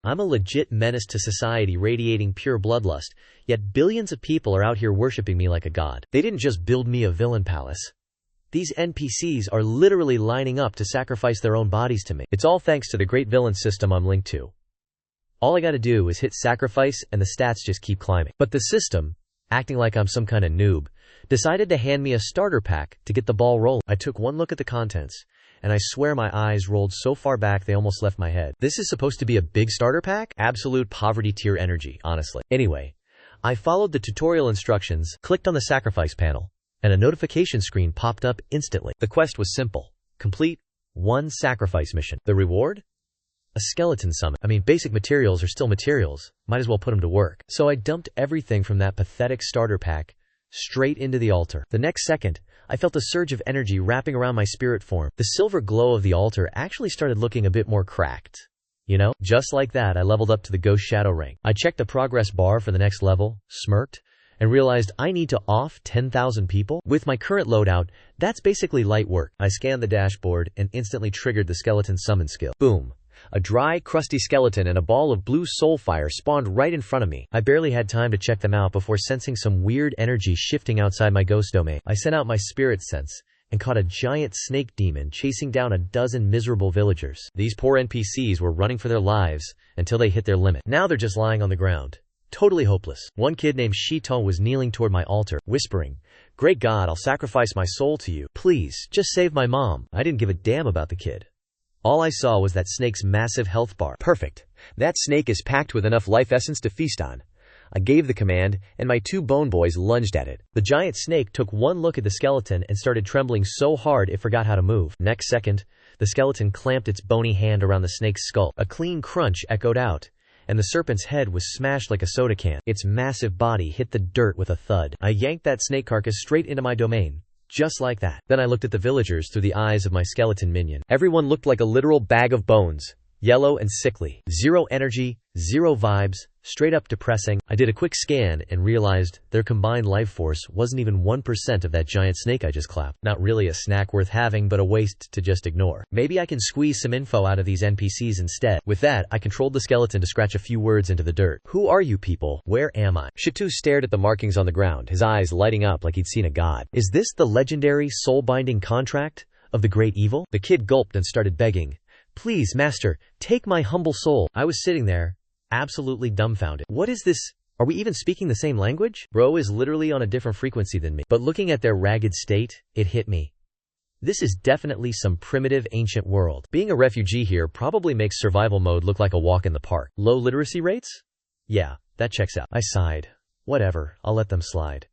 I'm a legit menace to society radiating pure bloodlust, yet billions of people are out here worshipping me like a god. They didn't just build me a villain palace. These NPCs are literally lining up to sacrifice their own bodies to me. It's all thanks to the great villain system I'm linked to. All I gotta do is hit sacrifice and the stats just keep climbing. But the system, acting like I'm some kind of noob, decided to hand me a starter pack to get the ball rolling. I took one look at the contents, and I swear my eyes rolled so far back they almost left my head. This is supposed to be a big starter pack? Absolute poverty tier energy, honestly. Anyway, I followed the tutorial instructions, clicked on the sacrifice panel, and a notification screen popped up instantly. The quest was simple. Complete one sacrifice mission. The reward? A skeleton summon. I mean, basic materials are still materials. Might as well put them to work. So I dumped everything from that pathetic starter pack straight into the altar. The next second, I felt a surge of energy wrapping around my spirit form. The silver glow of the altar actually started looking a bit more cracked. You know, just like that, I leveled up to the Ghost Shadow rank. I checked the progress bar for the next level, smirked, and realized I need to off 10,000 people? With my current loadout, that's basically light work. I scanned the dashboard and instantly triggered the skeleton summon skill. Boom. A dry, crusty skeleton and a ball of blue soul fire spawned right in front of me. I barely had time to check them out before sensing some weird energy shifting outside my ghost domain. I sent out my spirit sense and caught a giant snake demon chasing down a dozen miserable villagers. These poor NPCs were running for their lives until they hit their limit. Now they're just lying on the ground, totally hopeless. One kid named Shiton was kneeling toward my altar, whispering, "Great God, I'll sacrifice my soul to you. Please, just save my mom." I didn't give a damn about the kid. All I saw was that snake's massive health bar. Perfect. That snake is packed with enough life essence to feast on. I gave the command, and my two bone boys lunged at it. The giant snake took one look at the skeleton and started trembling so hard it forgot how to move. Next second, the skeleton clamped its bony hand around the snake's skull. A clean crunch echoed out, and the serpent's head was smashed like a soda can. Its massive body hit the dirt with a thud. I yanked that snake carcass straight into my domain. Just like that. Then I looked at the villagers through the eyes of my skeleton minion. Everyone looked like a literal bag of bones, yellow and sickly. Zero energy, zero vibes, straight up depressing. I did a quick scan and realized their combined life force wasn't even 1% of that giant snake I just clapped. Not really a snack worth having, but a waste to just ignore. Maybe I can squeeze some info out of these NPCs instead. With that, I controlled the skeleton to scratch a few words into the dirt. Who are you people? Where am I? Shitu stared at the markings on the ground, his eyes lighting up like he'd seen a god. Is this the legendary soul-binding contract of the great evil? The kid gulped and started begging. Please, master, take my humble soul. I was sitting there, absolutely dumbfounded. What is this? Are we even speaking the same language? Bro is literally on a different frequency than me. But looking at their ragged state, it hit me. This is definitely some primitive ancient world. Being a refugee here probably makes survival mode look like a walk in the park. Low literacy rates? Yeah, that checks out. I sighed. Whatever, I'll let them slide.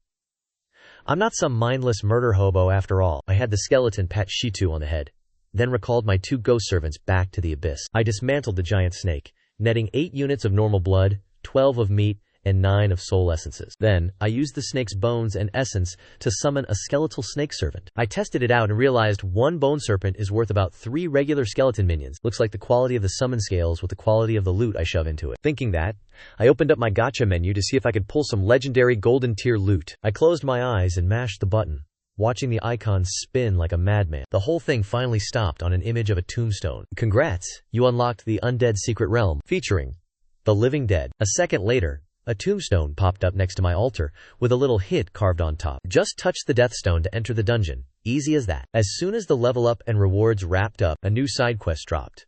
I'm not some mindless murder hobo after all. I had the skeleton pat Shitu on the head, then recalled my two ghost servants back to the abyss. I dismantled the giant snake, netting 8 units of normal blood, 12 of meat, and 9 of soul essences. Then, I used the snake's bones and essence to summon a skeletal snake servant. I tested it out and realized one bone serpent is worth about 3 regular skeleton minions. Looks like the quality of the summon scales with the quality of the loot I shove into it. Thinking that, I opened up my gacha menu to see if I could pull some legendary golden tier loot. I closed my eyes and mashed the button, watching the icons spin like a madman. The whole thing finally stopped on an image of a tombstone. Congrats, you unlocked the Undead Secret Realm, featuring the Living Dead. A second later, a tombstone popped up next to my altar, with a little hit carved on top. Just touch the death stone to enter the dungeon. Easy as that. As soon as the level up and rewards wrapped up, a new side quest dropped.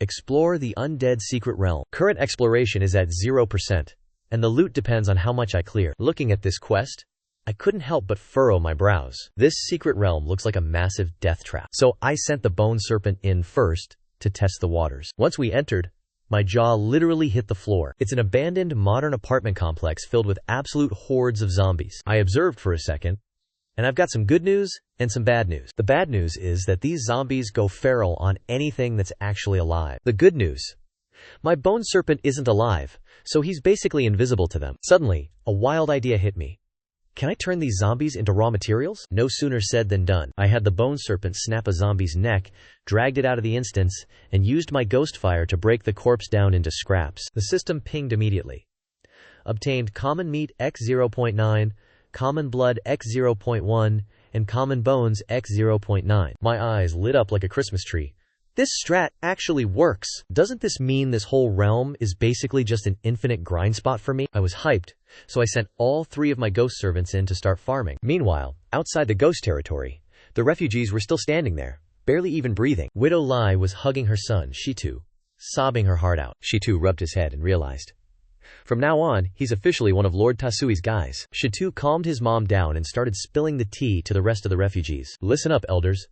Explore the Undead Secret Realm. Current exploration is at 0%, and the loot depends on how much I clear. Looking at this quest, I couldn't help but furrow my brows. This secret realm looks like a massive death trap. So I sent the bone serpent in first to test the waters. Once we entered, my jaw literally hit the floor. It's an abandoned modern apartment complex filled with absolute hordes of zombies. I observed for a second, and I've got some good news and some bad news. The bad news is that these zombies go feral on anything that's actually alive. The good news: my bone serpent isn't alive, so he's basically invisible to them. Suddenly, a wild idea hit me. Can I turn these zombies into raw materials? No sooner said than done. I had the bone serpent snap a zombie's neck, dragged it out of the instance, and used my ghost fire to break the corpse down into scraps. The system pinged immediately. Obtained common meat x 0.9, common blood x 0.1, and common bones x 0.9. My eyes lit up like a Christmas tree. This strat actually works. Doesn't this mean this whole realm is basically just an infinite grind spot for me? I was hyped, so I sent all 3 of my ghost servants in to start farming. Meanwhile, outside the ghost territory, the refugees were still standing there, barely even breathing. Widow Lai was hugging her son, Shitu, sobbing her heart out. Shitu rubbed his head and realized, from now on, he's officially one of Lord Tasui's guys. Shitu calmed his mom down and started spilling the tea to the rest of the refugees. Listen up, elders.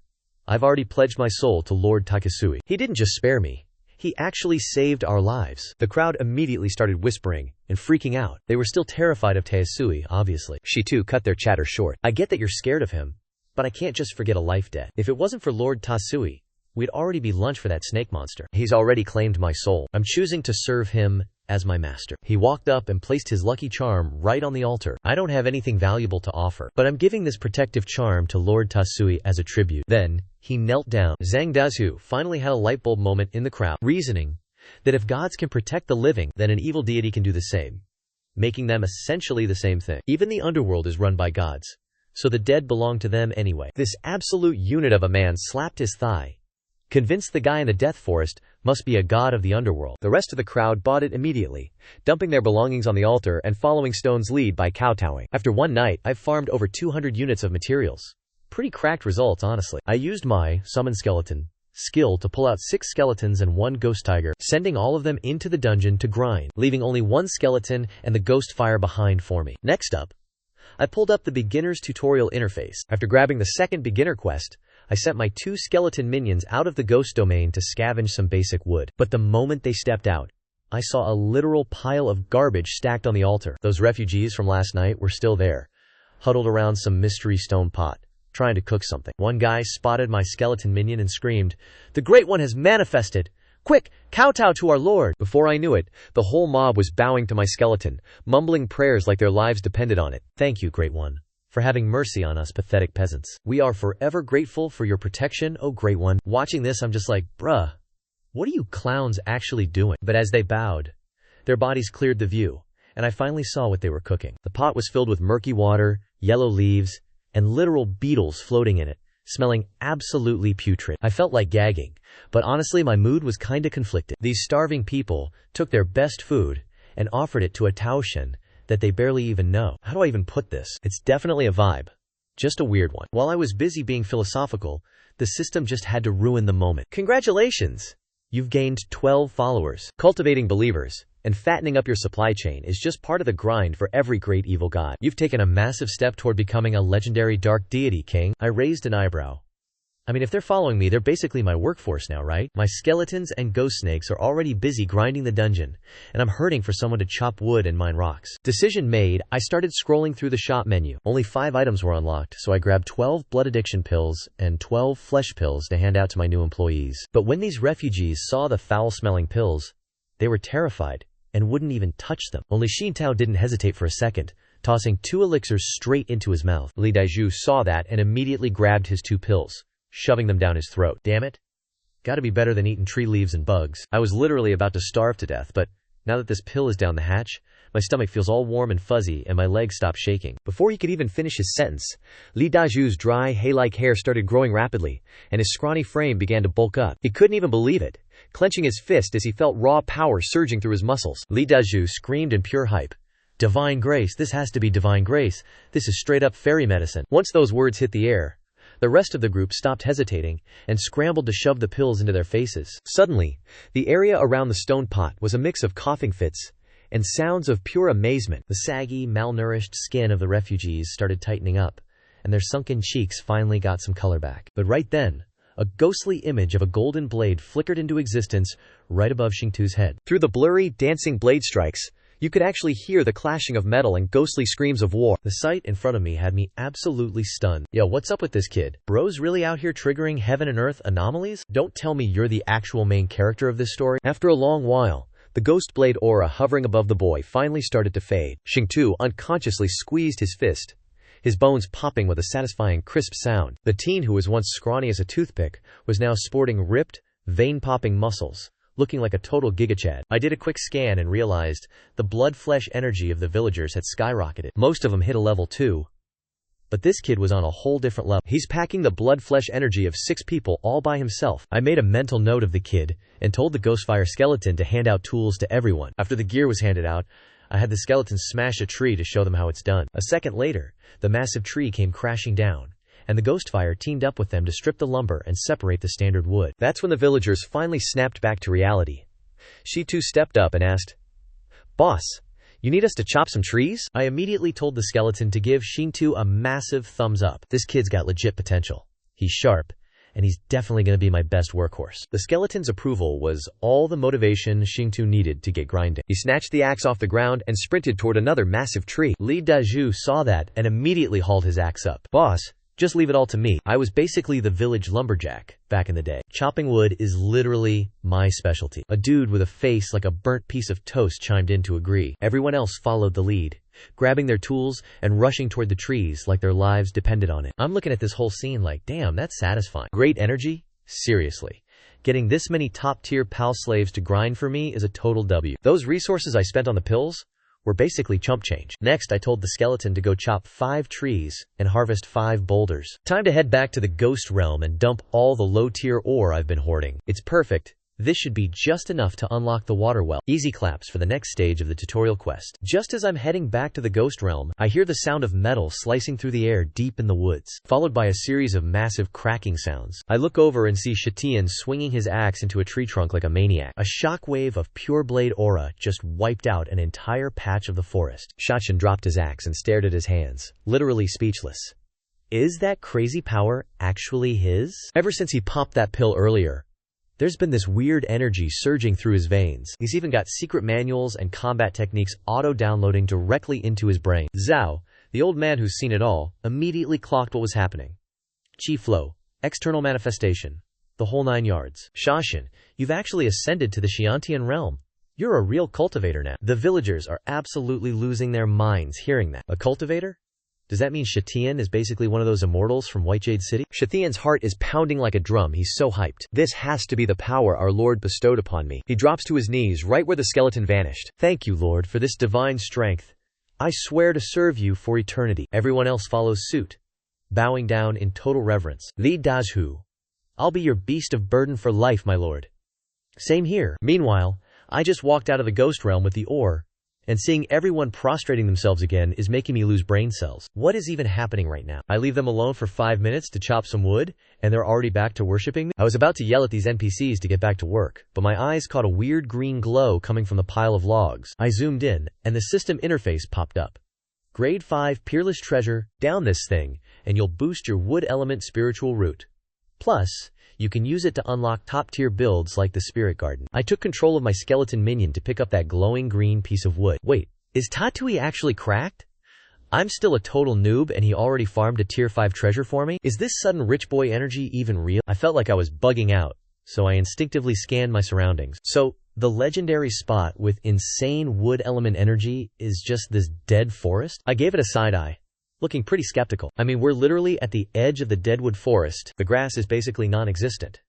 I've already pledged my soul to Lord Takasui. He didn't just spare me. He actually saved our lives. The crowd immediately started whispering and freaking out. They were still terrified of Taisui, obviously. Shitu cut their chatter short. I get that you're scared of him, but I can't just forget a life debt. If it wasn't for Lord Tasui, we'd already be lunch for that snake monster. He's already claimed my soul. I'm choosing to serve him as my master. He walked up and placed his lucky charm right on the altar. I don't have anything valuable to offer, but I'm giving this protective charm to Lord Tasui as a tribute. Then, he knelt down. Zhang Dazu finally had a light bulb moment in the crowd, reasoning that if gods can protect the living, then an evil deity can do the same, making them essentially the same thing. Even the underworld is run by gods, so the dead belong to them anyway. This absolute unit of a man slapped his thigh, convinced the guy in the death forest must be a god of the underworld. The rest of the crowd bought it immediately, dumping their belongings on the altar and following Stone's lead by kowtowing. After one night, I've farmed over 200 units of materials. Pretty cracked results, honestly. I used my summon skeleton skill to pull out 6 skeletons and 1 ghost tiger, sending all of them into the dungeon to grind, leaving only 1 skeleton and the ghost fire behind for me. Next up, I pulled up the beginner's tutorial interface. After grabbing the second beginner quest, I sent my 2 skeleton minions out of the ghost domain to scavenge some basic wood. But the moment they stepped out, I saw a literal pile of garbage stacked on the altar. Those refugees from last night were still there, huddled around some mystery stone pot, trying to cook something. One guy spotted my skeleton minion and screamed, "The Great One has manifested! Quick, kowtow to our Lord!" Before I knew it, the whole mob was bowing to my skeleton, mumbling prayers like their lives depended on it. Thank you, Great One, for having mercy on us pathetic peasants. We are forever grateful for your protection, O Great One. Watching this, I'm just like, bruh, what are you clowns actually doing? But as they bowed, their bodies cleared the view, and I finally saw what they were cooking. The pot was filled with murky water, yellow leaves, and literal beetles floating in it, smelling absolutely putrid. I felt like gagging, but honestly my mood was kinda conflicted. These starving people took their best food and offered it to a Taoshen that they barely even know. How do I even put this? It's definitely a vibe, just a weird one. While I was busy being philosophical, the system just had to ruin the moment. Congratulations! You've gained 12 followers. Cultivating believers and fattening up your supply chain is just part of the grind for every great evil god. You've taken a massive step toward becoming a legendary dark deity king. I raised an eyebrow. I mean, if they're following me, they're basically my workforce now, right? My skeletons and ghost snakes are already busy grinding the dungeon, and I'm hurting for someone to chop wood and mine rocks. Decision made, I started scrolling through the shop menu. Only 5 items were unlocked, so I grabbed 12 blood addiction pills and 12 flesh pills to hand out to my new employees. But when these refugees saw the foul-smelling pills, they were terrified and wouldn't even touch them. Only Xin Tao didn't hesitate for a second, tossing 2 elixirs straight into his mouth. Li Daiju saw that and immediately grabbed his 2 pills, shoving them down his throat. Damn it. Gotta be better than eating tree leaves and bugs. I was literally about to starve to death, but now that this pill is down the hatch, my stomach feels all warm and fuzzy and my legs stop shaking. Before he could even finish his sentence, Li Daju's dry, hay-like hair started growing rapidly, and his scrawny frame began to bulk up. He couldn't even believe it, clenching his fist as he felt raw power surging through his muscles. Li Daju screamed in pure hype. Divine grace, this has to be divine grace. This is straight up fairy medicine. Once those words hit the air, the rest of the group stopped hesitating and scrambled to shove the pills into their faces. Suddenly, the area around the stone pot was a mix of coughing fits and sounds of pure amazement. The saggy, malnourished skin of the refugees started tightening up, and their sunken cheeks finally got some color back. But right then, a ghostly image of a golden blade flickered into existence right above Xingtu's head. Through the blurry, dancing blade strikes, you could actually hear the clashing of metal and ghostly screams of war. The sight in front of me had me absolutely stunned. Yo, what's up with this kid? Bro's really out here triggering heaven and earth anomalies? Don't tell me you're the actual main character of this story. After a long while, the ghost blade aura hovering above the boy finally started to fade. Xingtu unconsciously squeezed his fist, his bones popping with a satisfying crisp sound. The teen who was once scrawny as a toothpick was now sporting ripped, vein-popping muscles, looking like a total gigachad. I did a quick scan and realized the blood-flesh energy of the villagers had skyrocketed. Most of them hit a level 2. But this kid was on a whole different level. He's packing the blood-flesh energy of 6 people all by himself. I made a mental note of the kid and told the Ghostfire skeleton to hand out tools to everyone. After the gear was handed out, I had the skeleton smash a tree to show them how it's done. A second later, the massive tree came crashing down, and the Ghostfire teamed up with them to strip the lumber and separate the standard wood. That's when the villagers finally snapped back to reality. She too stepped up and asked, "Boss, you need us to chop some trees?" I immediately told the skeleton to give Shintu a massive thumbs up. This kid's got legit potential. He's sharp, and he's definitely going to be my best workhorse. The skeleton's approval was all the motivation Shintu needed to get grinding. He snatched the axe off the ground and sprinted toward another massive tree. Li Dazhu saw that and immediately hauled his axe up. "Boss, just leave it all to me." I was basically the village lumberjack back in the day. Chopping wood is literally my specialty. A dude with a face like a burnt piece of toast chimed in to agree. Everyone else followed the lead, grabbing their tools and rushing toward the trees like their lives depended on it. I'm looking at this whole scene like, damn, that's satisfying. Great energy? Seriously. Getting this many top-tier pal slaves to grind for me is a total W. Those resources I spent on the pills were basically chump change. Next, I told the skeleton to go chop 5 trees and harvest 5 boulders. Time to head back to the ghost realm and dump all the low-tier ore I've been hoarding. It's perfect. This should be just enough to unlock the water well. Easy claps for the next stage of the tutorial quest. Just as I'm heading back to the ghost realm, I hear the sound of metal slicing through the air deep in the woods, followed by a series of massive cracking sounds. I look over and see Shatian swinging his axe into a tree trunk like a maniac. A shockwave of pure blade aura just wiped out an entire patch of the forest. Shatian dropped his axe and stared at his hands, literally speechless. Is that crazy power actually his? Ever since he popped that pill earlier, there's been this weird energy surging through his veins. He's even got secret manuals and combat techniques auto-downloading directly into his brain. Zhao, the old man who's seen it all, immediately clocked what was happening. Qi flow, external manifestation, the whole 9 yards. Shashin, you've actually ascended to the Xiantian realm. You're a real cultivator now. The villagers are absolutely losing their minds hearing that. A cultivator? Does that mean Shatian is basically one of those immortals from White Jade City? Shatian's heart is pounding like a drum. He's so hyped. This has to be the power our Lord bestowed upon me. He drops to his knees right where the skeleton vanished. Thank you, Lord, for this divine strength. I swear to serve you for eternity. Everyone else follows suit, bowing down in total reverence. Li Dazhu, I'll be your beast of burden for life, my lord. Same here. Meanwhile, I just walked out of the ghost realm with the ore, and seeing everyone prostrating themselves again is making me lose brain cells. What is even happening right now? I leave them alone for 5 minutes to chop some wood, and they're already back to worshipping me? I was about to yell at these NPCs to get back to work, but my eyes caught a weird green glow coming from the pile of logs. I zoomed in, and the system interface popped up. Grade 5 Peerless Treasure, down this thing, and you'll boost your wood element spiritual root. Plus, you can use it to unlock top-tier builds like the Spirit Garden. I took control of my skeleton minion to pick up that glowing green piece of wood. Wait, is Tatui actually cracked? I'm still a total noob and he already farmed a tier 5 treasure for me? Is this sudden rich boy energy even real? I felt like I was bugging out, so I instinctively scanned my surroundings. So, the legendary spot with insane wood element energy is just this dead forest? I gave it a side eye, looking pretty skeptical. I mean, we're literally at the edge of the deadwood forest. The grass is basically non-existent.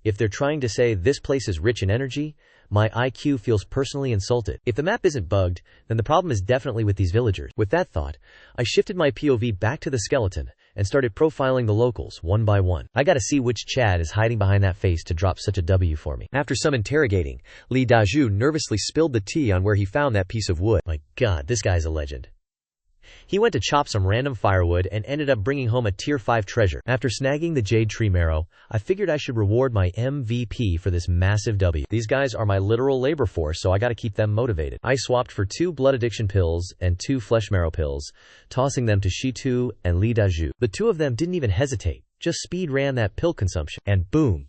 If they're trying to say this place is rich in energy, my IQ feels personally insulted. If the map isn't bugged, then the problem is definitely with these villagers. With that thought, I shifted my POV back to the skeleton and started profiling the locals one by one. I gotta see which Chad is hiding behind that face to drop such a W for me. After some interrogating, Li Dazhu nervously spilled the tea on where he found that piece of wood. My god, this guy's a legend. He went to chop some random firewood and ended up bringing home a tier 5 treasure. After snagging the jade tree marrow, I figured I should reward my MVP for this massive W. These guys are my literal labor force, so I gotta keep them motivated. I swapped for 2 blood addiction pills and 2 flesh marrow pills, tossing them to Shitu and Li Dazhu. The 2 of them didn't even hesitate, just speed ran that pill consumption, and boom!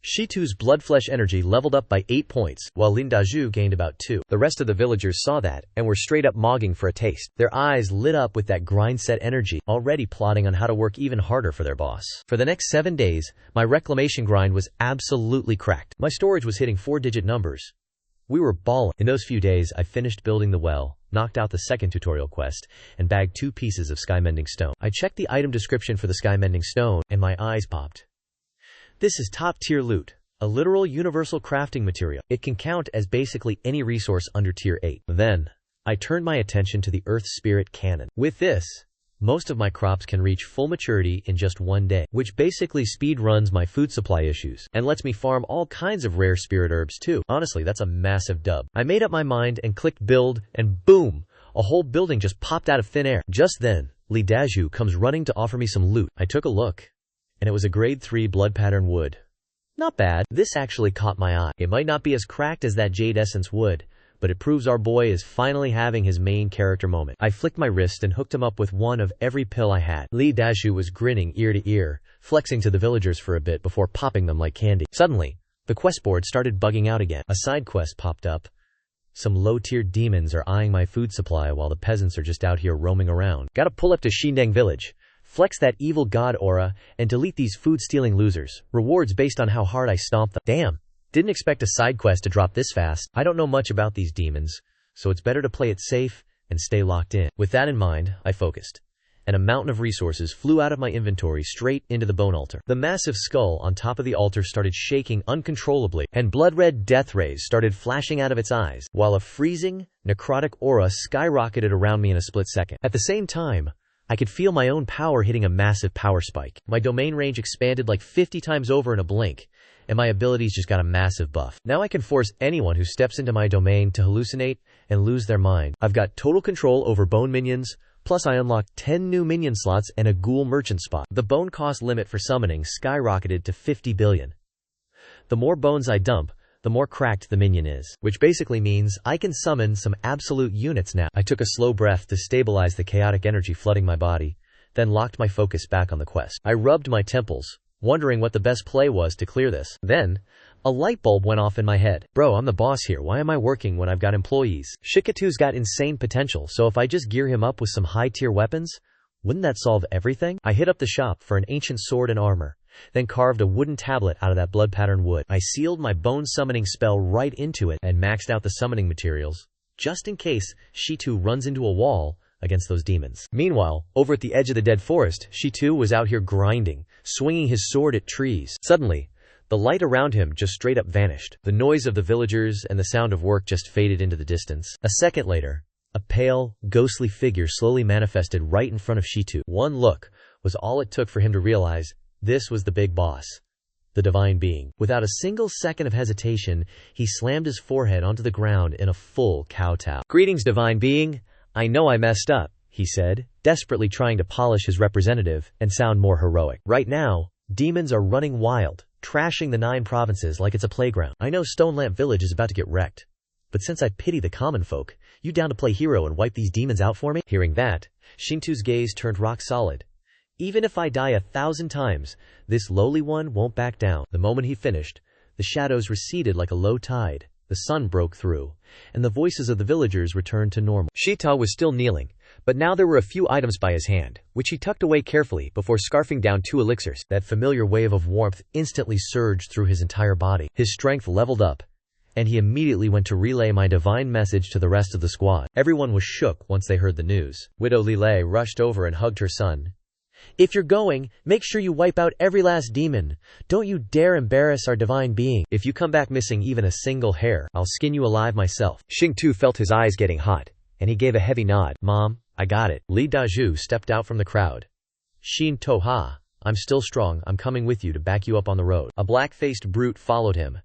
Shitu's blood flesh energy leveled up by 8 points, while Lin Dazhu gained about 2. The rest of the villagers saw that, and were straight up mogging for a taste. Their eyes lit up with that grind set energy, already plotting on how to work even harder for their boss. For the next 7 days, my reclamation grind was absolutely cracked. My storage was hitting 4-digit numbers. We were balling. In those few days, I finished building the well, knocked out the second tutorial quest, and bagged 2 pieces of sky-mending stone. I checked the item description for the sky-mending stone, and my eyes popped. This is top-tier loot, a literal universal crafting material. It can count as basically any resource under tier 8. Then, I turned my attention to the Earth Spirit Cannon. With this, Most of my crops can reach full maturity in just one day, which basically speed runs my food supply issues, and lets me farm all kinds of rare spirit herbs too. Honestly, that's a massive dub. I made up my mind and clicked build, and boom! A whole building just popped out of thin air. Just then, Li Daju comes running to offer me some loot. I took a look, and it was a grade 3 blood pattern wood. Not bad. This actually caught my eye. It might not be as cracked as that jade essence wood, but it proves our boy is finally having his main character moment. I flicked my wrist and hooked him up with one of every pill I had. Li Daju was grinning ear to ear, flexing to the villagers for a bit before popping them like candy. Suddenly, the quest board started bugging out again. A side quest popped up. Some low-tier demons are eyeing my food supply while the peasants are just out here roaming around. Gotta pull up to Xindeng village, flex that evil god aura, and delete these food-stealing losers. Rewards based on how hard I stomp them. Damn. Didn't expect a side quest to drop this fast. I don't know much about these demons, so it's better to play it safe and stay locked in. With that in mind, I focused, and a mountain of resources flew out of my inventory straight into the bone altar. The massive skull on top of the altar started shaking uncontrollably, and blood-red death rays started flashing out of its eyes, while a freezing, necrotic aura skyrocketed around me in a split second. At the same time, I could feel my own power hitting a massive power spike. My domain range expanded like 50 times over in a blink, and my abilities just got a massive buff. Now I can force anyone who steps into my domain to hallucinate and lose their mind. I've got total control over bone minions, plus I unlocked 10 new minion slots and a ghoul merchant spot. The bone cost limit for summoning skyrocketed to 50 billion. The more bones I dump, the more cracked the minion is, which basically means I can summon some absolute units now. I took a slow breath to stabilize the chaotic energy flooding my body, then locked my focus back on the quest. I rubbed my temples, wondering what the best play was to clear this. Then, a light bulb went off in my head. Bro, I'm the boss here. Why am I working when I've got employees? Shikatu's got insane potential, so if I just gear him up with some high-tier weapons, wouldn't that solve everything? I hit up the shop for an ancient sword and armor, then carved a wooden tablet out of that blood pattern wood. I sealed my bone summoning spell right into it and maxed out the summoning materials, just in case Shitu runs into a wall against those demons. Meanwhile, over at the edge of the dead forest, Shitu was out here grinding, swinging his sword at trees. Suddenly, the light around him just straight up vanished. The noise of the villagers and the sound of work just faded into the distance. A second later, a pale, ghostly figure slowly manifested right in front of Shitu. One look was all it took for him to realize this was the big boss, the divine being. Without a single second of hesitation, he slammed his forehead onto the ground in a full kowtow. "Greetings, divine being. I know I messed up," he said, desperately trying to polish his representative and sound more heroic. Right now, demons are running wild, trashing the 9 provinces like it's a playground. I know Stone Lamp Village is about to get wrecked, but since I pity the common folk, you down to play hero and wipe these demons out for me? Hearing that, Shintu's gaze turned rock solid. Even if I die 1,000 times, this lowly one won't back down. The moment he finished, the shadows receded like a low tide, the sun broke through, and the voices of the villagers returned to normal. Shita was still kneeling, but now there were a few items by his hand, which he tucked away carefully before scarfing down 2 elixirs. That familiar wave of warmth instantly surged through his entire body. His strength leveled up, and he immediately went to relay my divine message to the rest of the squad. Everyone was shook once they heard the news. Widow Lilei rushed over and hugged her son. "If you're going, make sure you wipe out every last demon. Don't you dare embarrass our divine being. If you come back missing even a single hair, I'll skin you alive myself." Xingtu felt his eyes getting hot, and he gave a heavy nod. "Mom, I got it." Li Daju stepped out from the crowd. "Xin Toha, I'm still strong. I'm coming with you to back you up on the road." A black-faced brute followed him.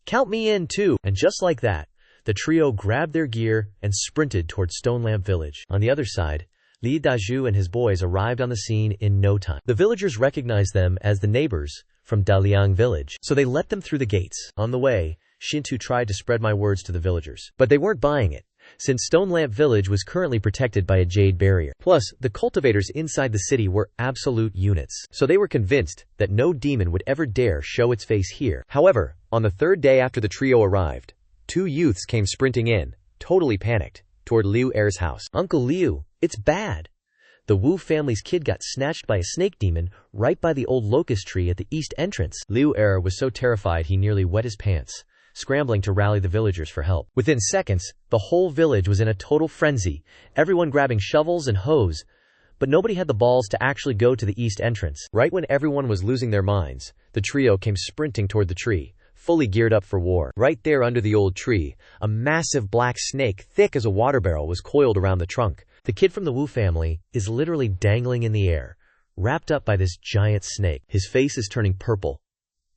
"Count me in, too." And just like that, the trio grabbed their gear and sprinted toward Stone Lamp Village. On the other side, Li Daju and his boys arrived on the scene in no time. The villagers recognized them as the neighbors from Daliang village, so they let them through the gates. On the way, Shintu tried to spread my words to the villagers, but they weren't buying it, since Stone Lamp Village was currently protected by a jade barrier. Plus, the cultivators inside the city were absolute units, so they were convinced that no demon would ever dare show its face here. However, on the 3rd day after the trio arrived, 2 youths came sprinting in, totally panicked, toward Liu Er's house. "Uncle Liu, it's bad. The Wu family's kid got snatched by a snake demon right by the old locust tree at the east entrance." Liu Er was so terrified he nearly wet his pants, scrambling to rally the villagers for help. Within seconds, the whole village was in a total frenzy, everyone grabbing shovels and hoes, but nobody had the balls to actually go to the east entrance. Right when everyone was losing their minds, the trio came sprinting toward the tree, fully geared up for war. Right there under the old tree, a massive black snake thick as a water barrel was coiled around the trunk, The kid from the Wu family is literally dangling in the air, wrapped up by this giant snake. His face is turning purple,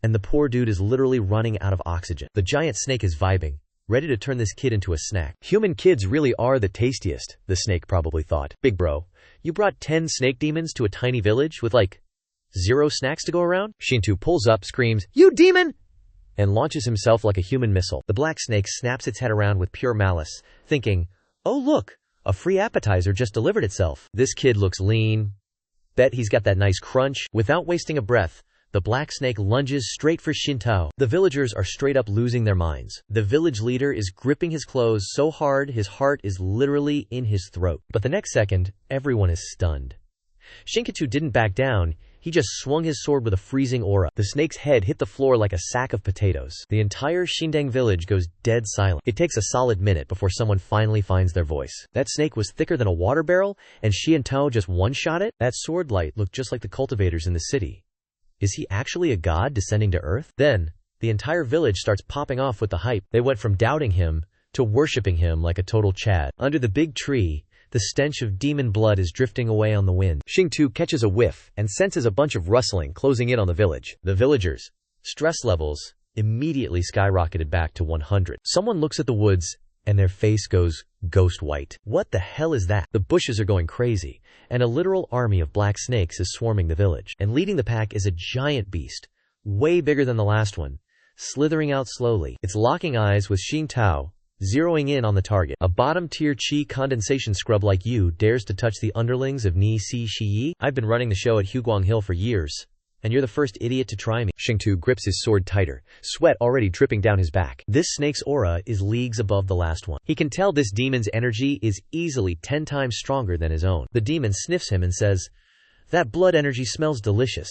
and the poor dude is literally running out of oxygen. The giant snake is vibing, ready to turn this kid into a snack. Human kids really are the tastiest, the snake probably thought. Big bro, you brought 10 snake demons to a tiny village with like 0 snacks to go around? Shinto pulls up, screams, "You demon!" and launches himself like a human missile. The black snake snaps its head around with pure malice, thinking, "Oh look, a free appetizer just delivered itself. This kid looks lean. Bet he's got that nice crunch." Without wasting a breath, the black snake lunges straight for Shintao. The villagers are straight up losing their minds. The village leader is gripping his clothes so hard his heart is literally in his throat. But the next second, everyone is stunned. Shinkatu didn't back down. He just swung his sword with a freezing aura. The snake's head hit the floor like a sack of potatoes. The entire Shindang village goes dead silent. It takes a solid minute before someone finally finds their voice. That snake was thicker than a water barrel, and Xiantao just one-shot it? That sword light looked just like the cultivators in the city. Is he actually a god descending to earth? Then, the entire village starts popping off with the hype. They went from doubting him to worshipping him like a total Chad. Under the big tree, the stench of demon blood is drifting away on the wind. Xingtu catches a whiff and senses a bunch of rustling closing in on the village. The villagers' stress levels immediately skyrocketed back to 100. Someone looks at the woods and their face goes ghost white. What the hell is that? The bushes are going crazy, and a literal army of black snakes is swarming the village. And leading the pack is a giant beast, way bigger than the last one, slithering out slowly. It's locking eyes with Xing Tao, zeroing in on the target. A bottom-tier chi condensation scrub like you dares to touch the underlings of Ni Si Shi? I've been running the show at Huguang Hill for years, and you're the first idiot to try me. Xingtu grips his sword tighter, sweat already dripping down his back. This snake's aura is leagues above the last one. He can tell this demon's energy is easily 10 times stronger than his own. The demon sniffs him and says, "That blood energy smells delicious.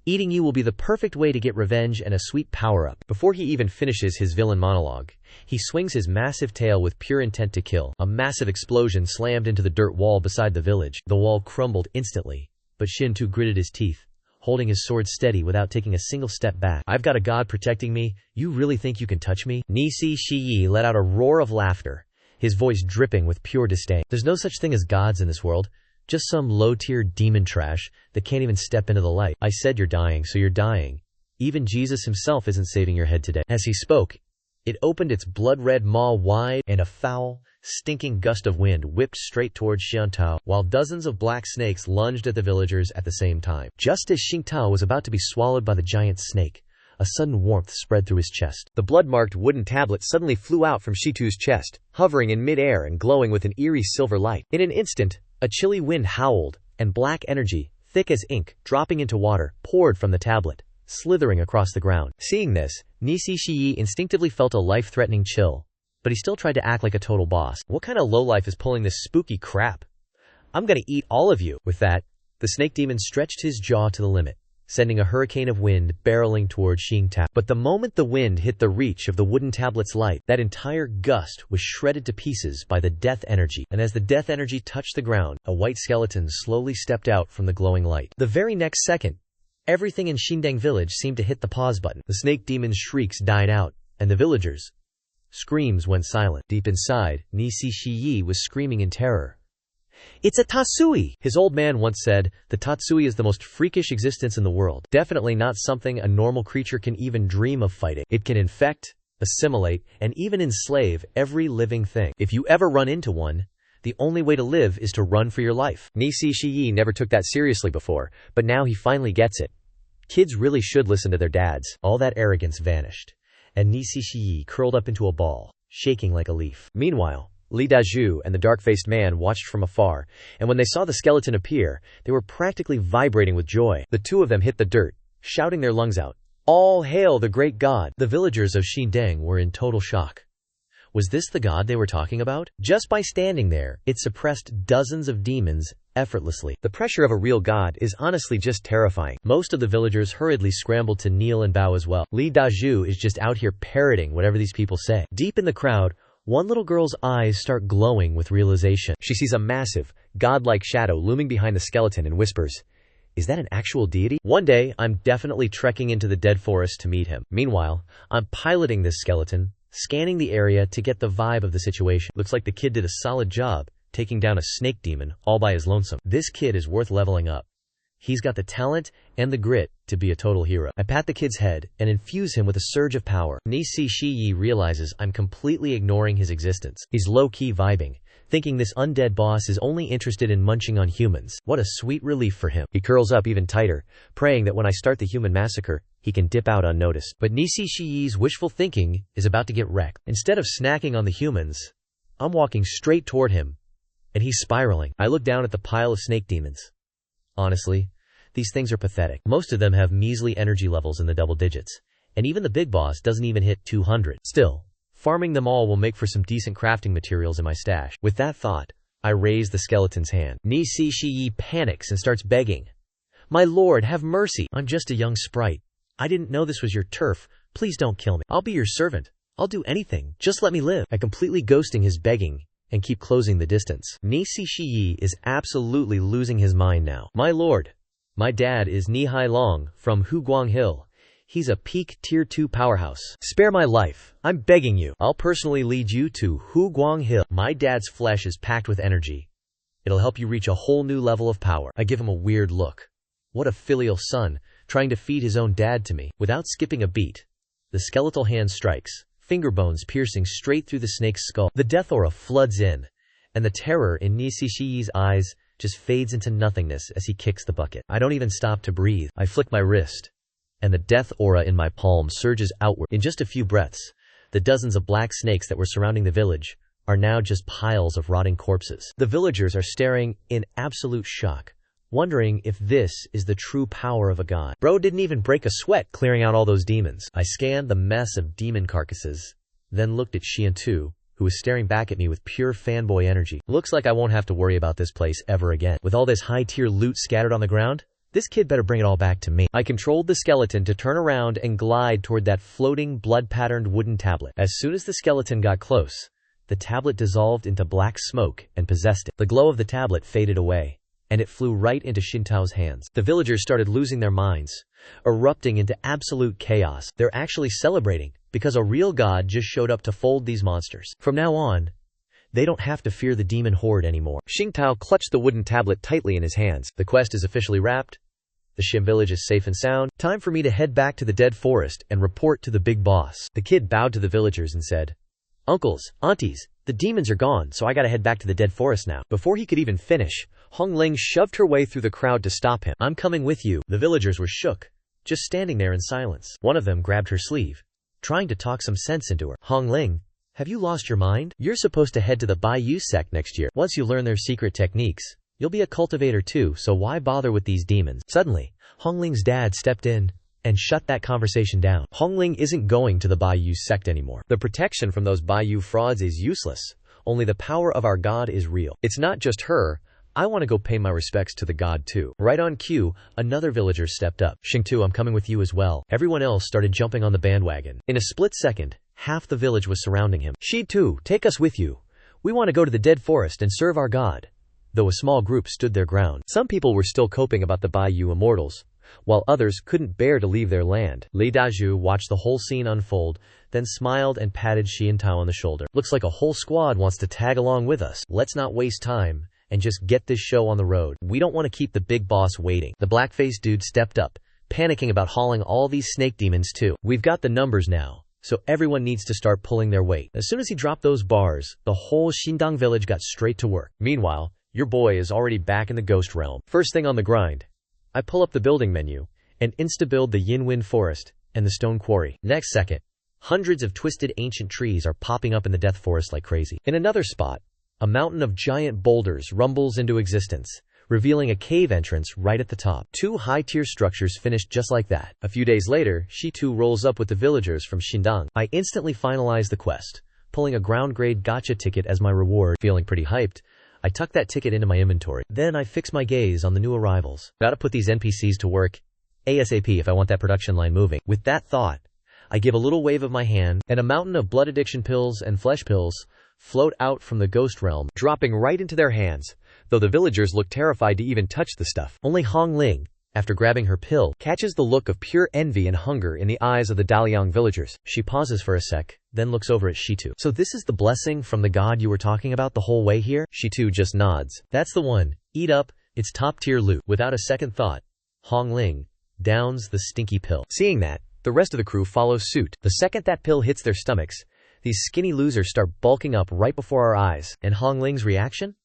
Eating you will be the perfect way to get revenge and a sweet power-up." Before he even finishes his villain monologue, he swings his massive tail with pure intent to kill. A massive explosion slammed into the dirt wall beside the village. The wall crumbled instantly, but Xingtu gritted his teeth, holding his sword steady without taking a single step back. "I've got a god protecting me. You really think you can touch me?" Nisi Shiyi let out a roar of laughter, his voice dripping with pure disdain. "There's no such thing as gods in this world. Just some low-tier demon trash that can't even step into the light. I said you're dying, so you're dying. Even Jesus himself isn't saving your head today." As he spoke, it opened its blood-red maw wide, and a foul, stinking gust of wind whipped straight towards Xiantao, while dozens of black snakes lunged at the villagers at the same time. Just as Xingtao was about to be swallowed by the giant snake, a sudden warmth spread through his chest. The blood-marked wooden tablet suddenly flew out from Shitu's chest, hovering in mid-air and glowing with an eerie silver light. In an instant, a chilly wind howled, and black energy, thick as ink, dropping into water, poured from the tablet, slithering across the ground. Seeing this, Nisi Shiyi instinctively felt a life-threatening chill, but he still tried to act like a total boss. What kind of lowlife is pulling this spooky crap? I'm gonna eat all of you. With that, the snake demon stretched his jaw to the limit, sending a hurricane of wind barreling toward Xingtao. But the moment the wind hit the reach of the wooden tablet's light, that entire gust was shredded to pieces by the death energy. And as the death energy touched the ground, a white skeleton slowly stepped out from the glowing light. The very next second, everything in Xindang village seemed to hit the pause button. The snake demon's shrieks died out, and the villagers' screams went silent. Deep inside, Nisi Shiyi was screaming in terror. "It's a Tatsui!" His old man once said, "The Tatsui is the most freakish existence in the world. Definitely not something a normal creature can even dream of fighting. It can infect, assimilate, and even enslave every living thing. If you ever run into one, the only way to live is to run for your life." Nisi Shiyi never took that seriously before, but now he finally gets it. Kids really should listen to their dads. All that arrogance vanished, and Nisi Shiyi curled up into a ball, shaking like a leaf. Meanwhile, Li Dazhu and the dark-faced man watched from afar, and when they saw the skeleton appear, they were practically vibrating with joy. The two of them hit the dirt, shouting their lungs out, "All hail the great god!" The villagers of Xindang were in total shock. Was this the god they were talking about? Just by standing there, it suppressed dozens of demons effortlessly. The pressure of a real god is honestly just terrifying. Most of the villagers hurriedly scrambled to kneel and bow as well. Li Dazhu is just out here parroting whatever these people say. Deep in the crowd, one little girl's eyes start glowing with realization. She sees a massive, godlike shadow looming behind the skeleton and whispers, "Is that an actual deity? One day, I'm definitely trekking into the dead forest to meet him. Meanwhile, I'm piloting this skeleton, scanning the area to get the vibe of the situation." Looks like the kid did a solid job, taking down a snake demon all by his lonesome. This kid is worth leveling up. He's got the talent and the grit to be a total hero. I pat the kid's head and infuse him with a surge of power. Nisi Shiyi realizes I'm completely ignoring his existence. He's low-key vibing, thinking this undead boss is only interested in munching on humans. What a sweet relief for him. He curls up even tighter, praying that when I start the human massacre, he can dip out unnoticed. But Nisi Shiyi's wishful thinking is about to get wrecked. Instead of snacking on the humans, I'm walking straight toward him, and he's spiraling. I look down at the pile of snake demons. Honestly, these things are pathetic. Most of them have measly energy levels in the double digits, and even the big boss doesn't even hit 200. Still, farming them all will make for some decent crafting materials in my stash. With that thought, I raise the skeleton's hand. Nisi Shiyi panics and starts begging. My lord, have mercy. I'm just a young sprite. I didn't know this was your turf. Please don't kill me. I'll be your servant. I'll do anything. Just let me live. I completely ghosting his begging and keep closing the distance. Nisi Shiyi is absolutely losing his mind now. My lord, my dad is Nihai Long from Huguang Hill. He's a peak tier 2 powerhouse. Spare my life. I'm begging you. I'll personally lead you to Huguang Hill. My dad's flesh is packed with energy. It'll help you reach a whole new level of power. I give him a weird look. What a filial son, trying to feed his own dad to me. Without skipping a beat, the skeletal hand strikes, finger bones piercing straight through the snake's skull. The death aura floods in, and the terror in Nisi Shiyi's eyes just fades into nothingness as he kicks the bucket. I don't even stop to breathe. I flick my wrist, and the death aura in my palm surges outward. In just a few breaths, the dozens of black snakes that were surrounding the village are now just piles of rotting corpses. The villagers are staring in absolute shock, wondering if this is the true power of a god. Bro didn't even break a sweat clearing out all those demons. I scanned the mess of demon carcasses, then looked at Xiantu, who was staring back at me with pure fanboy energy. Looks like I won't have to worry about this place ever again. With all this high-tier loot scattered on the ground, this kid better bring it all back to me. I controlled the skeleton to turn around and glide toward that floating, blood-patterned wooden tablet. As soon as the skeleton got close, the tablet dissolved into black smoke and possessed it. The glow of the tablet faded away, and it flew right into Xintao's hands. The villagers started losing their minds, erupting into absolute chaos. They're actually celebrating, because a real god just showed up to fold these monsters. From now on, they don't have to fear the demon horde anymore. Xingtao clutched the wooden tablet tightly in his hands. The quest is officially wrapped. The Shim village is safe and sound. Time for me to head back to the dead forest and report to the big boss. The kid bowed to the villagers and said, Uncles, aunties, the demons are gone, so I gotta head back to the dead forest now. Before he could even finish, Hong Ling shoved her way through the crowd to stop him. I'm coming with you. The villagers were shook, just standing there in silence. One of them grabbed her sleeve, trying to talk some sense into her. Hong Ling, have you lost your mind? You're supposed to head to the Baiyu sect next year. Once you learn their secret techniques, you'll be a cultivator too, so why bother with these demons? Suddenly, Hong Ling's dad stepped in and shut that conversation down. Hong Ling isn't going to the Baiyu sect anymore. The protection from those Baiyu frauds is useless. Only the power of our god is real. It's not just her. I want to go pay my respects to the god too. Right on cue, another villager stepped up. Xingtu, I'm coming with you as well. Everyone else started jumping on the bandwagon. In a split second, half the village was surrounding him. Shitu, take us with you. We want to go to the dead forest and serve our god. Though a small group stood their ground. Some people were still coping about the Baiyu immortals, while others couldn't bear to leave their land. Li Dazhu watched the whole scene unfold, then smiled and patted Xiantao on the shoulder. Looks like a whole squad wants to tag along with us. Let's not waste time and just get this show on the road. We don't want to keep the big boss waiting. The black-faced dude stepped up, panicking about hauling all these snake demons too. We've got the numbers now, so everyone needs to start pulling their weight. As soon as he dropped those bars, the whole Xindang village got straight to work. Meanwhile, your boy is already back in the ghost realm. First thing on the grind, I pull up the building menu and insta-build the Yinwen forest and the stone quarry. Next second, hundreds of twisted ancient trees are popping up in the death forest like crazy. In another spot, a mountain of giant boulders rumbles into existence, revealing a cave entrance right at the top. 2 high-tier structures finished just like that. A few days later, Shitu rolls up with the villagers from Xindang. I instantly finalize the quest, pulling a ground-grade gacha ticket as my reward. Feeling pretty hyped, I tuck that ticket into my inventory. Then I fix my gaze on the new arrivals. Gotta put these NPCs to work ASAP if I want that production line moving. With that thought, I give a little wave of my hand, and a mountain of blood addiction pills and flesh pills float out from the ghost realm, dropping right into their hands, though the villagers look terrified to even touch the stuff. Only Hong Ling, After grabbing her pill, catches the look of pure envy and hunger in the eyes of the Daliang villagers. She pauses for a sec, then looks over at Shitu. So this is the blessing from the god you were talking about the whole way here? Shitu just nods. That's the one. Eat up, it's top-tier loot. Without a second thought, Hong Ling downs the stinky pill. Seeing that, the rest of the crew follows suit. The second that pill hits their stomachs, these skinny losers start bulking up right before our eyes. And Hong Ling's reaction?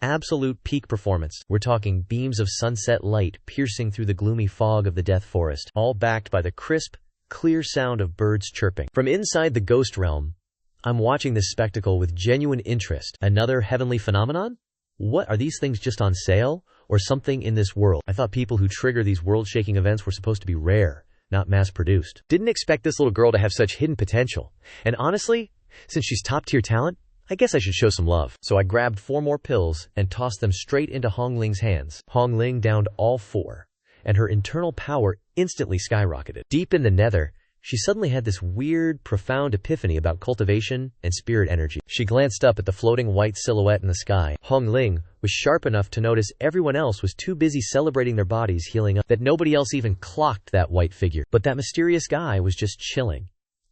Absolute peak performance. We're talking beams of sunset light piercing through the gloomy fog of the death forest, all backed by the crisp, clear sound of birds chirping. From inside the ghost realm, I'm watching this spectacle with genuine interest. Another heavenly phenomenon? What, are these things just on sale? Or something in this world? I thought people who trigger these world-shaking events were supposed to be rare, not mass-produced. Didn't expect this little girl to have such hidden potential. And honestly, since she's top-tier talent, I guess I should show some love. So I grabbed 4 more pills and tossed them straight into Hong Ling's hands. Hong Ling downed all 4, and her internal power instantly skyrocketed. Deep in the nether, she suddenly had this weird, profound epiphany about cultivation and spirit energy. She glanced up at the floating white silhouette in the sky. Hong Ling was sharp enough to notice everyone else was too busy celebrating their bodies healing up that nobody else even clocked that white figure. But that mysterious guy was just chilling,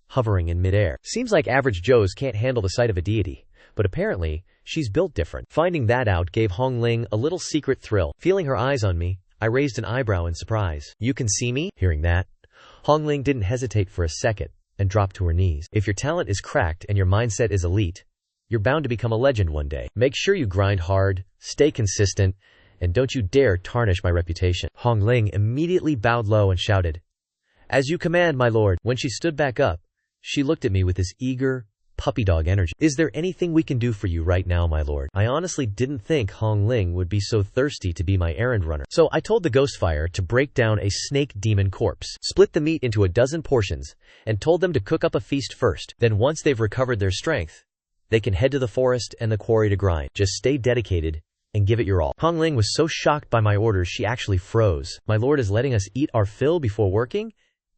hovering in midair. Seems like average Joes can't handle the sight of a deity, but apparently, she's built different. Finding that out gave Hong Ling a little secret thrill. Feeling her eyes on me, I raised an eyebrow in surprise. You can see me? Hearing that, Hong Ling didn't hesitate for a second and dropped to her knees. If your talent is cracked and your mindset is elite, you're bound to become a legend one day. Make sure you grind hard, stay consistent, and don't you dare tarnish my reputation. Hong Ling immediately bowed low and shouted, "As you command, my lord." When she stood back up, she looked at me with this eager, puppy dog energy. "Is there anything we can do for you right now, my lord?" I honestly didn't think Hong Ling would be so thirsty to be my errand runner. So I told the Ghostfire to break down a snake demon corpse, split the meat into a dozen portions, and told them to cook up a feast first. Then once they've recovered their strength, they can head to the forest and the quarry to grind. Just stay dedicated and give it your all. Hong Ling was so shocked by my orders she actually froze. My lord is letting us eat our fill before working?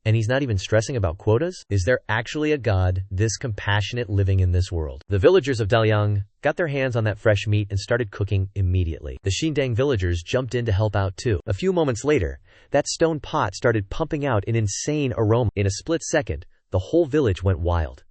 And he's not even stressing about quotas? Is there actually a god this compassionate living in this world? The villagers of Daliang got their hands on that fresh meat and started cooking immediately. The Xindang villagers jumped in to help out too. A few moments later, that stone pot started pumping out an insane aroma. In a split second, the whole village went wild.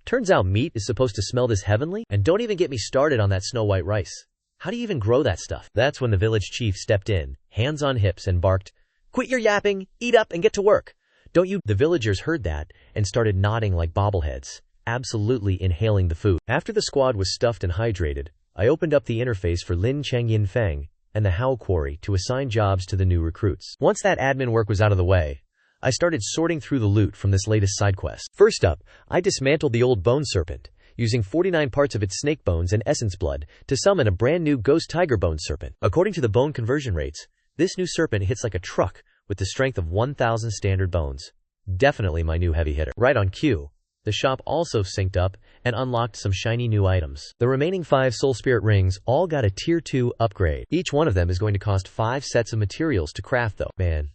Turns out meat is supposed to smell this heavenly? And don't even get me started on that snow white rice. How do you even grow that stuff? That's when the village chief stepped in, hands on hips, and barked, "Quit your yapping, eat up and get to work. Don't you?" The villagers heard that and started nodding like bobbleheads, absolutely inhaling the food. After the squad was stuffed and hydrated, I opened up the interface for Lin Cheng Yin Feng and the Hao Quarry to assign jobs to the new recruits. Once that admin work was out of the way, I started sorting through the loot from this latest side quest. First up, I dismantled the old bone serpent, using 49 parts of its snake bones and essence blood to summon a brand new ghost tiger bone serpent. According to the bone conversion rates, this new serpent hits like a truck with the strength of 1,000 standard bones. Definitely my new heavy hitter. Right on cue, the shop also synced up and unlocked some shiny new items. The remaining 5 Soul Spirit rings all got a Tier 2 upgrade. Each one of them is going to cost 5 sets of materials to craft though. Man,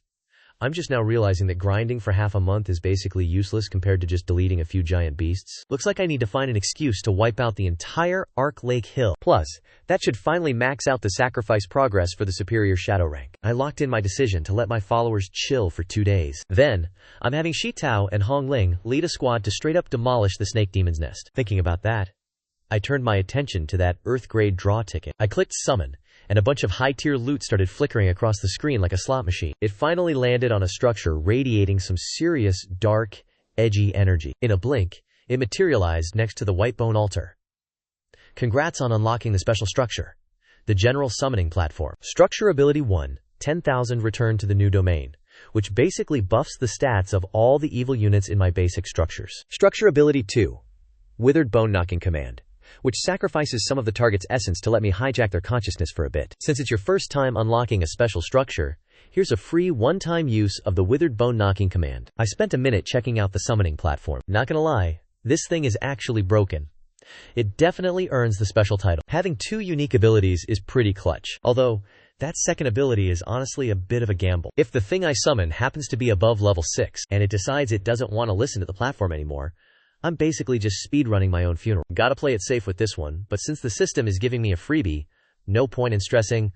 I'm just now realizing that grinding for half a month is basically useless compared to just deleting a few giant beasts. Looks like I need to find an excuse to wipe out the entire Arc Lake Hill. Plus, that should finally max out the sacrifice progress for the superior shadow rank. I locked in my decision to let my followers chill for 2 days. Then, I'm having Shi Tao and Hong Ling lead a squad to straight up demolish the snake demon's nest. Thinking about that, I turned my attention to that Earth grade draw ticket. I clicked summon, and a bunch of high-tier loot started flickering across the screen like a slot machine. It finally landed on a structure radiating some serious, dark, edgy energy. In a blink, it materialized next to the white bone altar. Congrats on unlocking the special structure. The General Summoning Platform. Structure Ability 1, 10,000 returned to the new domain, which basically buffs the stats of all the evil units in my basic structures. Structure Ability 2, Withered Bone Knocking Command, which sacrifices some of the target's essence to let me hijack their consciousness for a bit. Since it's your first time unlocking a special structure, here's a free one-time use of the Withered Bone Knocking command. I spent a minute checking out the summoning platform. Not gonna lie, this thing is actually broken. It definitely earns the special title. Having 2 unique abilities is pretty clutch, although that second ability is honestly a bit of a gamble. If the thing I summon happens to be above level 6 and it decides it doesn't want to listen to the platform anymore, I'm basically just speedrunning my own funeral. Gotta play it safe with this one, but since the system is giving me a freebie, no point in stressing.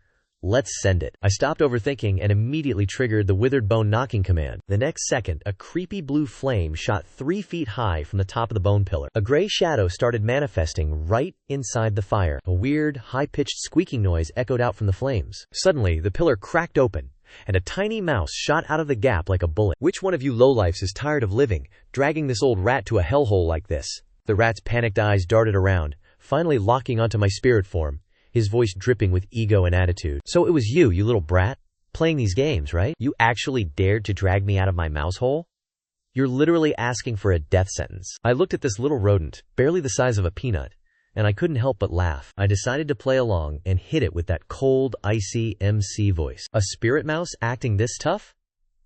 Let's send it. I stopped overthinking and immediately triggered the withered bone knocking command. The next second, a creepy blue flame shot 3 feet high from the top of the bone pillar. A gray shadow started manifesting right inside the fire. A weird, high-pitched squeaking noise echoed out from the flames. Suddenly, the pillar cracked open, and a tiny mouse shot out of the gap like a bullet. Which one of you lowlifes is tired of living, dragging this old rat to a hellhole like this? The rat's panicked eyes darted around, finally locking onto my spirit form, his voice dripping with ego and attitude. So it was you little brat, playing these games, right? You actually dared to drag me out of my mouse hole? You're literally asking for a death sentence. I looked at this little rodent, barely the size of a peanut, and I couldn't help but laugh. I decided to play along and hit it with that cold, icy MC voice. A spirit mouse acting this tough?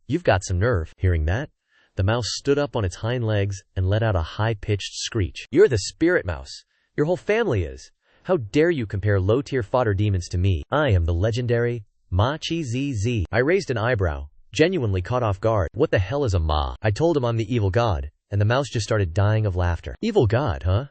You've got some nerve. Hearing that, the mouse stood up on its hind legs and let out a high-pitched screech. You're the spirit mouse. Your whole family is. How dare you compare low-tier fodder demons to me? I am the legendary Ma-Chi ZZ. I raised an eyebrow, genuinely caught off guard. What the hell is a Ma? I told him I'm the evil god, and the mouse just started dying of laughter. Evil god, huh?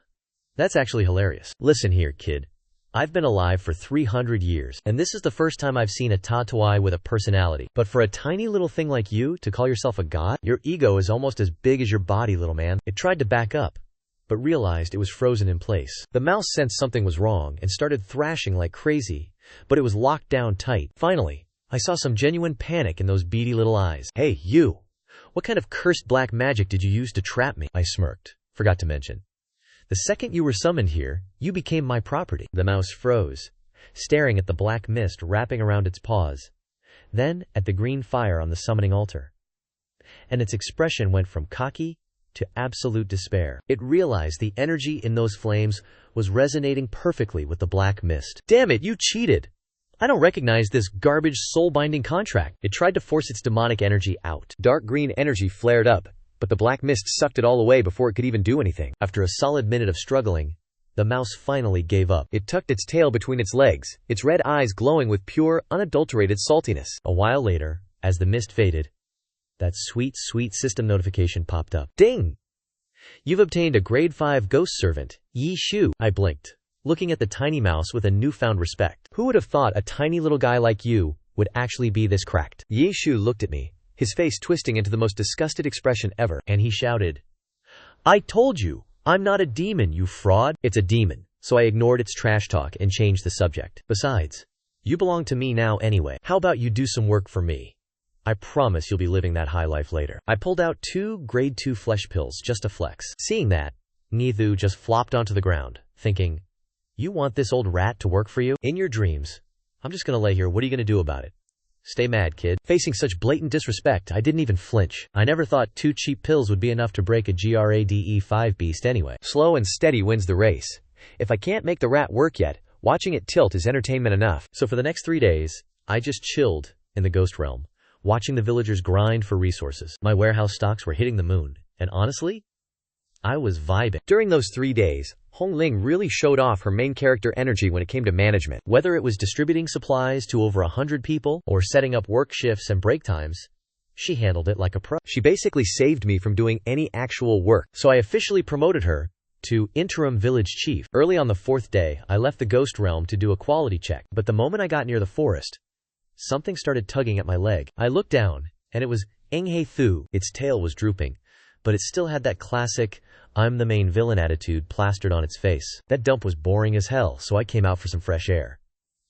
That's actually hilarious. Listen here, kid. I've been alive for 300 years, and this is the first time I've seen a Tatouai with a personality. But for a tiny little thing like you to call yourself a god, your ego is almost as big as your body, little man. It tried to back up, but realized it was frozen in place. The mouse sensed something was wrong and started thrashing like crazy, but it was locked down tight. Finally, I saw some genuine panic in those beady little eyes. Hey, you! What kind of cursed black magic did you use to trap me? I smirked. Forgot to mention. The second you were summoned here, you became my property. The mouse froze, staring at the black mist wrapping around its paws, then at the green fire on the summoning altar. And its expression went from cocky to absolute despair. It realized the energy in those flames was resonating perfectly with the black mist. Damn it, you cheated! I don't recognize this garbage soul-binding contract. It tried to force its demonic energy out. Dark green energy flared up, but the black mist sucked it all away before it could even do anything. After a solid minute of struggling, the mouse finally gave up. It tucked its tail between its legs, its red eyes glowing with pure, unadulterated saltiness. A while later, as the mist faded, that sweet, sweet system notification popped up. Ding! You've obtained a grade 5 ghost servant, Yi Shu. I blinked, looking at the tiny mouse with a newfound respect. Who would have thought a tiny little guy like you would actually be this cracked? Yi Shu looked at me, his face twisting into the most disgusted expression ever, and he shouted, I told you, I'm not a demon, you fraud. It's a demon, so I ignored its trash talk and changed the subject. Besides, you belong to me now anyway. How about you do some work for me? I promise you'll be living that high life later. I pulled out 2 grade 2 flesh pills just to flex. Seeing that, Nithu just flopped onto the ground, thinking, you want this old rat to work for you? In your dreams. I'm just gonna lay here, what are you gonna do about it? Stay mad, kid. Facing such blatant disrespect, I didn't even flinch. I never thought 2 cheap pills would be enough to break a grade 5 beast anyway. Slow and steady wins the race. If I can't make the rat work yet, watching it tilt is entertainment enough. So for the next 3 days, I just chilled in the ghost realm, watching the villagers grind for resources. My warehouse stocks were hitting the moon, and honestly, I was vibing. During those 3 days, Hong Ling really showed off her main character energy when it came to management. Whether it was distributing supplies to over 100 people or setting up work shifts and break times, she handled it like a pro. She basically saved me from doing any actual work, so I officially promoted her to interim village chief. Early on the 4th day, I left the ghost realm to do a quality check, but the moment I got near the forest, something started tugging at my leg. I looked down, and it was Enghei Thu. Its tail was drooping, but it still had that classic, I'm the main villain attitude plastered on its face. That dump was boring as hell, so I came out for some fresh air.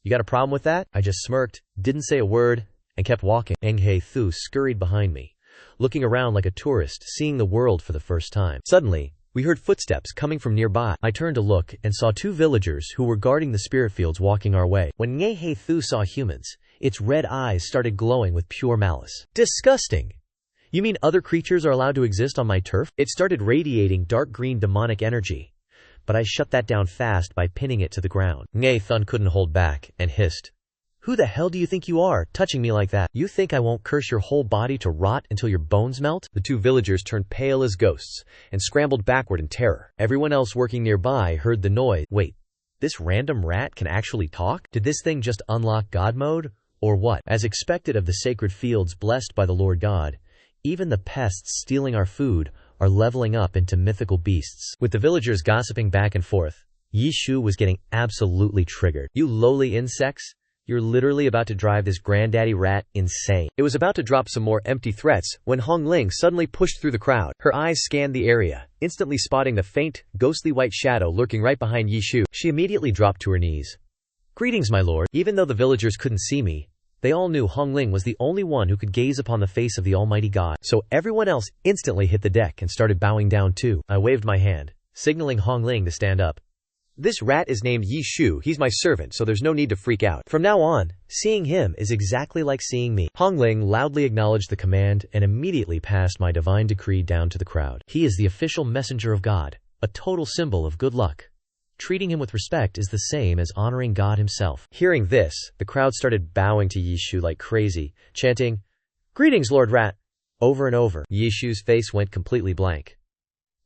You got a problem with that? I just smirked, didn't say a word, and kept walking. Enghei Thu scurried behind me, looking around like a tourist seeing the world for the first time. Suddenly, we heard footsteps coming from nearby. I turned to look and saw 2 villagers who were guarding the spirit fields walking our way. When Enghei Thu saw humans, its red eyes started glowing with pure malice. Disgusting! You mean other creatures are allowed to exist on my turf? It started radiating dark green demonic energy, but I shut that down fast by pinning it to the ground. Enghei Thun couldn't hold back and hissed, Who the hell do you think you are, touching me like that? You think I won't curse your whole body to rot until your bones melt? The 2 villagers turned pale as ghosts and scrambled backward in terror. Everyone else working nearby heard the noise. Wait, this random rat can actually talk? Did this thing just unlock God mode, or what? As expected of the sacred fields blessed by the Lord God, even the pests stealing our food are leveling up into mythical beasts. With the villagers gossiping back and forth, Yi Shu was getting absolutely triggered. You lowly insects! You're literally about to drive this granddaddy rat insane. It was about to drop some more empty threats when Hong Ling suddenly pushed through the crowd. Her eyes scanned the area, instantly spotting the faint, ghostly white shadow lurking right behind Yi Shu. She immediately dropped to her knees. "Greetings, my lord." Even though the villagers couldn't see me, they all knew Hong Ling was the only one who could gaze upon the face of the almighty god. So everyone else instantly hit the deck and started bowing down too. I waved my hand, signaling Hong Ling to stand up. "This rat is named Yi Shu. He's my servant, so there's no need to freak out. From now on, seeing him is exactly like seeing me." Hong Ling loudly acknowledged the command and immediately passed my divine decree down to the crowd. He is the official messenger of God, a total symbol of good luck. Treating him with respect is the same as honoring God himself. Hearing this, the crowd started bowing to Yi Shu like crazy, chanting, "Greetings, Lord Rat," over and over. Yi Shu's face went completely blank.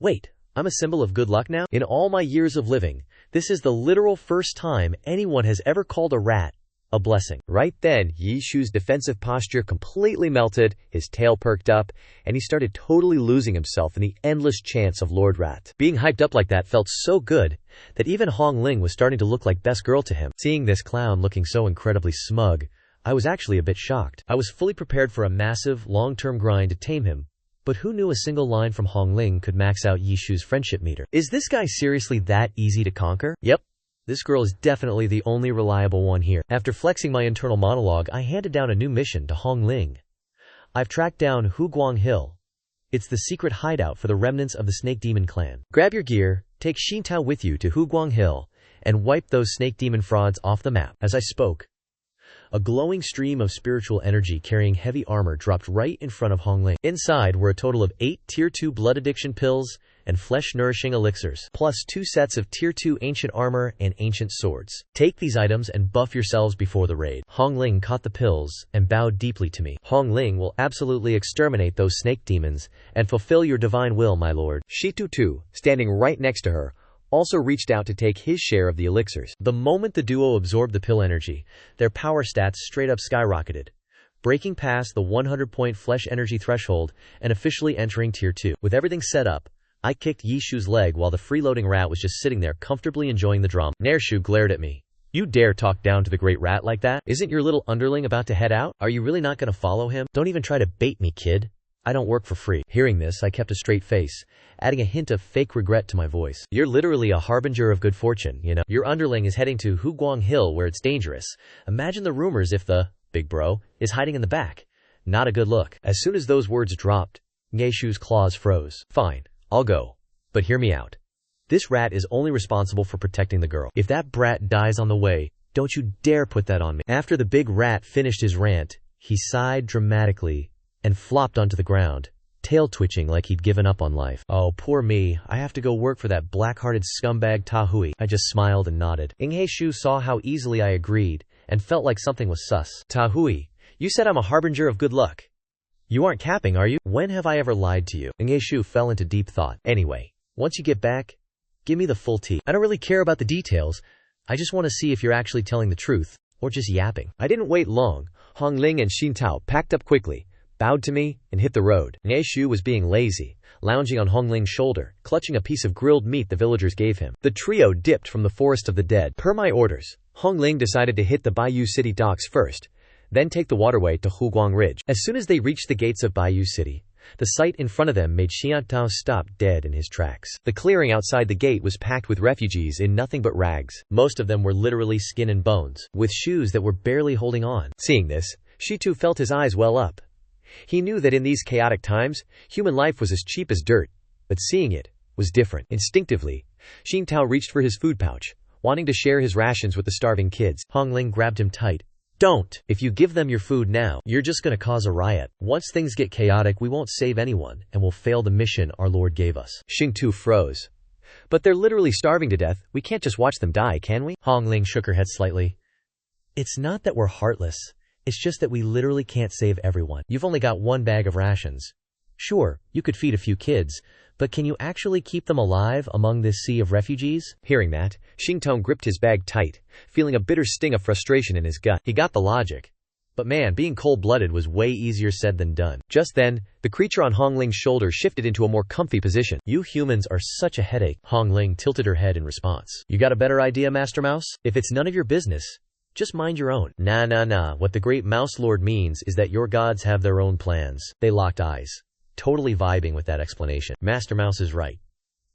Wait, I'm a symbol of good luck now? In all my years of living, this is the literal first time anyone has ever called a rat a blessing. Right then, Yi Shu's defensive posture completely melted, his tail perked up, and he started totally losing himself in the endless chants of Lord Rat. Being hyped up like that felt so good that even Hong Ling was starting to look like best girl to him. Seeing this clown looking so incredibly smug, I was actually a bit shocked. I was fully prepared for a massive, long-term grind to tame him, but who knew a single line from Hong Ling could max out Yi Shu's friendship meter? Is this guy seriously that easy to conquer? Yep. This girl is definitely the only reliable one here. After flexing my internal monologue, I handed down a new mission to Hong Ling. I've tracked down Hu Guang Hill. It's the secret hideout for the remnants of the Snake Demon clan. Grab your gear, take Xin Tao with you to Hu Guang Hill, and wipe those Snake Demon frauds off the map. As I spoke, a glowing stream of spiritual energy carrying heavy armor dropped right in front of Hong Ling. Inside were a total of 8 Tier 2 blood addiction pills and flesh-nourishing elixirs, plus 2 sets of Tier 2 ancient armor and ancient swords. Take these items and buff yourselves before the raid. Hong Ling caught the pills and bowed deeply to me. Hong Ling will absolutely exterminate those snake demons and fulfill your divine will, my lord. Shi Tu, standing right next to her, also reached out to take his share of the elixirs. The moment the duo absorbed the pill energy, their power stats straight up skyrocketed, breaking past the 100-point flesh energy threshold and officially entering Tier 2. With everything set up, I kicked Yi Shu's leg while the freeloading rat was just sitting there comfortably enjoying the drama. Narshu glared at me. "You dare talk down to the great rat like that? Isn't your little underling about to head out? Are you really not going to follow him? Don't even try to bait me, kid. I don't work for free." Hearing this, I kept a straight face, adding a hint of fake regret to my voice. "You're literally a harbinger of good fortune, you know. Your underling is heading to Hu Guang Hill where it's dangerous. Imagine the rumors if the big bro is hiding in the back. Not a good look." As soon as those words dropped, Ngeshu's claws froze. "Fine, I'll go. But hear me out. This rat is only responsible for protecting the girl. If that brat dies on the way, don't you dare put that on me." After the big rat finished his rant, he sighed dramatically and flopped onto the ground, tail twitching like he'd given up on life. "Oh, poor me. I have to go work for that black-hearted scumbag Ta Hui." I just smiled and nodded. Inghe Shu saw how easily I agreed and felt like something was sus. "Ta Hui, you said I'm a harbinger of good luck. You aren't capping, are you? When have I ever lied to you?" Inghe Shu fell into deep thought. "Anyway, once you get back, give me the full tea. I don't really care about the details. I just want to see if you're actually telling the truth or just yapping." I didn't wait long. Hong Ling and Xin Tao packed up quickly, bowed to me, and hit the road. Inghe Shu was being lazy, lounging on Hong Ling's shoulder, clutching a piece of grilled meat the villagers gave him. The trio dipped from the forest of the dead. Per my orders, Hong Ling decided to hit the Bayou City docks first, then take the waterway to Huguang Ridge. As soon as they reached the gates of Bayou City, the sight in front of them made Xian Tao stop dead in his tracks. The clearing outside the gate was packed with refugees in nothing but rags. Most of them were literally skin and bones, with shoes that were barely holding on. Seeing this, Shitu felt his eyes well up. He knew that in these chaotic times, human life was as cheap as dirt, but seeing it was different. Instinctively, Xin Tao reached for his food pouch, wanting to share his rations with the starving kids. Hong Ling grabbed him tight. "Don't! If you give them your food now, you're just going to cause a riot. Once things get chaotic, we won't save anyone, and we'll fail the mission our Lord gave us." Xing Tu froze. "But they're literally starving to death. We can't just watch them die, can we?" Hong Ling shook her head slightly. "It's not that we're heartless. It's just that we literally can't save everyone. You've only got one bag of rations. Sure, you could feed a few kids, but can you actually keep them alive among this sea of refugees?" Hearing that, Xingtong gripped his bag tight, feeling a bitter sting of frustration in his gut. He got the logic. But man, being cold-blooded was way easier said than done. Just then, the creature on Hong Ling's shoulder shifted into a more comfy position. "You humans are such a headache." Hong Ling tilted her head in response. "You got a better idea, Master Mouse? If it's none of your business, Just mind your own. Nah. What the Great Mouse Lord means is that your gods have their own plans. They locked eyes, totally vibing with that explanation. Master Mouse is right.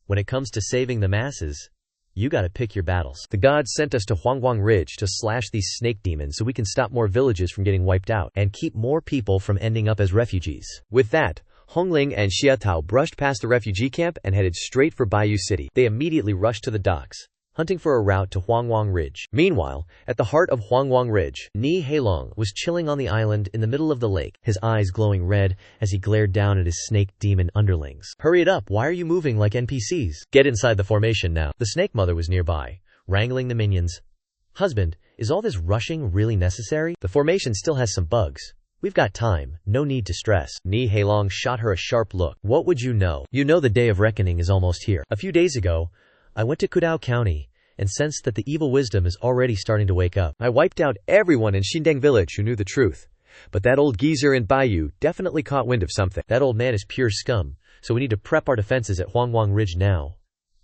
When it comes to saving the masses, you gotta pick your battles. The gods sent us to Huangguang Ridge to slash these snake demons so we can stop more villages from getting wiped out and keep more people from ending up as refugees. With that, Hongling and Xiatao brushed past the refugee camp and headed straight for Bayou City. They immediately rushed to the docks, hunting for a route to Huangguang Ridge. Meanwhile, at the heart of Huangguang Ridge, Ni Heilong was chilling on the island in the middle of the lake, his eyes glowing red as he glared down at his snake demon underlings. Hurry it up, why are you moving like NPCs? Get inside the formation now. The snake mother was nearby, wrangling the minions. Husband, is all this rushing really necessary? The formation still has some bugs. We've got time, no need to stress. Ni Heilong shot her a sharp look. What would you know? You know the day of reckoning is almost here. A few days ago, I went to Kudao County and sensed that the evil wisdom is already starting to wake up. I wiped out everyone in Xindeng village who knew the truth. But that old geezer in Bayou definitely caught wind of something. That old man is pure scum, so we need to prep our defenses at Huangguang Ridge now.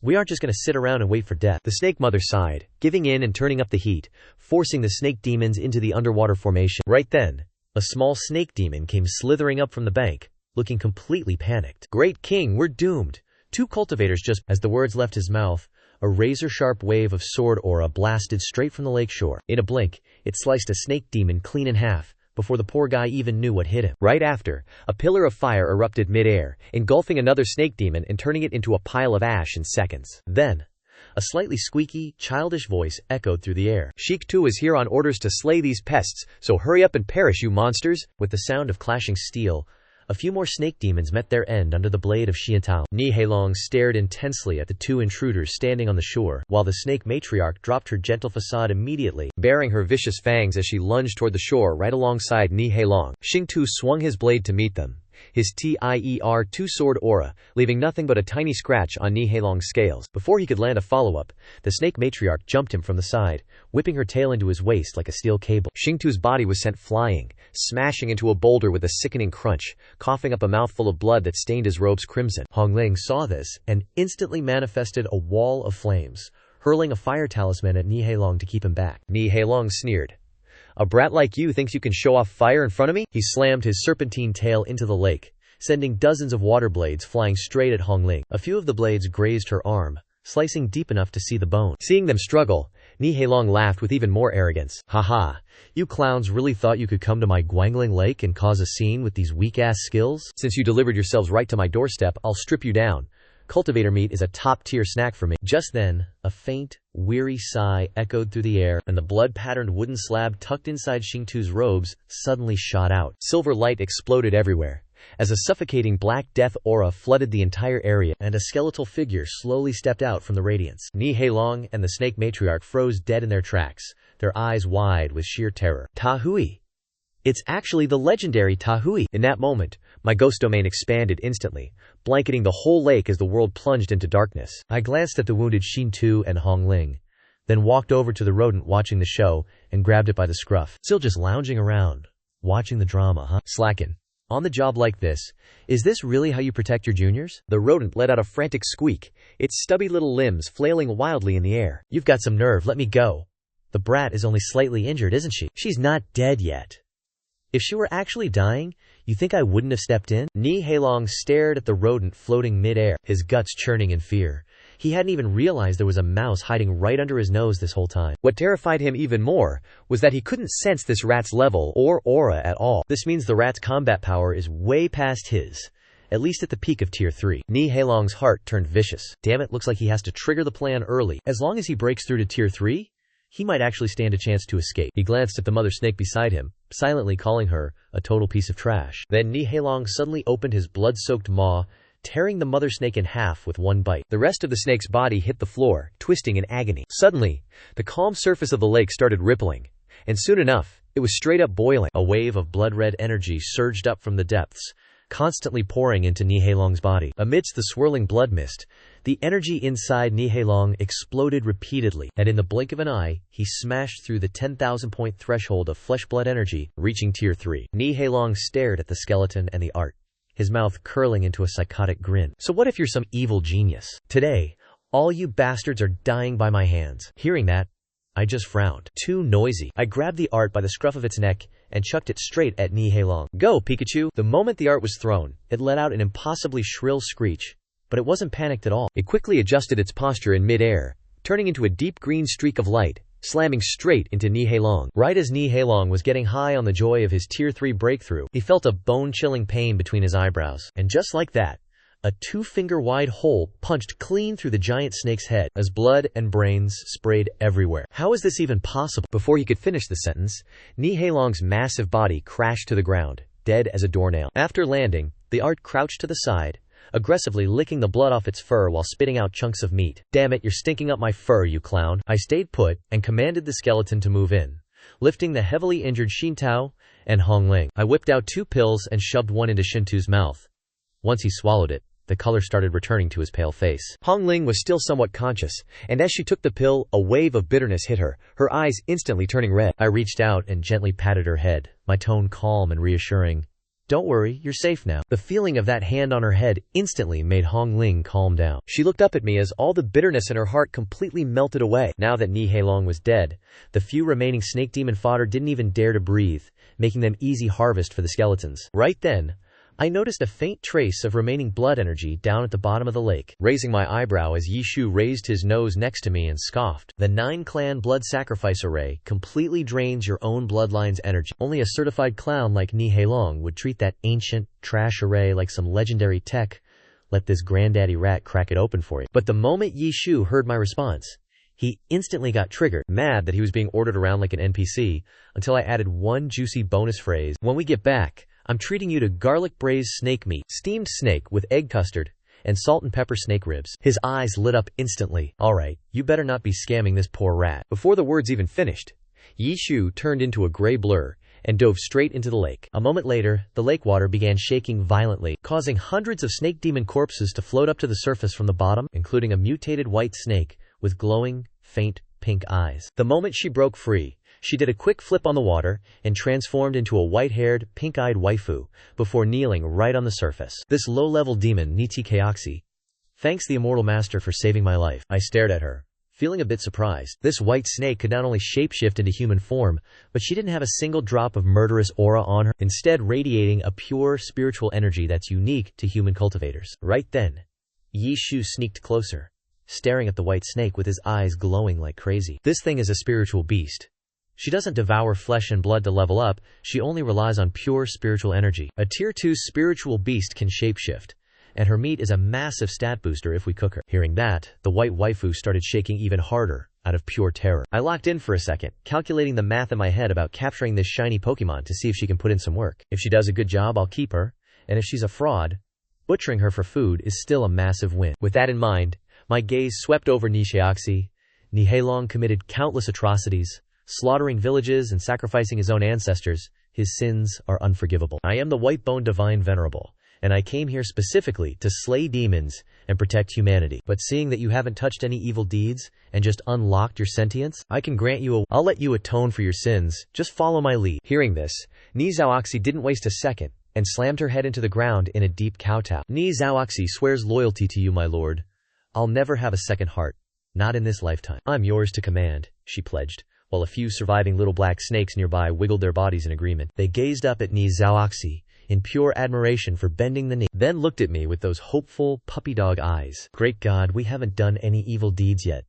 We aren't just going to sit around and wait for death. The snake mother sighed, giving in and turning up the heat, forcing the snake demons into the underwater formation. Right then, a small snake demon came slithering up from the bank, looking completely panicked. Great king, we're doomed. Two cultivators just— As the words left his mouth, a razor-sharp wave of sword aura blasted straight from the lakeshore. In a blink, it sliced a snake demon clean in half, before the poor guy even knew what hit him. Right after, a pillar of fire erupted mid-air, engulfing another snake demon and turning it into a pile of ash in seconds. Then, a slightly squeaky, childish voice echoed through the air. Sheik Tu is here on orders to slay these pests, so hurry up and perish, you monsters! With the sound of clashing steel, a few more snake demons met their end under the blade of Xiantao. Ni Heilong stared intensely at the two intruders standing on the shore, while the snake matriarch dropped her gentle facade immediately, baring her vicious fangs as she lunged toward the shore right alongside Ni Heilong. Xing Tu swung his blade to meet them, his TIER-2 sword aura, leaving nothing but a tiny scratch on Ni Heilong's scales. Before he could land a follow-up, the snake matriarch jumped him from the side, whipping her tail into his waist like a steel cable. Xing Tu's body was sent flying, smashing into a boulder with a sickening crunch, coughing up a mouthful of blood that stained his robes crimson. Hongling saw this and instantly manifested a wall of flames, hurling a fire talisman at Ni Heilong to keep him back. Ni Heilong sneered. A brat like you thinks you can show off fire in front of me? He slammed his serpentine tail into the lake, sending dozens of water blades flying straight at Hongling. A few of the blades grazed her arm, slicing deep enough to see the bone. Seeing them struggle, Ni Heilong laughed with even more arrogance. Haha, you clowns really thought you could come to my Guangling Lake and cause a scene with these weak-ass skills? Since you delivered yourselves right to my doorstep, I'll strip you down. Cultivator meat is a top-tier snack for me. Just then, a faint, weary sigh echoed through the air, and the blood-patterned wooden slab tucked inside Xing Tu's robes suddenly shot out. Silver light exploded everywhere, as a suffocating black death aura flooded the entire area, and a skeletal figure slowly stepped out from the radiance. Ni Heilong and the snake matriarch froze dead in their tracks, their eyes wide with sheer terror. Tahui! It's actually the legendary Tahui! In that moment, my ghost domain expanded instantly, blanketing the whole lake as the world plunged into darkness. I glanced at the wounded Xin Tu and Hongling, then walked over to the rodent watching the show and grabbed it by the scruff. Still just lounging around, watching the drama, huh? Slacken. On the job like this, is this really how you protect your juniors? The rodent let out a frantic squeak, its stubby little limbs flailing wildly in the air. You've got some nerve, let me go. The brat is only slightly injured, isn't she? She's not dead yet. If she were actually dying, you think I wouldn't have stepped in? Ni Heilong stared at the rodent floating mid-air, his guts churning in fear. He hadn't even realized there was a mouse hiding right under his nose this whole time. What terrified him even more was that he couldn't sense this rat's level or aura at all. This means the rat's combat power is way past his, at least at the peak of Tier 3. Ni Heilong's heart turned vicious. Damn it, looks like he has to trigger the plan early. As long as he breaks through to Tier 3, he might actually stand a chance to escape. He glanced at the mother snake beside him, silently calling her a total piece of trash. Then Ni Heilong suddenly opened his blood-soaked maw, tearing the mother snake in half with one bite. The rest of the snake's body hit the floor, twisting in agony. Suddenly, the calm surface of the lake started rippling, and soon enough, it was straight up boiling. A wave of blood-red energy surged up from the depths, constantly pouring into Ni Heilong's body. Amidst the swirling blood mist, the energy inside Ni Heilong exploded repeatedly, and in the blink of an eye, he smashed through the 10,000-point threshold of flesh-blood energy, reaching Tier 3. Ni Heilong stared at the skeleton and the art, his mouth curling into a psychotic grin. So what if you're some evil genius? Today, all you bastards are dying by my hands. Hearing that, I just frowned. Too noisy. I grabbed the art by the scruff of its neck and chucked it straight at Ni Heilong. Go, Pikachu! The moment the art was thrown, it let out an impossibly shrill screech. But it wasn't panicked at all. It quickly adjusted its posture in mid-air, turning into a deep green streak of light, slamming straight into Ni Heilong. Right as Ni Heilong was getting high on the joy of his Tier 3 breakthrough, he felt a bone-chilling pain between his eyebrows. And just like that, a 2-finger-wide hole punched clean through the giant snake's head, as blood and brains sprayed everywhere. How is this even possible? Before he could finish the sentence, Ni Heilong's massive body crashed to the ground, dead as a doornail. After landing, the art crouched to the side, aggressively licking the blood off its fur while spitting out chunks of meat. Damn it, you're stinking up my fur, you clown. I stayed put and commanded the skeleton to move in, lifting the heavily injured Xintao and Hongling. I whipped out 2 pills and shoved one into Xintu's mouth. Once he swallowed it, the color started returning to his pale face. Hongling was still somewhat conscious, and as she took the pill, a wave of bitterness hit her, her eyes instantly turning red. I reached out and gently patted her head, my tone calm and reassuring. Don't worry, you're safe now. The feeling of that hand on her head instantly made Hongling calm down. She looked up at me as all the bitterness in her heart completely melted away. Now that Ni Heilong was dead, the few remaining snake demon fodder didn't even dare to breathe, making them easy harvest for the skeletons. Right then, I noticed a faint trace of remaining blood energy down at the bottom of the lake, raising my eyebrow as Yishu raised his nose next to me and scoffed. The 9-clan blood sacrifice array completely drains your own bloodline's energy. Only a certified clown like Ni Heilong would treat that ancient trash array like some legendary tech. Let this granddaddy rat crack it open for you. But the moment Yishu heard my response, he instantly got triggered, mad that he was being ordered around like an NPC, until I added one juicy bonus phrase. When we get back, I'm treating you to garlic braised snake meat, steamed snake with egg custard, and salt and pepper snake ribs. His eyes lit up instantly. Alright, you better not be scamming this poor rat. Before the words even finished, Yishu turned into a gray blur and dove straight into the lake. A moment later, the lake water began shaking violently, causing hundreds of snake demon corpses to float up to the surface from the bottom, including a mutated white snake with glowing, faint pink eyes. The moment she broke free, she did a quick flip on the water and transformed into a white-haired, pink-eyed waifu before kneeling right on the surface. This low-level demon, Niti Kaoxi. Thanks the immortal master for saving my life. I stared at her, feeling a bit surprised. This white snake could not only shapeshift into human form, but she didn't have a single drop of murderous aura on her, instead radiating a pure spiritual energy that's unique to human cultivators. Right then, Yishu sneaked closer, staring at the white snake with his eyes glowing like crazy. This thing is a spiritual beast. She doesn't devour flesh and blood to level up, she only relies on pure spiritual energy. A Tier 2 spiritual beast can shapeshift, and her meat is a massive stat booster if we cook her. Hearing that, the white waifu started shaking even harder, out of pure terror. I locked in for a second, calculating the math in my head about capturing this shiny Pokemon to see if she can put in some work. If she does a good job, I'll keep her, and if she's a fraud, butchering her for food is still a massive win. With that in mind, my gaze swept over Ni Heilong. Ni Heilong committed countless atrocities, slaughtering villages and sacrificing his own ancestors. His sins are unforgivable. I am the White-Boned Divine Venerable, and I came here specifically to slay demons and protect humanity. But seeing that you haven't touched any evil deeds and just unlocked your sentience, I can grant you I'll let you atone for your sins. Just follow my lead. Hearing this, Ni Zhaoxi didn't waste a second and slammed her head into the ground in a deep kowtow. Ni Zhaoxi swears loyalty to you, my lord. I'll never have a second heart. Not in this lifetime. I'm yours to command, she pledged, while a few surviving little black snakes nearby wiggled their bodies in agreement. They gazed up at Ni Zhaoxi in pure admiration for bending the knee, then looked at me with those hopeful, puppy dog eyes. Great God, we haven't done any evil deeds yet.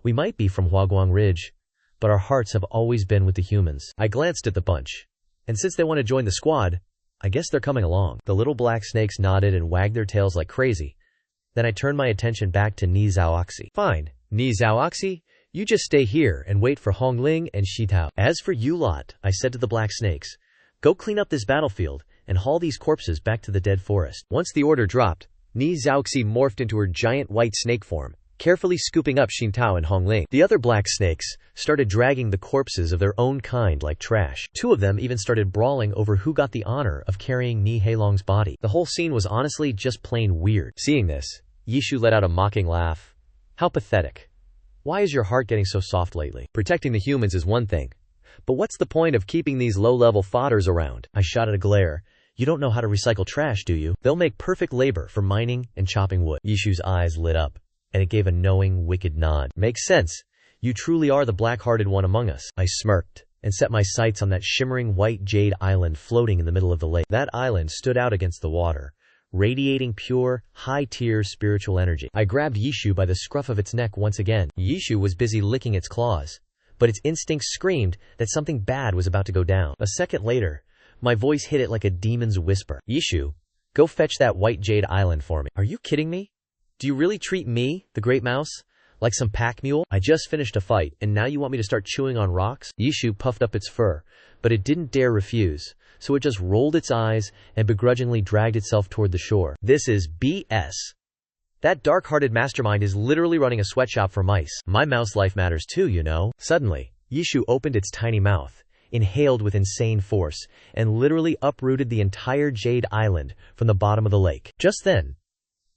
We might be from Huaguang Ridge, but our hearts have always been with the humans. I glanced at the bunch, and since they want to join the squad, I guess they're coming along. The little black snakes nodded and wagged their tails like crazy. Then I turned my attention back to Ni Zhaoxi. Fine, Ni Zhaoxi, you just stay here and wait for Hongling and Xitao. As for you lot, I said to the black snakes, go clean up this battlefield and haul these corpses back to the dead forest. Once the order dropped, Ni Zhaoxi morphed into her giant white snake form, carefully scooping up Xintao and Hongling. The other black snakes started dragging the corpses of their own kind like trash. Two of them even started brawling over who got the honor of carrying Ni Heilong's body. The whole scene was honestly just plain weird. Seeing this, Yishu let out a mocking laugh. How pathetic. Why is your heart getting so soft lately? Protecting the humans is one thing, but what's the point of keeping these low-level fodders around? I shot at a glare. You don't know how to recycle trash, do you? They'll make perfect labor for mining and chopping wood. Yishu's eyes lit up, and it gave a knowing, wicked nod. Makes sense. You truly are the black-hearted one among us. I smirked and set my sights on that shimmering white jade island floating in the middle of the lake. That island stood out against the water, radiating pure, high-tier spiritual energy. I grabbed Yishu by the scruff of its neck once again. Yishu was busy licking its claws, but its instincts screamed that something bad was about to go down. A second later, my voice hit it like a demon's whisper. Yishu, go fetch that white jade island for me. Are you kidding me? Do you really treat me, the great mouse, like some pack mule? I just finished a fight, and now you want me to start chewing on rocks? Yishu puffed up its fur, but it didn't dare refuse, so it just rolled its eyes and begrudgingly dragged itself toward the shore. This is BS. That dark-hearted mastermind is literally running a sweatshop for mice. My mouse life matters too, you know. Suddenly, Yishu opened its tiny mouth, inhaled with insane force, and literally uprooted the entire jade island from the bottom of the lake. Just then,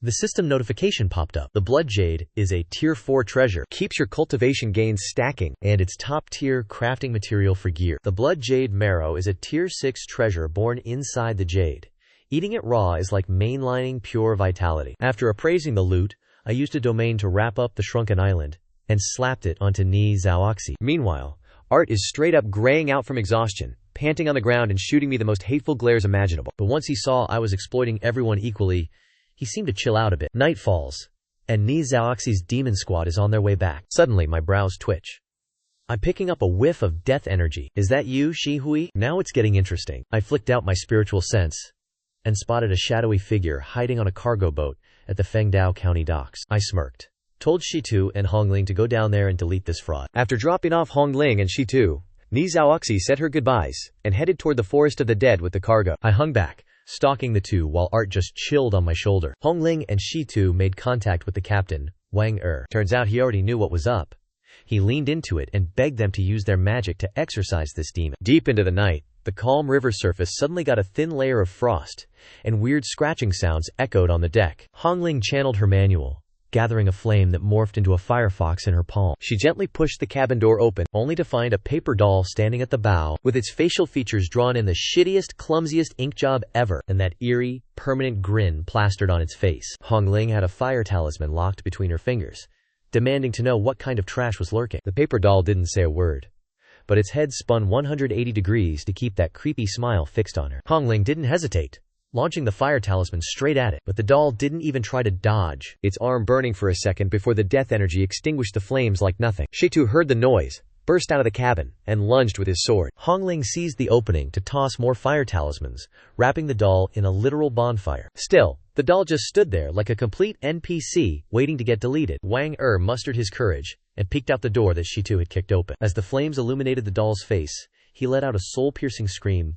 the system notification popped up. The blood jade is a tier 4 treasure, keeps your cultivation gains stacking, and it's top tier crafting material for gear. The blood jade marrow is a tier 6 treasure born inside the jade. Eating it raw is like mainlining pure vitality. After appraising the loot, I used a domain to wrap up the shrunken island and slapped it onto Ni Zhaoxi. Meanwhile, Art is straight up graying out from exhaustion, panting on the ground and shooting me the most hateful glares imaginable. But once he saw I was exploiting everyone equally, he seemed to chill out a bit. Night falls, and Ni Zhaoxi's demon squad is on their way back. Suddenly, my brows twitch. I'm picking up a whiff of death energy. Is that you, Shi Hui? Now it's getting interesting. I flicked out my spiritual sense and spotted a shadowy figure hiding on a cargo boat at the Fengdao County docks. I smirked, told Shitu and Hongling to go down there and delete this fraud. After dropping off Hongling and Shitu, Ni Zhaoxi said her goodbyes and headed toward the forest of the dead with the cargo. I hung back, stalking the two while Art just chilled on my shoulder. Hongling and Shitu made contact with the captain, Wang Er. Turns out he already knew what was up. He leaned into it and begged them to use their magic to exorcise this demon. Deep into the night, the calm river surface suddenly got a thin layer of frost, and weird scratching sounds echoed on the deck. Hongling channeled her manual, gathering a flame that morphed into a firefox in her palm. She gently pushed the cabin door open, only to find a paper doll standing at the bow, with its facial features drawn in the shittiest, clumsiest ink job ever, and that eerie, permanent grin plastered on its face. Hongling had a fire talisman locked between her fingers, demanding to know what kind of trash was lurking. The paper doll didn't say a word, but its head spun 180 degrees to keep that creepy smile fixed on her. Hongling didn't hesitate, launching the fire talisman straight at it, but the doll didn't even try to dodge, its arm burning for a second before the death energy extinguished the flames like nothing. Shitu heard the noise, burst out of the cabin, and lunged with his sword. Hongling seized the opening to toss more fire talismans, wrapping the doll in a literal bonfire. Still, the doll just stood there like a complete NPC, waiting to get deleted. Wang Er mustered his courage and peeked out the door that Shitu had kicked open. As the flames illuminated the doll's face, he let out a soul-piercing scream.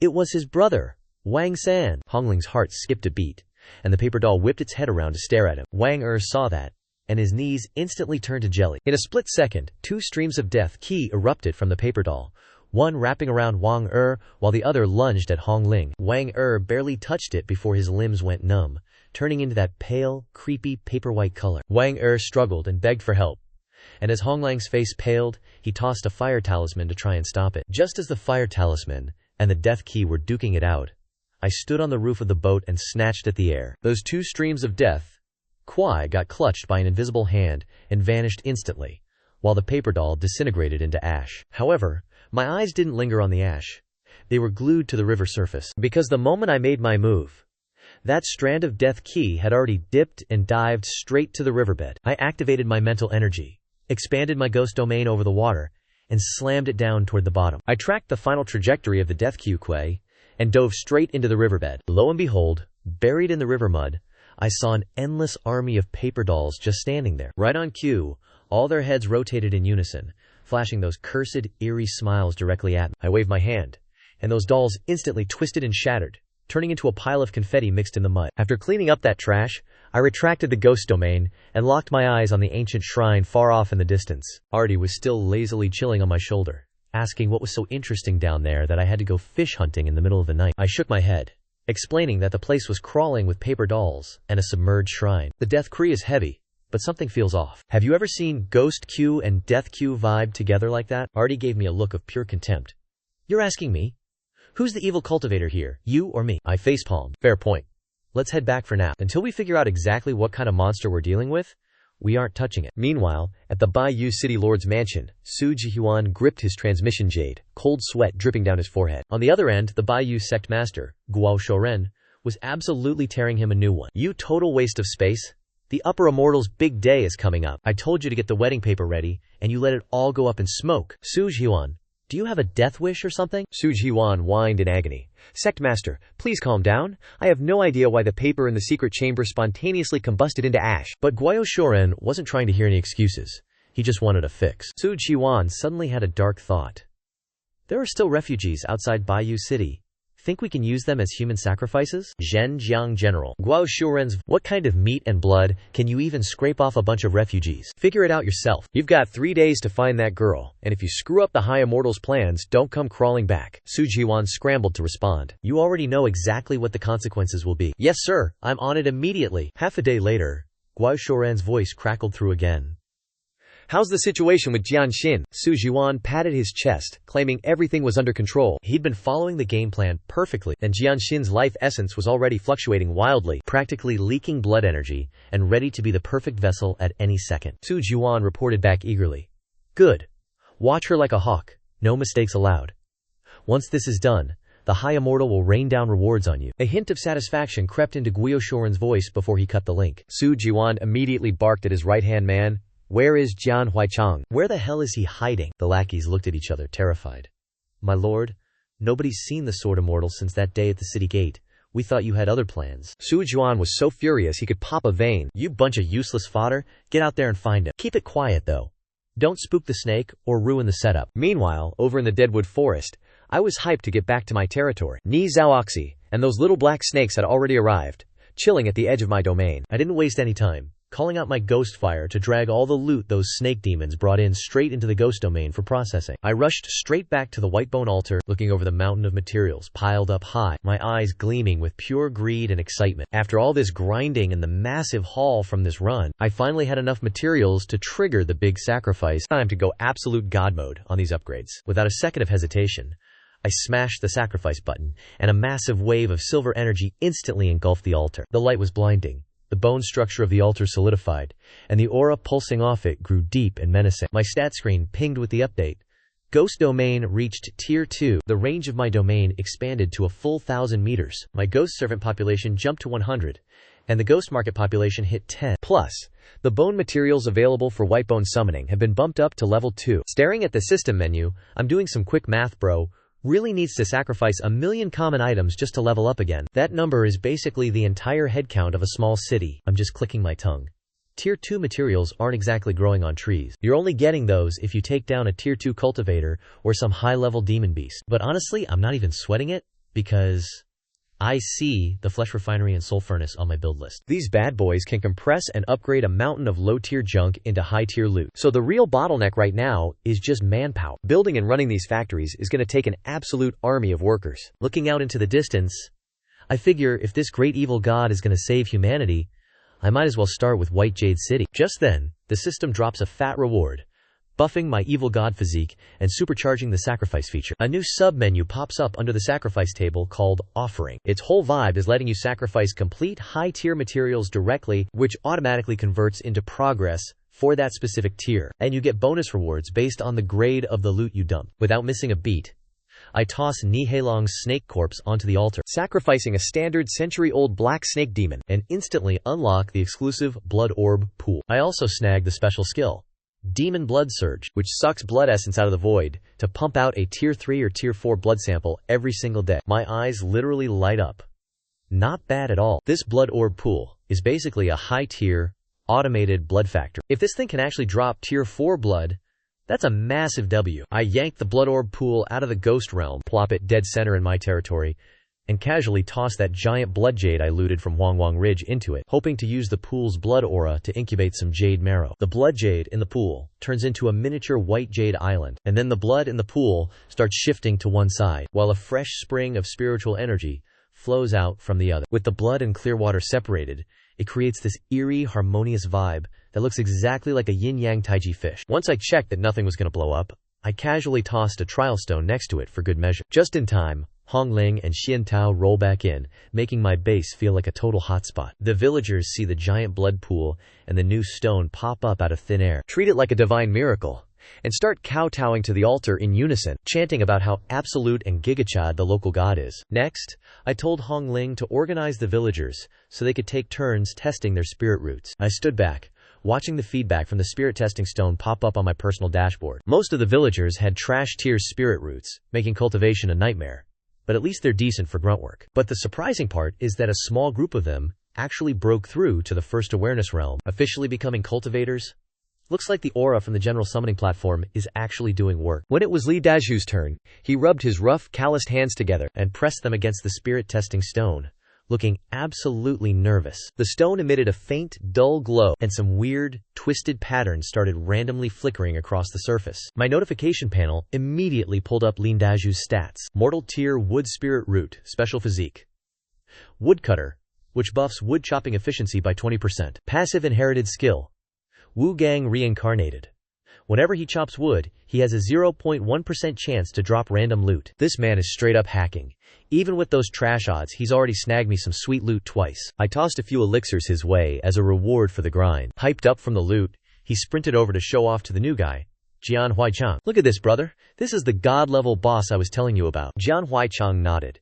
It was his brother, Wang San. Hongling's heart skipped a beat, and the paper doll whipped its head around to stare at him. Wang Er saw that, and his knees instantly turned to jelly. In a split second, two streams of death ki erupted from the paper doll, one wrapping around Wang Er, while the other lunged at Hongling. Wang Er barely touched it before his limbs went numb, turning into that pale, creepy paper-white color. Wang Er struggled and begged for help, and as Hongling's face paled, he tossed a fire talisman to try and stop it. Just as the fire talisman and the death ki were duking it out, I stood on the roof of the boat and snatched at the air. Those two streams of death, Kwai, got clutched by an invisible hand and vanished instantly, while the paper doll disintegrated into ash. However, my eyes didn't linger on the ash. They were glued to the river surface, because the moment I made my move, that strand of death ki had already dipped and dived straight to the riverbed. I activated my mental energy, expanded my ghost domain over the water, and slammed it down toward the bottom. I tracked the final trajectory of the death Kwai and dove straight into the riverbed. Lo and behold, buried in the river mud, I saw an endless army of paper dolls just standing there. Right on cue, all their heads rotated in unison, flashing those cursed, eerie smiles directly at me. I waved my hand, and those dolls instantly twisted and shattered, turning into a pile of confetti mixed in the mud. After cleaning up that trash, I retracted the ghost domain and locked my eyes on the ancient shrine far off in the distance. Artie was still lazily chilling on my shoulder, asking what was so interesting down there that I had to go fish hunting in the middle of the night. I shook my head, explaining that the place was crawling with paper dolls and a submerged shrine. The death Kree is heavy, but something feels off. Have you ever seen Ghost Q and Death Q vibe together like that? Artie gave me a look of pure contempt. You're asking me? Who's the evil cultivator here, you or me? I facepalmed. Fair point. Let's head back for now. Until we figure out exactly what kind of monster we're dealing with, We aren't touching it. Meanwhile, at the Bayou City Lord's mansion, Su Jihuan gripped his transmission jade, cold sweat dripping down his forehead. On the other end, the Bayou sect master, Guo Shoren, was absolutely tearing him a new one. You total waste of space. The upper immortal's big day is coming up. I told you to get the wedding paper ready, and you let it all go up in smoke. Su Jihuan, do you have a death wish or something? Su Jihuan whined in agony. Sect master, please calm down. I have no idea why the paper in the secret chamber spontaneously combusted into ash. But Guo Shoren wasn't trying to hear any excuses. He just wanted a fix. Su Jihuan suddenly had a dark thought. There are still refugees outside Bayou City. Think we can use them as human sacrifices? Zhenjiang General. Guo Shoren's, what kind of meat and blood can you even scrape off a bunch of refugees? Figure it out yourself. You've got 3 days to find that girl, and if you screw up the High Immortal's plans, don't come crawling back. Su Jihuan scrambled to respond. You already know exactly what the consequences will be. Yes, sir, I'm on it immediately. Half a day later, Guo Shoren's voice crackled through again. How's the situation with Jianxin? Su Jihuan patted his chest, claiming everything was under control. He'd been following the game plan perfectly, and Jianxin's life essence was already fluctuating wildly, practically leaking blood energy, and ready to be the perfect vessel at any second. Su Jihuan reported back eagerly. Good. Watch her like a hawk. No mistakes allowed. Once this is done, the High Immortal will rain down rewards on you. A hint of satisfaction crept into Guo Shoren's voice before he cut the link. Su Jihuan immediately barked at his right-hand man. Where is Jian Huaichang? Where the hell is he hiding? The lackeys looked at each other, terrified. My lord, nobody's seen the Sword Immortal since that day at the city gate. We thought you had other plans. Su Jihuan was so furious he could pop a vein. You bunch of useless fodder, get out there and find him. Keep it quiet, though. Don't spook the snake or ruin the setup. Meanwhile, over in the Deadwood Forest, I was hyped to get back to my territory. Ni Zhaoxi and those little black snakes had already arrived, chilling at the edge of my domain. I didn't waste any time, calling out my ghost fire to drag all the loot those snake demons brought in straight into the ghost domain for processing. I rushed straight back to the Whitebone altar, looking over the mountain of materials piled up high, my eyes gleaming with pure greed and excitement. After all this grinding and the massive haul from this run, I finally had enough materials to trigger the big sacrifice. Time to go absolute god mode on these upgrades. Without a second of hesitation, I smashed the sacrifice button, and a massive wave of silver energy instantly engulfed the altar. The light was blinding. The bone structure of the altar solidified, and the aura pulsing off it grew deep and menacing. My stat screen pinged with the update. Ghost domain reached Tier 2. The range of my domain expanded to a full 1,000 meters. My ghost servant population jumped to 100, and the ghost market population hit 10. Plus, the bone materials available for Whitebone summoning have been bumped up to level 2. Staring at the system menu, I'm doing some quick math, bro. Really needs to sacrifice 1 million common items just to level up again. That number is basically the entire headcount of a small city. I'm just clicking my tongue. Tier 2 materials aren't exactly growing on trees. You're only getting those if you take down a Tier 2 cultivator or some high-level demon beast. But honestly, I'm not even sweating it, because I see the flesh refinery and soul furnace on my build list. These bad boys can compress and upgrade a mountain of low-tier junk into high-tier loot. So the real bottleneck right now is just manpower. Building and running these factories is going to take an absolute army of workers. Looking out into the distance, I figure if this great evil god is going to save humanity, I might as well start with White Jade City. Just then, the system drops a fat reward, buffing my evil god physique and supercharging the sacrifice feature. A new sub-menu pops up under the sacrifice table called Offering. Its whole vibe is letting you sacrifice complete high-tier materials directly, which automatically converts into progress for that specific tier, and you get bonus rewards based on the grade of the loot you dump. Without missing a beat, I toss Nihelong's snake corpse onto the altar, sacrificing a standard century-old black snake demon, and instantly unlock the exclusive Blood Orb pool. I also snag the special skill, Demon Blood Surge, which sucks blood essence out of the void to pump out a Tier 3 or Tier 4 blood sample every single day. My eyes literally light up. Not bad at all. This Blood Orb pool is basically a high-tier, automated blood factory. If this thing can actually drop Tier 4 blood, that's a massive W. I yanked the Blood Orb pool out of the Ghost Realm, plop it dead center in my territory, and casually toss that giant blood jade I looted from Wangwang Ridge into it, hoping to use the pool's blood aura to incubate some jade marrow. The blood jade in the pool turns into a miniature white jade island, and then the blood in the pool starts shifting to one side, while a fresh spring of spiritual energy flows out from the other. With the blood and clear water separated, it creates this eerie, harmonious vibe that looks exactly like a yin-yang taiji fish. Once I checked that nothing was going to blow up, I casually tossed a trial stone next to it for good measure. Just in time, Hong Ling and Xian Tao roll back in, making my base feel like a total hotspot. The villagers see the giant blood pool and the new stone pop up out of thin air, treat it like a divine miracle, and start kowtowing to the altar in unison, chanting about how absolute and gigachad the local god is. Next, I told Hong Ling to organize the villagers so they could take turns testing their spirit roots. I stood back, watching the feedback from the spirit testing stone pop up on my personal dashboard. Most of the villagers had trash tier spirit roots, making cultivation a nightmare. But at least they're decent for grunt work. But the surprising part is that a small group of them actually broke through to the first awareness realm, officially becoming cultivators. Looks like the aura from the general summoning platform is actually doing work. When it was Li Daju's turn, he rubbed his rough, calloused hands together and pressed them against the spirit testing stone, looking absolutely nervous. The stone emitted a faint, dull glow, and some weird, twisted patterns started randomly flickering across the surface. My notification panel immediately pulled up Li Daju's stats. Mortal Tier Wood Spirit Root, Special Physique. Woodcutter, which buffs wood chopping efficiency by 20%. Passive Inherited Skill. Wu Gang Reincarnated. Whenever he chops wood, he has a 0.1% chance to drop random loot. This man is straight up hacking. Even with those trash odds, he's already snagged me some sweet loot twice. I tossed a few elixirs his way as a reward for the grind. Hyped up from the loot, he sprinted over to show off to the new guy, Jian Huaichang. Look at this, brother. This is the god-level boss I was telling you about. Jian Huaichang nodded,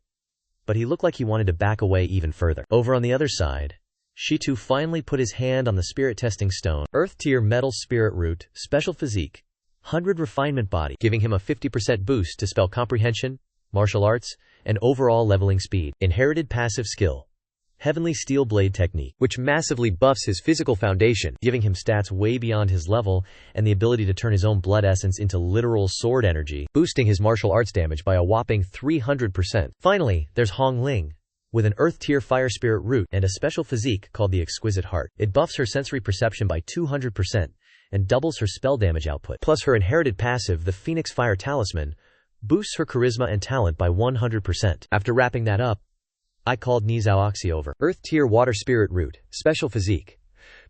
but he looked like he wanted to back away even further. Over on the other side, Shitu finally put his hand on the spirit testing stone. Earth Tier Metal Spirit Root, Special Physique, 100 Refinement Body, giving him a 50% boost to spell comprehension, martial arts, and overall leveling speed. Inherited Passive Skill. Heavenly Steel Blade Technique, which massively buffs his physical foundation, giving him stats way beyond his level and the ability to turn his own blood essence into literal sword energy, boosting his martial arts damage by a whopping 300%. Finally, there's Hong Ling, with an Earth Tier Fire Spirit Root and a special physique called the Exquisite Heart. It buffs her sensory perception by 200% and doubles her spell damage output. Plus her inherited passive, the Phoenix Fire Talisman, boosts her charisma and talent by 100%. After wrapping that up, I called Nizaoxi over. Earth Tier Water Spirit Root, Special Physique.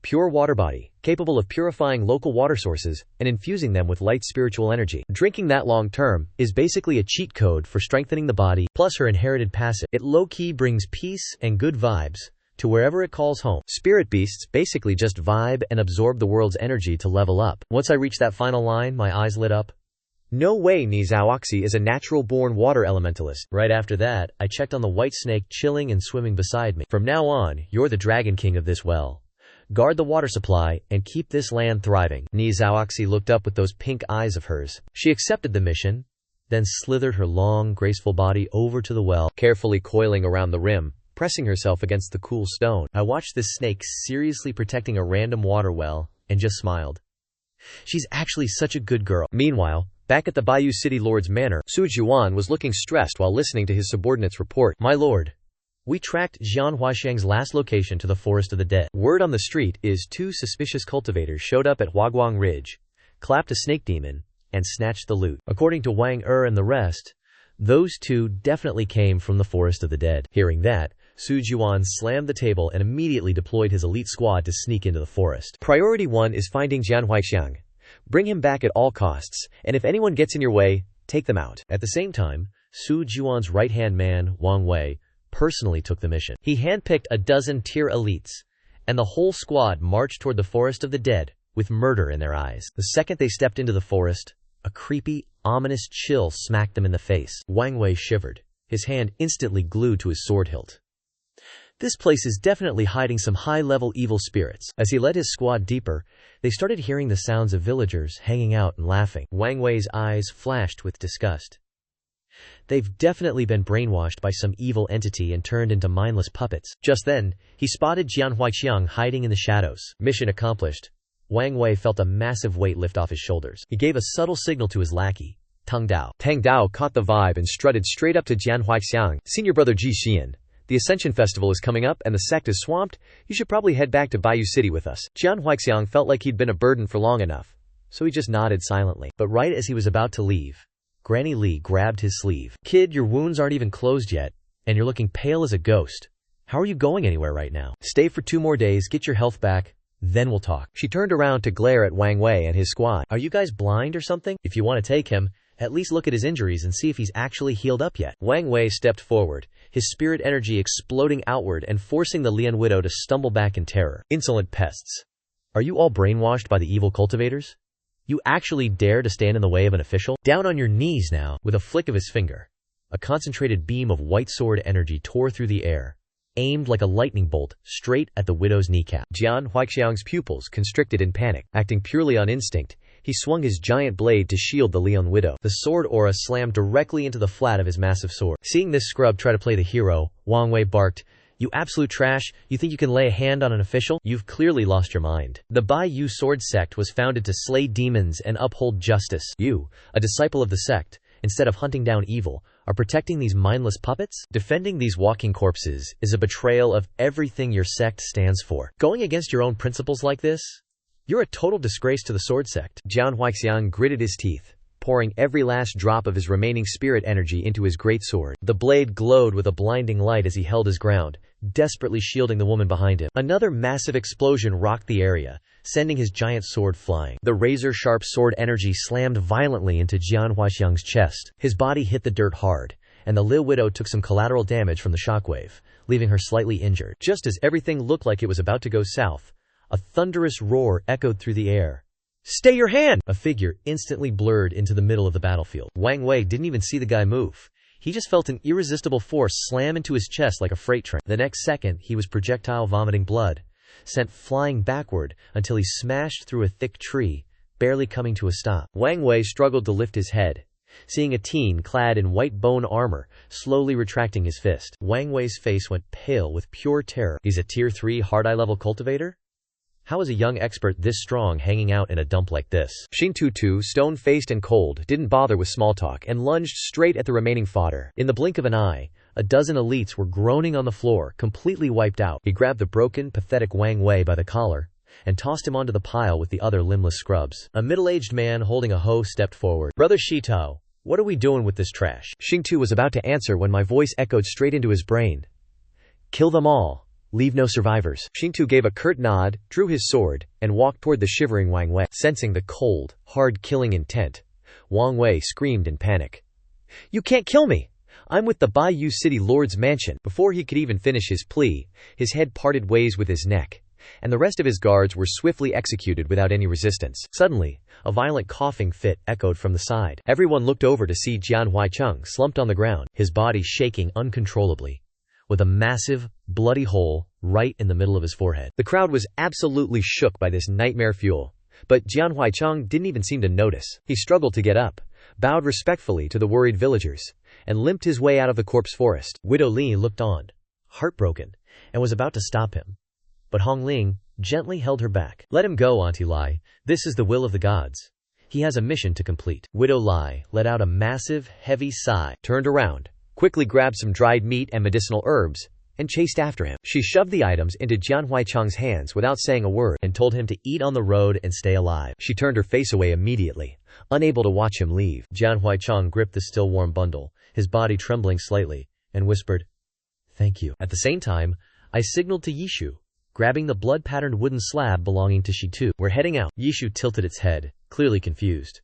Pure water body, capable of purifying local water sources and infusing them with light spiritual energy. Drinking that long term is basically a cheat code for strengthening the body, plus her inherited passive. It low-key brings peace and good vibes to wherever it calls home. Spirit beasts basically just vibe and absorb the world's energy to level up. Once I reached that final line, my eyes lit up. No way Nizaoxi is a natural-born water elementalist. Right after that, I checked on the white snake chilling and swimming beside me. From now on, you're the Dragon King of this well. Guard the water supply and keep this land thriving. Nizaoxi looked up with those pink eyes of hers. She accepted the mission, then slithered her long, graceful body over to the well, carefully coiling around the rim, pressing herself against the cool stone. I watched this snake seriously protecting a random water well and just smiled. She's actually such a good girl. Meanwhile, back at the Bayou City Lord's manor, Su Juan was looking stressed while listening to his subordinate's report. My lord, we tracked Jian Huaxiang's last location to the Forest of the Dead. Word on the street is 2 suspicious cultivators showed up at Huaguang Ridge, clapped a snake demon, and snatched the loot. According to Wang and the rest, those 2 definitely came from the Forest of the Dead. Hearing that, Su Juan slammed the table and immediately deployed his elite squad to sneak into the forest. Priority 1 is finding Jian Huaxiang. Bring him back at all costs, and if anyone gets in your way, take them out. At the same time, Su Juan's right-hand man, Wang Wei, personally took the mission. He handpicked a dozen tier elites, and the whole squad marched toward the Forest of the Dead, with murder in their eyes. The second they stepped into the forest, a creepy, ominous chill smacked them in the face. Wang Wei shivered, his hand instantly glued to his sword hilt. This place is definitely hiding some high-level evil spirits. As he led his squad deeper, they started hearing the sounds of villagers hanging out and laughing. Wang Wei's eyes flashed with disgust. They've definitely been brainwashed by some evil entity and turned into mindless puppets. Just then, he spotted Jian Huaxiang hiding in the shadows. Mission accomplished. Wang Wei felt a massive weight lift off his shoulders. He gave a subtle signal to his lackey, Tang Dao. Tang Dao caught the vibe and strutted straight up to Jian Huaxiang. Senior brother Ji Xian, the Ascension Festival is coming up and the sect is swamped. You should probably head back to Bayou City with us. Jian Huaxiang felt like he'd been a burden for long enough, so he just nodded silently. But right as he was about to leave, Granny Li grabbed his sleeve. Kid, your wounds aren't even closed yet, and you're looking pale as a ghost. How are you going anywhere right now? Stay for 2 more days, get your health back, then we'll talk. She turned around to glare at Wang Wei and his squad. Are you guys blind or something? If you want to take him, At least look at his injuries and see if he's actually healed up yet. Wang Wei stepped forward, his spirit energy exploding outward and forcing the Lian widow to stumble back in terror. Insolent pests. Are you all brainwashed by the evil cultivators? You actually dare to stand in the way of an official? Down on your knees now. With a flick of his finger, a concentrated beam of white sword energy tore through the air, aimed like a lightning bolt straight at the widow's kneecap. Jian Huaixiang's pupils constricted in panic. Acting purely on instinct, he swung his giant blade to shield the Lian widow. The sword aura slammed directly into the flat of his massive sword. Seeing this scrub try to play the hero, Wang Wei barked, "You absolute trash, you think you can lay a hand on an official? You've clearly lost your mind. The Bai Yu sword sect was founded to slay demons and uphold justice. You, a disciple of the sect, instead of hunting down evil, are protecting these mindless puppets? Defending these walking corpses is a betrayal of everything your sect stands for. Going against your own principles like this? You're a total disgrace to the sword sect." Jian Huaixiang gritted his teeth, pouring every last drop of his remaining spirit energy into his great sword. The blade glowed with a blinding light as he held his ground, desperately shielding the woman behind him. Another massive explosion rocked the area, sending his giant sword flying. The razor-sharp sword energy slammed violently into Jian Huaixiang's chest. His body hit the dirt hard, and the Li widow took some collateral damage from the shockwave, leaving her slightly injured. Just as everything looked like it was about to go south, a thunderous roar echoed through the air. "Stay your hand!" A figure instantly blurred into the middle of the battlefield. Wang Wei didn't even see the guy move. He just felt an irresistible force slam into his chest like a freight train. The next second, he was projectile vomiting blood, sent flying backward until he smashed through a thick tree, barely coming to a stop. Wang Wei struggled to lift his head, seeing a teen clad in white bone armor slowly retracting his fist. Wang Wei's face went pale with pure terror. He's a tier 3 hard eye level cultivator? How is a young expert this strong hanging out in a dump like this? Xing Tu, stone-faced and cold, didn't bother with small talk and lunged straight at the remaining fodder. In the blink of an eye, a dozen elites were groaning on the floor, completely wiped out. He grabbed the broken, pathetic Wang Wei by the collar and tossed him onto the pile with the other limbless scrubs. A middle-aged man holding a hoe stepped forward. "Brother Shitao, what are we doing with this trash?" Xing Tu was about to answer when my voice echoed straight into his brain. "Kill them all. Leave no survivors." Xing Tu gave a curt nod, drew his sword, and walked toward the shivering Wang Wei. Sensing the cold, hard killing intent, Wang Wei screamed in panic. "You can't kill me! I'm with the Bai Yu City Lord's mansion." Before he could even finish his plea, his head parted ways with his neck, and the rest of his guards were swiftly executed without any resistance. Suddenly, a violent coughing fit echoed from the side. Everyone looked over to see Jian Huaixiang slumped on the ground, his body shaking uncontrollably, with a massive, bloody hole right in the middle of his forehead. The crowd was absolutely shook by this nightmare fuel, but Jian Huaixiang didn't even seem to notice. He struggled to get up, bowed respectfully to the worried villagers, and limped his way out of the corpse forest. Widow Li looked on, heartbroken, and was about to stop him. But Hong Ling gently held her back. "Let him go, Auntie Lai. This is the will of the gods. He has a mission to complete." Widow Lai let out a massive, heavy sigh, turned around, quickly grabbed some dried meat and medicinal herbs, and chased after him. She shoved the items into Jian Huaixiang's hands without saying a word and told him to eat on the road and stay alive. She turned her face away immediately, unable to watch him leave. Jian Huaixiang gripped the still warm bundle, his body trembling slightly, and whispered, "Thank you." At the same time, I signaled to Yishu, grabbing the blood-patterned wooden slab belonging to Shitu. "We're heading out." Yishu tilted its head, clearly confused.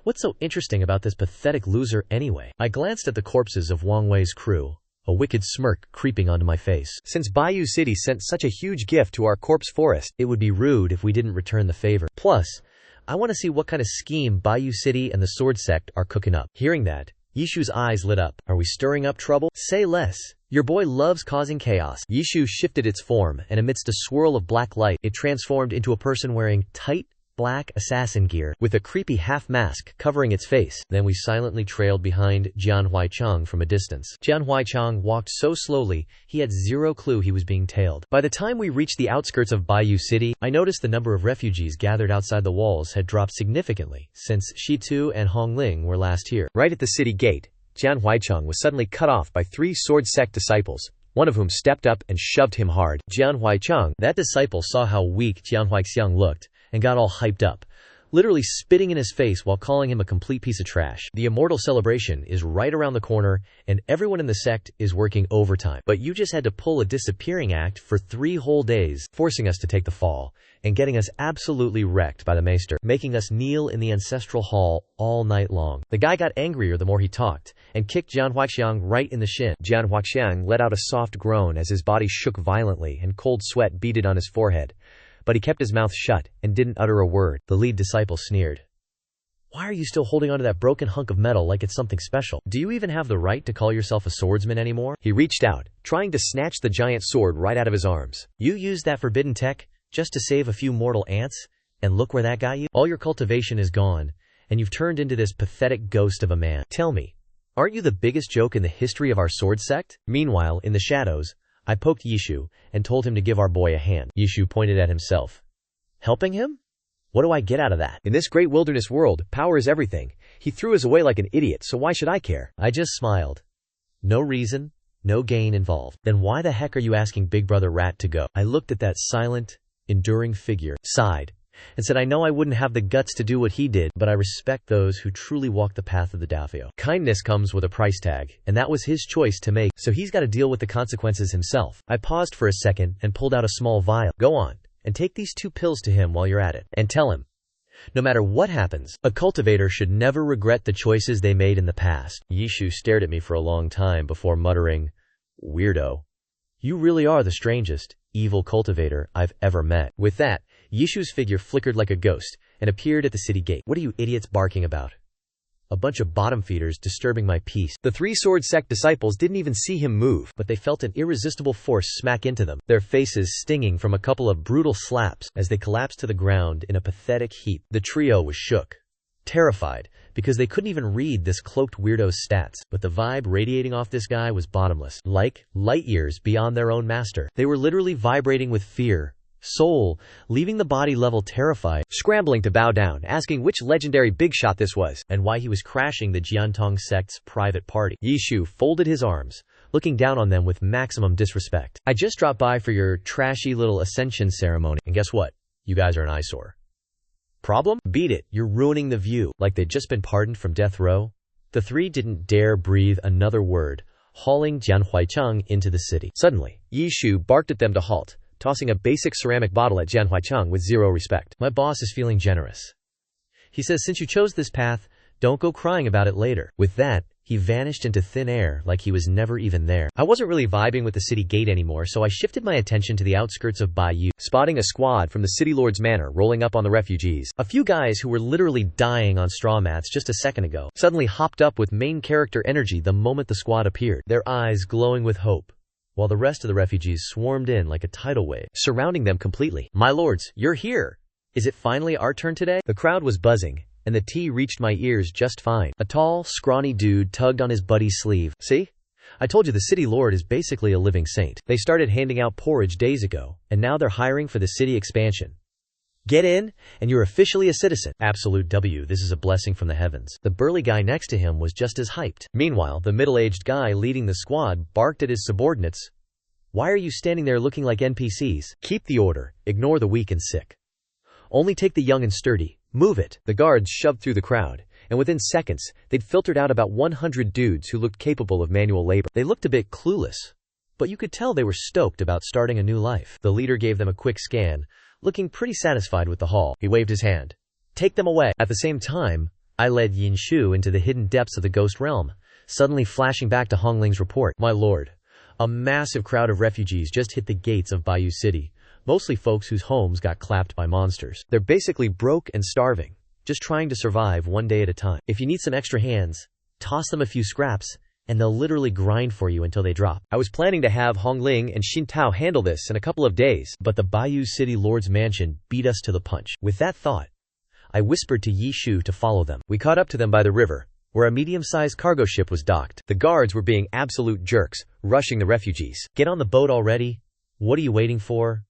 What's so interesting about this pathetic loser anyway? I glanced at the corpses of Wang Wei's crew, a wicked smirk creeping onto my face. Since Bai Yu City sent such a huge gift to our corpse forest, it would be rude if we didn't return the favor. Plus, I want to see what kind of scheme Bai Yu City and the sword sect are cooking up. Hearing that, Yishu's eyes lit up. "Are we stirring up trouble?" "Say less. Your boy loves causing chaos." Yishu shifted its form, and amidst a swirl of black light, it transformed into a person wearing tight, black assassin gear, with a creepy half-mask covering its face. Then we silently trailed behind Jian Huaixiang from a distance. Jian Huaixiang walked so slowly, he had zero clue he was being tailed. By the time we reached the outskirts of Bai Yu City, I noticed the number of refugees gathered outside the walls had dropped significantly since Shitu and Hong Ling were last here. Right at the city gate, Jian Huaixiang was suddenly cut off by 3 sword sect disciples, one of whom stepped up and shoved him hard. Jian Huaixiang, that disciple, saw how weak Jian Huaixiang looked and got all hyped up, literally spitting in his face while calling him a complete piece of trash. The immortal celebration is right around the corner, and everyone in the sect is working overtime. But you just had to pull a disappearing act for 3 whole days, forcing us to take the fall and getting us absolutely wrecked by the maester, making us kneel in the ancestral hall all night long. The guy got angrier the more he talked, and kicked Jian Huaxiang right in the shin. Jian Huaxiang let out a soft groan as his body shook violently and cold sweat beaded on his forehead, but he kept his mouth shut and didn't utter a word. The lead disciple sneered. Why are you still holding onto that broken hunk of metal like it's something special? Do you even have the right to call yourself a swordsman anymore? He reached out, trying to snatch the giant sword right out of his arms. You used that forbidden tech just to save a few mortal ants? And look where that got you? All your cultivation is gone, and you've turned into this pathetic ghost of a man. Tell me, aren't you the biggest joke in the history of our sword sect? Meanwhile, in the shadows, I poked Yishu and told him to give our boy a hand. Yishu pointed at himself. Helping him? What do I get out of that? In this great wilderness world, power is everything. He threw us away like an idiot, so why should I care? I just smiled. No reason, no gain involved. Then why the heck are you asking Big Brother Rat to go? I looked at that silent, enduring figure, sighed, and said I know I wouldn't have the guts to do what he did, but I respect those who truly walk the path of the Dafio. Kindness comes with a price tag, and that was his choice to make, so he's got to deal with the consequences himself. I paused for a second and pulled out a small vial. Go on. And take these 2 pills to him while you're at it. And tell him, no matter what happens, a cultivator should never regret the choices they made in the past. Yishu stared at me for a long time before muttering, Weirdo. You really are the strangest, evil cultivator I've ever met. With that, Yishu's figure flickered like a ghost and appeared at the city gate. What are you idiots barking about? A bunch of bottom feeders disturbing my peace. The 3 sword sect disciples didn't even see him move, but they felt an irresistible force smack into them, their faces stinging from a couple of brutal slaps as they collapsed to the ground in a pathetic heap. The trio was shook, terrified, because they couldn't even read this cloaked weirdo's stats, but the vibe radiating off this guy was bottomless, like light years beyond their own master. They were literally vibrating with fear, soul, leaving the body level terrified, scrambling to bow down, asking which legendary big shot this was, and why he was crashing the Jiantong sect's private party. Yishu folded his arms, looking down on them with maximum disrespect. I just dropped by for your trashy little ascension ceremony, and guess what? You guys are an eyesore. Problem? Beat it, you're ruining the view. Like they'd just been pardoned from death row? The 3 didn't dare breathe another word, hauling Jian Huaicheng into the city. Suddenly, Yishu barked at them to halt, tossing a basic ceramic bottle at Jian Huaicheng with zero respect. My boss is feeling generous. He says since you chose this path, don't go crying about it later. With that, he vanished into thin air like he was never even there. I wasn't really vibing with the city gate anymore, so I shifted my attention to the outskirts of Bayou, spotting a squad from the city lord's manor rolling up on the refugees. A few guys who were literally dying on straw mats just a second ago suddenly hopped up with main character energy the moment the squad appeared, their eyes glowing with hope, while the rest of the refugees swarmed in like a tidal wave, surrounding them completely. My lords, you're here! Is it finally our turn today? The crowd was buzzing, and the tea reached my ears just fine. A tall, scrawny dude tugged on his buddy's sleeve. See? I told you the city lord is basically a living saint. They started handing out porridge days ago, and now they're hiring for the city expansion. Get in, and you're officially a citizen. Absolute W, this is a blessing from the heavens. The burly guy next to him was just as hyped. Meanwhile, the middle-aged guy leading the squad barked at his subordinates. Why are you standing there looking like NPCs? Keep the order, ignore the weak and sick. Only take the young and sturdy. Move it. The guards shoved through the crowd, and within seconds, they'd filtered out about 100 dudes who looked capable of manual labor. They looked a bit clueless, but you could tell they were stoked about starting a new life. The leader gave them a quick scan, looking pretty satisfied with the haul. He waved his hand. Take them away. At the same time, I led Yin Shu into the hidden depths of the ghost realm, suddenly flashing back to Hong Ling's report. My lord, a massive crowd of refugees just hit the gates of Bayou City, mostly folks whose homes got clapped by monsters. They're basically broke and starving, just trying to survive one day at a time. If you need some extra hands, toss them a few scraps, and they'll literally grind for you until they drop. I was planning to have Hong Ling and Xin Tao handle this in a couple of days, but the Bayou City Lord's mansion beat us to the punch. With that thought, I whispered to Yi Shu to follow them. We caught up to them by the river, where a medium-sized cargo ship was docked. The guards were being absolute jerks, rushing the refugees. Get on the boat already? What are you waiting for?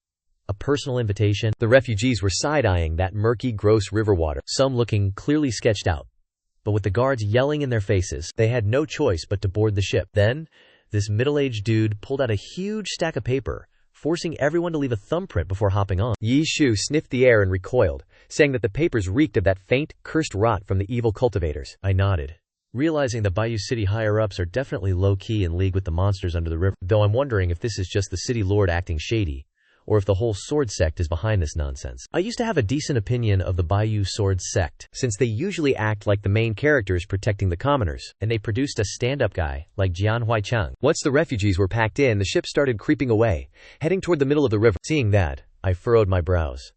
A personal invitation? The refugees were side-eyeing that murky, gross river water, some looking clearly sketched out. But with the guards yelling in their faces, they had no choice but to board the ship. Then, this middle-aged dude pulled out a huge stack of paper, forcing everyone to leave a thumbprint before hopping on. Yi Shu sniffed the air and recoiled, saying that the papers reeked of that faint, cursed rot from the evil cultivators. I nodded, realizing the Bayou City higher-ups are definitely low-key in league with the monsters under the river, though I'm wondering if this is just the city lord acting shady, or if the whole sword sect is behind this nonsense. I used to have a decent opinion of the Baiyu sword sect, since they usually act like the main characters protecting the commoners, and they produced a stand-up guy like Jian Huaicheng. Once the refugees were packed in, the ship started creeping away, heading toward the middle of the river. Seeing that, I furrowed my brows.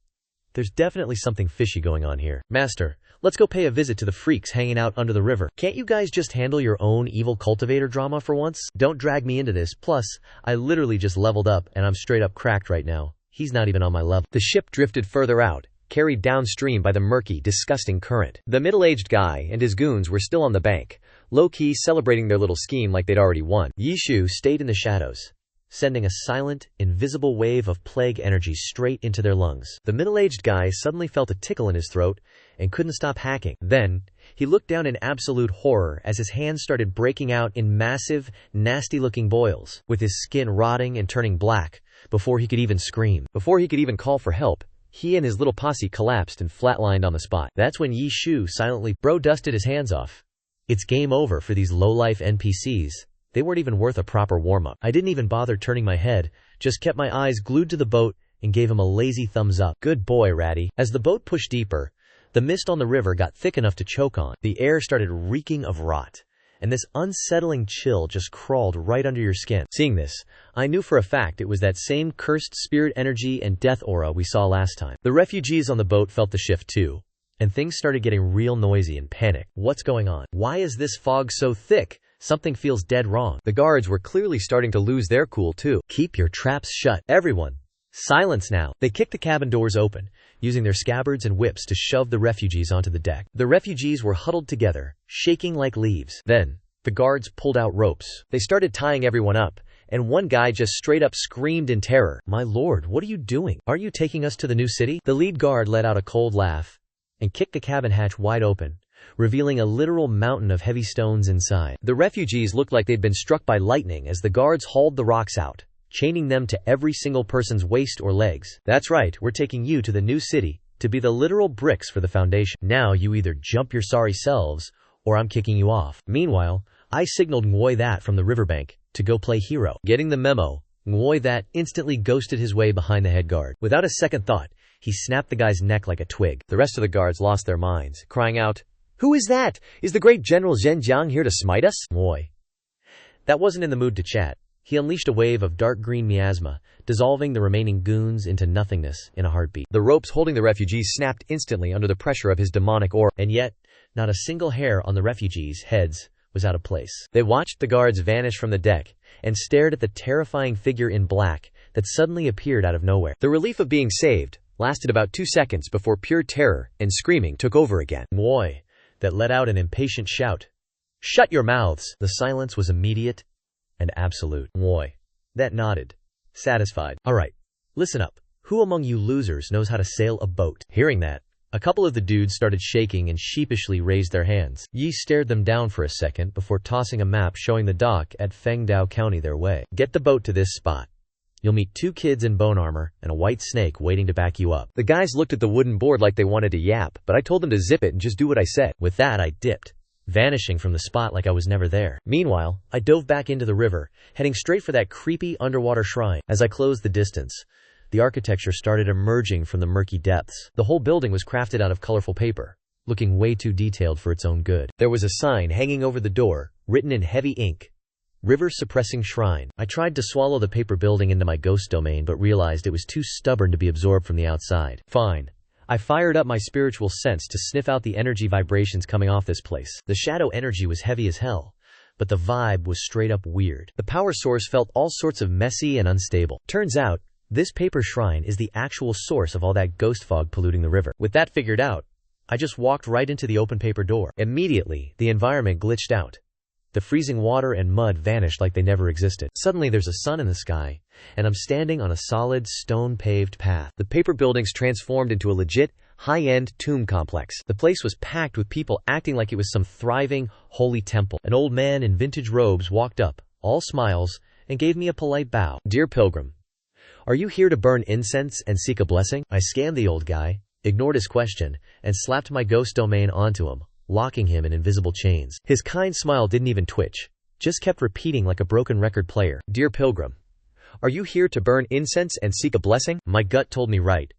There's definitely something fishy going on here. Master, let's go pay a visit to the freaks hanging out under the river. Can't you guys just handle your own evil cultivator drama for once? Don't drag me into this. Plus, I literally just leveled up and I'm straight up cracked right now. He's not even on my level. The ship drifted further out, carried downstream by the murky, disgusting current. The middle-aged guy and his goons were still on the bank, low-key celebrating their little scheme like they'd already won. Yishu stayed in the shadows, sending a silent, invisible wave of plague energy straight into their lungs. The middle-aged guy suddenly felt a tickle in his throat and couldn't stop hacking. Then, he looked down in absolute horror as his hands started breaking out in massive, nasty-looking boils, with his skin rotting and turning black before he could even scream. Before he could even call for help, he and his little posse collapsed and flatlined on the spot. That's when Yi Shu silently dusted his hands off. It's game over for these low-life NPCs. They weren't even worth a proper warm-up. I didn't even bother turning my head, just kept my eyes glued to the boat and gave him a lazy thumbs up. Good boy, Ratty. As the boat pushed deeper, the mist on the river got thick enough to choke on. The air started reeking of rot, and this unsettling chill just crawled right under your skin. Seeing this, I knew for a fact it was that same cursed spirit energy and death aura we saw last time. The refugees on the boat felt the shift too, and things started getting real noisy and panic. What's going on? Why is this fog so thick? Something feels dead wrong. The guards were clearly starting to lose their cool too. Keep your traps shut. Everyone, silence now. They kicked the cabin doors open, using their scabbards and whips to shove the refugees onto the deck. The refugees were huddled together, shaking like leaves. Then, the guards pulled out ropes. They started tying everyone up, and one guy just straight up screamed in terror. My lord, what are you doing? Aren't you taking us to the new city? The lead guard let out a cold laugh and kicked the cabin hatch wide open, revealing a literal mountain of heavy stones inside. The refugees looked like they'd been struck by lightning as the guards hauled the rocks out, chaining them to every single person's waist or legs. That's right, we're taking you to the new city, to be the literal bricks for the foundation. Now you either jump your sorry selves, or I'm kicking you off. Meanwhile, I signaled Nguoi That from the riverbank to go play hero. Getting the memo, Nguoi That instantly ghosted his way behind the head guard. Without a second thought, he snapped the guy's neck like a twig. The rest of the guards lost their minds, crying out, "Who is that? Is the great General Zhenjiang here to smite us?" Nguoi That wasn't in the mood to chat. He unleashed a wave of dark green miasma, dissolving the remaining goons into nothingness in a heartbeat. The ropes holding the refugees snapped instantly under the pressure of his demonic aura, and yet, not a single hair on the refugees' heads was out of place. They watched the guards vanish from the deck and stared at the terrifying figure in black that suddenly appeared out of nowhere. The relief of being saved lasted about 2 seconds before pure terror and screaming took over again. Nguoi That let out an impatient shout. "Shut your mouths!" The silence was immediate and absolute. Nguoi That nodded, satisfied. "All right, listen up. Who among you losers knows how to sail a boat?" Hearing that, a couple of the dudes started shaking and sheepishly raised their hands. Yi stared them down for a second before tossing a map showing the dock at Fengdao County their way. "Get the boat to this spot. You'll meet 2 kids in bone armor and a white snake waiting to back you up." The guys looked at the wooden board like they wanted to yap, but I told them to zip it and just do what I said. With that, I dipped, vanishing from the spot like I was never there. Meanwhile, I dove back into the river, heading straight for that creepy underwater shrine. As I closed the distance, the architecture started emerging from the murky depths. The whole building was crafted out of colorful paper, looking way too detailed for its own good. There was a sign hanging over the door, written in heavy ink, "River Suppressing Shrine." I tried to swallow the paper building into my ghost domain but realized it was too stubborn to be absorbed from the outside. Fine. I fired up my spiritual sense to sniff out the energy vibrations coming off this place. The shadow energy was heavy as hell, but the vibe was straight up weird. The power source felt all sorts of messy and unstable. Turns out, this paper shrine is the actual source of all that ghost fog polluting the river. With that figured out, I just walked right into the open paper door. Immediately, the environment glitched out. The freezing water and mud vanished like they never existed. Suddenly there's a sun in the sky, and I'm standing on a solid, stone-paved path. The paper buildings transformed into a legit, high-end tomb complex. The place was packed with people acting like it was some thriving, holy temple. An old man in vintage robes walked up, all smiles, and gave me a polite bow. "Dear pilgrim, are you here to burn incense and seek a blessing?" I scanned the old guy, ignored his question, and slapped my ghost domain onto him, locking him in invisible chains. His kind smile didn't even twitch, just kept repeating like a broken record player. "Dear pilgrim, Are you here to burn incense and seek a blessing? My gut told me right.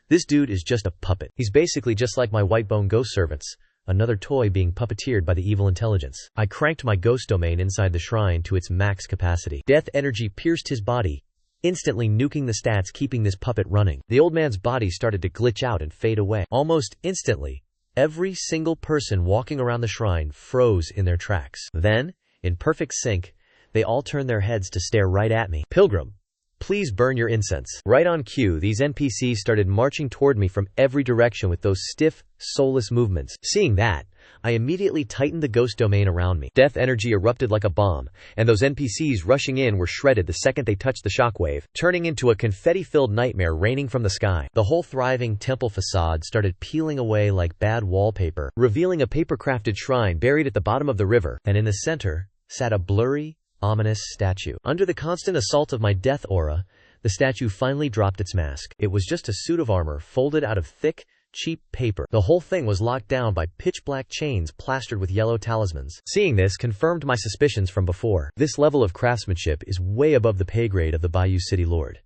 This dude is just a puppet. He's basically just like my white bone ghost servants, another toy being puppeteered by the evil intelligence. I cranked my ghost domain inside the shrine to its max capacity. Death energy pierced his body, instantly nuking the stats keeping this puppet running. The old man's body started to glitch out and fade away. Almost instantly, every single person walking around the shrine froze in their tracks. Then, in perfect sync, they all turned their heads to stare right at me. Pilgrim, please burn your incense. Right on cue, these NPCs started marching toward me from every direction with those stiff, soulless movements. Seeing that, I immediately tightened the ghost domain around me. Death energy erupted like a bomb, and those NPCs rushing in were shredded the second they touched the shockwave, turning into a confetti-filled nightmare raining from the sky. The whole thriving temple facade started peeling away like bad wallpaper, revealing a paper-crafted shrine buried at the bottom of the river, and in the center sat a blurry, ominous statue. Under the constant assault of my death aura, the statue finally dropped its mask. It was just a suit of armor folded out of thick, cheap paper. The whole thing was locked down by pitch-black chains plastered with yellow talismans. Seeing this confirmed my suspicions from before. This level of craftsmanship is way above the pay grade of the Bayou City Lord.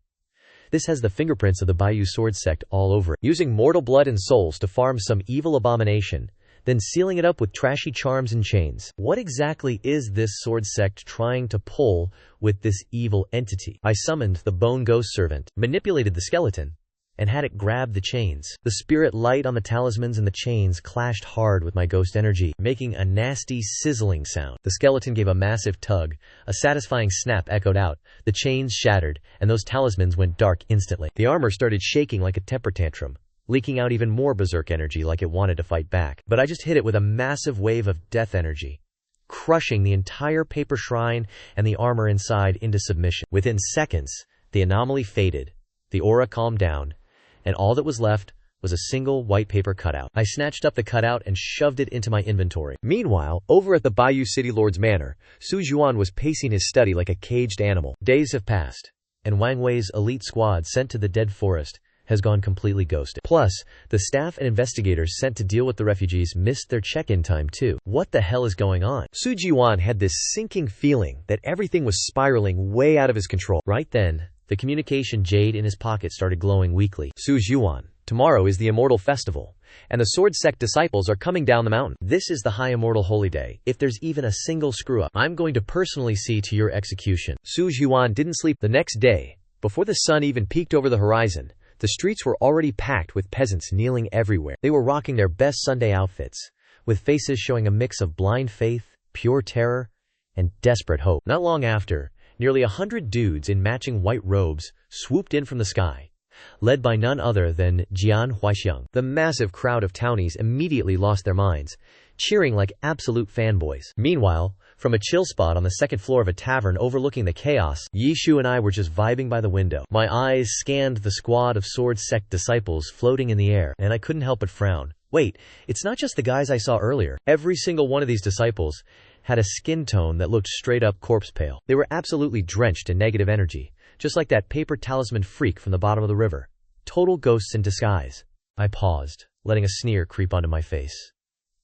This has the fingerprints of the Bayou Sword Sect all over it. Using mortal blood and souls to farm some evil abomination, then sealing it up with trashy charms and chains. What exactly is this sword sect trying to pull with this evil entity? I summoned the bone ghost servant, manipulated the skeleton, and had it grab the chains. The spirit light on the talismans and the chains clashed hard with my ghost energy, making a nasty sizzling sound. The skeleton gave a massive tug, a satisfying snap echoed out, the chains shattered, and those talismans went dark instantly. The armor started shaking like a temper tantrum, leaking out even more berserk energy like it wanted to fight back. But I just hit it with a massive wave of death energy, crushing the entire paper shrine and the armor inside into submission. Within seconds, the anomaly faded, the aura calmed down, and all that was left was a single white paper cutout. I snatched up the cutout and shoved it into my inventory. Meanwhile, over at the Bayou City Lord's manor, Su Juan was pacing his study like a caged animal. Days have passed, and Wang Wei's elite squad sent to the dead forest has gone completely ghosted. Plus, the staff and investigators sent to deal with the refugees missed their check-in time too. What the hell is going on? Su Jiwan had this sinking feeling that everything was spiraling way out of his control. Right then, the communication jade in his pocket started glowing weakly. Su Jiwan, tomorrow is the Immortal Festival, and the Sword Sect disciples are coming down the mountain. This is the High Immortal Holy Day. If there's even a single screw-up, I'm going to personally see to your execution. Su Jiwan didn't sleep. The next day, before the sun even peeked over the horizon, the streets were already packed with peasants kneeling everywhere. They were rocking their best Sunday outfits, with faces showing a mix of blind faith, pure terror, and desperate hope. Not long after, nearly 100 dudes in matching white robes swooped in from the sky, led by none other than Jian Huaixiang. The massive crowd of townies immediately lost their minds, cheering like absolute fanboys. Meanwhile, from a chill spot on the second floor of a tavern overlooking the chaos, Yi Shu and I were just vibing by the window. My eyes scanned the squad of Sword Sect disciples floating in the air, and I couldn't help but frown. Wait, it's not just the guys I saw earlier. Every single one of these disciples had a skin tone that looked straight up corpse pale. They were absolutely drenched in negative energy, just like that paper talisman freak from the bottom of the river. Total ghosts in disguise. I paused, letting a sneer creep onto my face.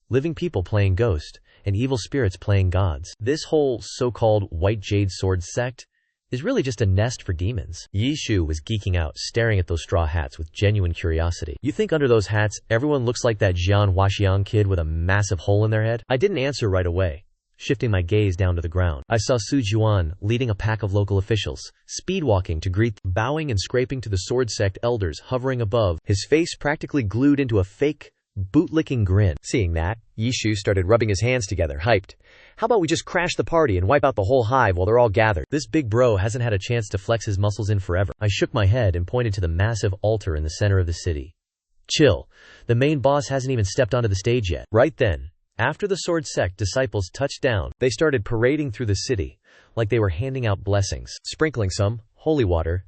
Living people playing ghost, and evil spirits playing gods. This whole so-called White Jade Sword sect is really just a nest for demons. Yi Shu was geeking out, staring at those straw hats with genuine curiosity. You think under those hats, everyone looks like that Jian Huaxiang kid with a massive hole in their head? I didn't answer right away, shifting my gaze down to the ground. I saw Su Juan leading a pack of local officials, speed-walking to greet them, bowing and scraping to the Sword Sect elders hovering above, his face practically glued into a fake, boot-licking grin. Seeing that, Yi Shu started rubbing his hands together, hyped. How about we just crash the party and wipe out the whole hive while they're all gathered? This big bro hasn't had a chance to flex his muscles in forever. I shook my head and pointed to the massive altar in the center of the city. Chill. The main boss hasn't even stepped onto the stage yet. Right then, after the Sword Sect disciples touched down, they started parading through the city like they were handing out blessings, sprinkling some holy water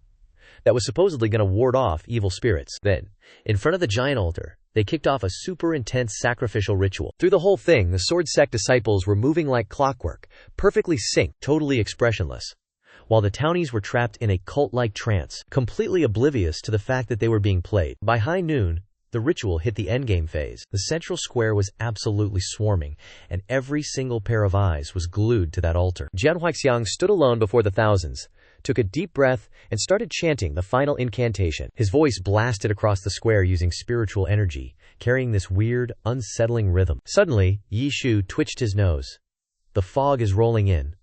that was supposedly going to ward off evil spirits. Then, in front of the giant altar, they kicked off a super intense sacrificial ritual. Through the whole thing, the Sword Sect disciples were moving like clockwork, perfectly synced, totally expressionless, while the townies were trapped in a cult-like trance, completely oblivious to the fact that they were being played. By high noon, the ritual hit the endgame phase. The central square was absolutely swarming, and every single pair of eyes was glued to that altar. Jian Huaixiang stood alone before the thousands, took a deep breath, and started chanting the final incantation. His voice blasted across the square using spiritual energy, carrying this weird, unsettling rhythm. Suddenly, Yishu twitched his nose. The fog is rolling in.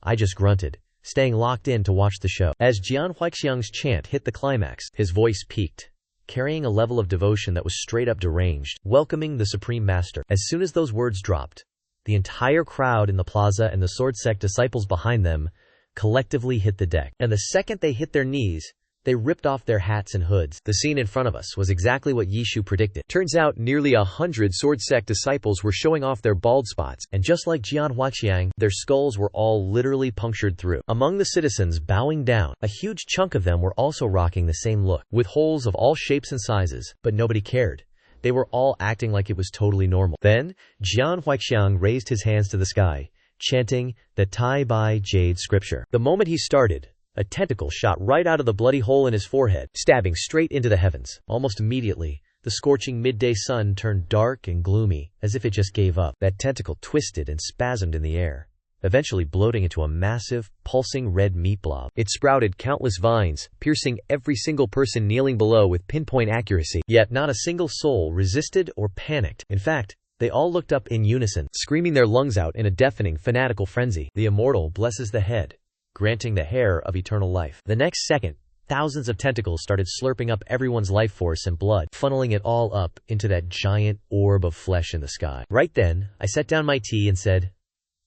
I just grunted, staying locked in to watch the show. As Jian Huixiang's chant hit the climax, his voice peaked, carrying a level of devotion that was straight up deranged, welcoming the Supreme Master. As soon as those words dropped, the entire crowd in the plaza and the sword sect disciples behind them collectively hit the deck. And the second they hit their knees, they ripped off their hats and hoods. The scene in front of us was exactly what Yishu predicted. Turns out nearly 100 sword sect disciples were showing off their bald spots, and just like Jian Huaqiang, their skulls were all literally punctured through. Among the citizens bowing down, a huge chunk of them were also rocking the same look, with holes of all shapes and sizes, but nobody cared. They were all acting like it was totally normal. Then, Jian Huixiang raised his hands to the sky, chanting the Tai Bai Jade scripture. The moment he started, a tentacle shot right out of the bloody hole in his forehead, stabbing straight into the heavens. Almost immediately, the scorching midday sun turned dark and gloomy, as if it just gave up. That tentacle twisted and spasmed in the air, eventually bloating into a massive, pulsing red meat blob. It sprouted countless vines, piercing every single person kneeling below with pinpoint accuracy. Yet not a single soul resisted or panicked. In fact, they all looked up in unison, screaming their lungs out in a deafening, fanatical frenzy. The immortal blesses the head, granting the hair of eternal life. The next second, thousands of tentacles started slurping up everyone's life force and blood, funneling it all up into that giant orb of flesh in the sky. Right then, I set down my tea and said,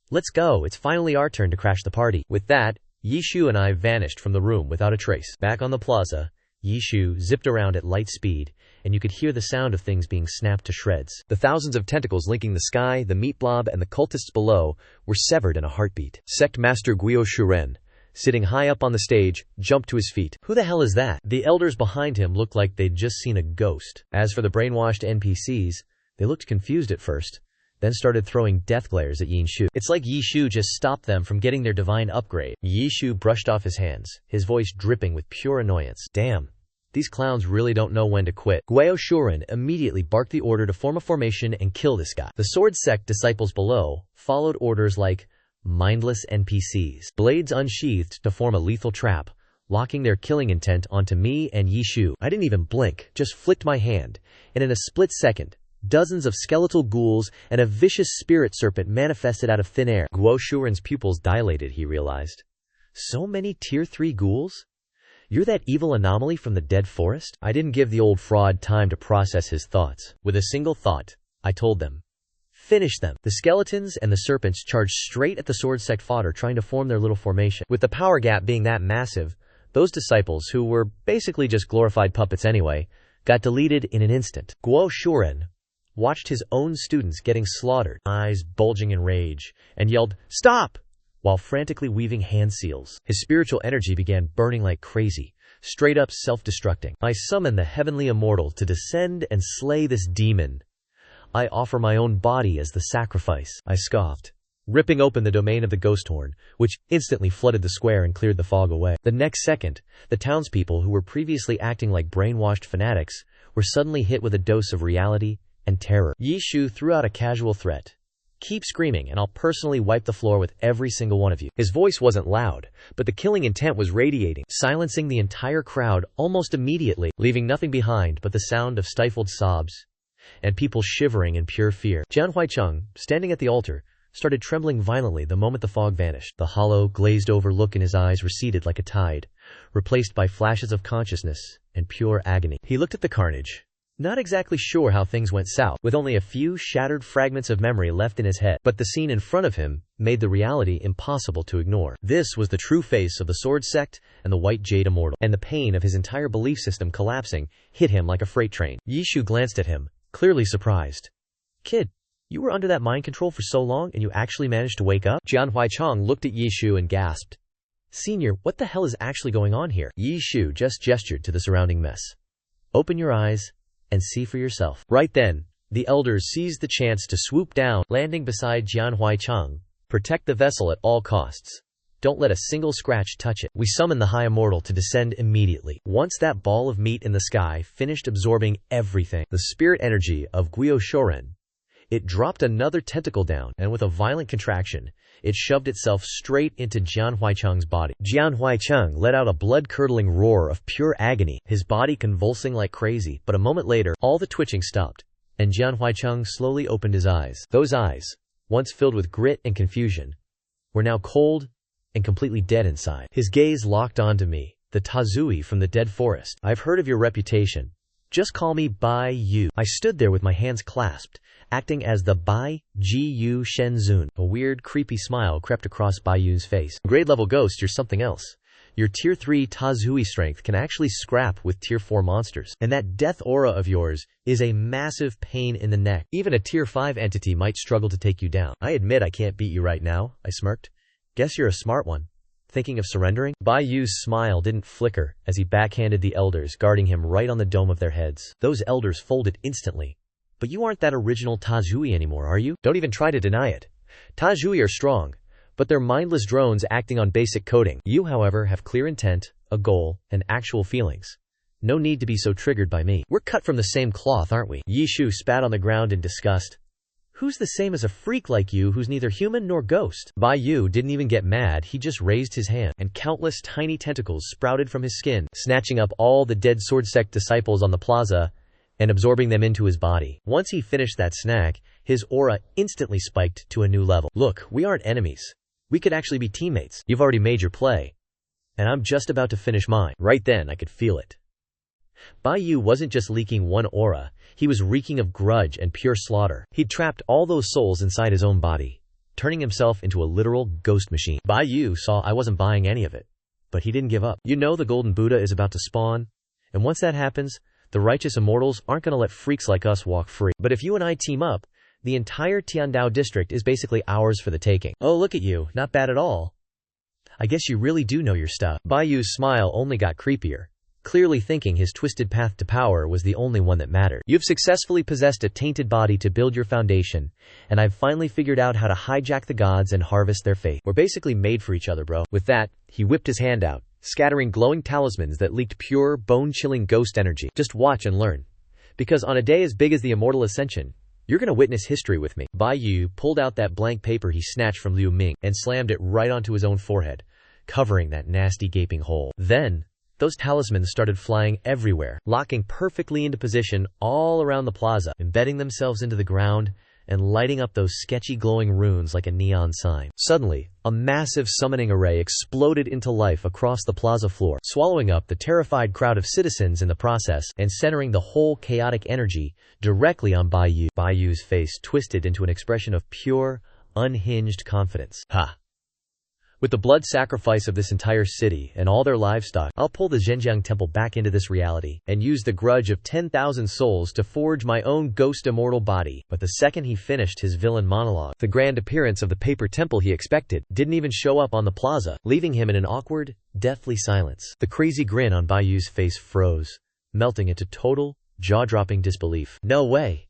"Let's go, it's finally our turn to crash the party." With that, Yishu and I vanished from the room without a trace. Back on the plaza, Yishu zipped around at light speed, and you could hear the sound of things being snapped to shreds. The thousands of tentacles linking the sky, the meat blob, and the cultists below were severed in a heartbeat. Sect Master Guo Shuren, sitting high up on the stage, jumped to his feet. Who the hell is that? The elders behind him looked like they'd just seen a ghost. As for the brainwashed NPCs, they looked confused at first, then started throwing death glares at Yishu. It's like Yishu just stopped them from getting their divine upgrade. Yishu brushed off his hands, his voice dripping with pure annoyance. Damn. These clowns really don't know when to quit. Guo Shuren immediately barked the order to form a formation and kill this guy. The sword sect disciples below followed orders like mindless NPCs, blades unsheathed to form a lethal trap, locking their killing intent onto me and Yishu. I didn't even blink, just flicked my hand, and in a split second, dozens of skeletal ghouls and a vicious spirit serpent manifested out of thin air. Guo Shuren's pupils dilated, he realized. So many tier 3 ghouls? You're that evil anomaly from the dead forest? I didn't give the old fraud time to process his thoughts. With a single thought, I told them, finish them. The skeletons and the serpents charged straight at the sword sect fodder, trying to form their little formation. With the power gap being that massive, those disciples, who were basically just glorified puppets anyway, got deleted in an instant. Guo Shuren watched his own students getting slaughtered, eyes bulging in rage, and yelled, "Stop!" while frantically weaving hand seals. His spiritual energy began burning like crazy, straight up self-destructing. I summon the heavenly immortal to descend and slay this demon. I offer my own body as the sacrifice, I scoffed, ripping open the domain of the ghost horn, which instantly flooded the square and cleared the fog away. The next second, the townspeople who were previously acting like brainwashed fanatics were suddenly hit with a dose of reality and terror. Yishu threw out a casual threat. Keep screaming and I'll personally wipe the floor with every single one of you. His voice wasn't loud, but the killing intent was radiating, silencing the entire crowd almost immediately, leaving nothing behind but the sound of stifled sobs and people shivering in pure fear. Jian Huicheng, standing at the altar, started trembling violently the moment the fog vanished. The hollow, glazed-over look in his eyes receded like a tide, replaced by flashes of consciousness and pure agony. He looked at the carnage, not exactly sure how things went south, with only a few shattered fragments of memory left in his head. But the scene in front of him made the reality impossible to ignore. This was the true face of the sword sect and the white jade immortal, and the pain of his entire belief system collapsing hit him like a freight train. Yishu glanced at him, clearly surprised. Kid, you were under that mind control for so long and you actually managed to wake up? Jian Huicheng looked at Yishu and gasped. Senior, what the hell is actually going on here? Yishu just gestured to the surrounding mess. Open your eyes and see for yourself. Right then, the elders seized the chance to swoop down, landing beside Jian Huicheng. Protect the vessel at all costs. Don't let a single scratch touch it. We summoned the High Immortal to descend immediately. Once that ball of meat in the sky finished absorbing everything, the spirit energy of Guo Shuren It dropped another tentacle down, and with a violent contraction, it shoved itself straight into Jian Huaicheng's body. Jian Huaicheng let out a blood-curdling roar of pure agony, his body convulsing like crazy, but a moment later, all the twitching stopped, and Jian Huaicheng slowly opened his eyes. Those eyes, once filled with grit and confusion, were now cold and completely dead inside. His gaze locked onto me, the Tazui from the dead forest. "I've heard of your reputation. Just call me Bai Yu." I stood there with my hands clasped, acting as the Bai Gu Shenzun. A weird, creepy smile crept across Bai Yu's face. "Grade-level ghost, you're something else. Your Tier 3 Tazui strength can actually scrap with Tier 4 monsters. And that death aura of yours is a massive pain in the neck. Even a Tier 5 entity might struggle to take you down." "I admit I can't beat you right now," I smirked. "Guess you're a smart one. Thinking of surrendering?" Bai Yu's smile didn't flicker as he backhanded the elders guarding him right on the dome of their heads. Those elders folded instantly. "But you aren't that original Tazui anymore, are you? Don't even try to deny it. Tazui are strong, but they're mindless drones acting on basic coding. You, however, have clear intent, a goal, and actual feelings. No need to be so triggered by me. We're cut from the same cloth, aren't we?" Yishu spat on the ground in disgust. "Who's the same as a freak like you who's neither human nor ghost?" Bai Yu didn't even get mad, he just raised his hand, and countless tiny tentacles sprouted from his skin, snatching up all the dead sword sect disciples on the plaza and absorbing them into his body. Once he finished that snack, his aura instantly spiked to a new level. "Look, we aren't enemies. We could actually be teammates. You've already made your play, and I'm just about to finish mine." Right then, I could feel it. Bai Yu wasn't just leaking one aura, he was reeking of grudge and pure slaughter. He'd trapped all those souls inside his own body, turning himself into a literal ghost machine. Bai Yu saw I wasn't buying any of it, but he didn't give up. "You know the Golden Buddha is about to spawn, and once that happens, the righteous immortals aren't going to let freaks like us walk free. But if you and I team up, the entire Tiandao district is basically ours for the taking." "Oh, look at you, not bad at all. I guess you really do know your stuff." Bai Yu's smile only got creepier, clearly thinking his twisted path to power was the only one that mattered. "You've successfully possessed a tainted body to build your foundation, and I've finally figured out how to hijack the gods and harvest their faith. We're basically made for each other, bro." With that, he whipped his hand out, scattering glowing talismans that leaked pure, bone-chilling ghost energy. "Just watch and learn. Because on a day as big as the Immortal Ascension, you're gonna witness history with me." Bai Yu pulled out that blank paper he snatched from Liu Ming and slammed it right onto his own forehead, covering that nasty gaping hole. Then, those talismans started flying everywhere, locking perfectly into position all around the plaza, embedding themselves into the ground and lighting up those sketchy glowing runes like a neon sign. Suddenly, a massive summoning array exploded into life across the plaza floor, swallowing up the terrified crowd of citizens in the process and centering the whole chaotic energy directly on Bai Yu. Bai Yu's face twisted into an expression of pure, unhinged confidence. "Ha! With the blood sacrifice of this entire city and all their livestock, I'll pull the Zhenjiang temple back into this reality and use the grudge of 10,000 souls to forge my own ghost immortal body." But the second he finished his villain monologue, the grand appearance of the paper temple he expected didn't even show up on the plaza, leaving him in an awkward, deathly silence. The crazy grin on Bai Yu's face froze, melting into total, jaw-dropping disbelief. "No way!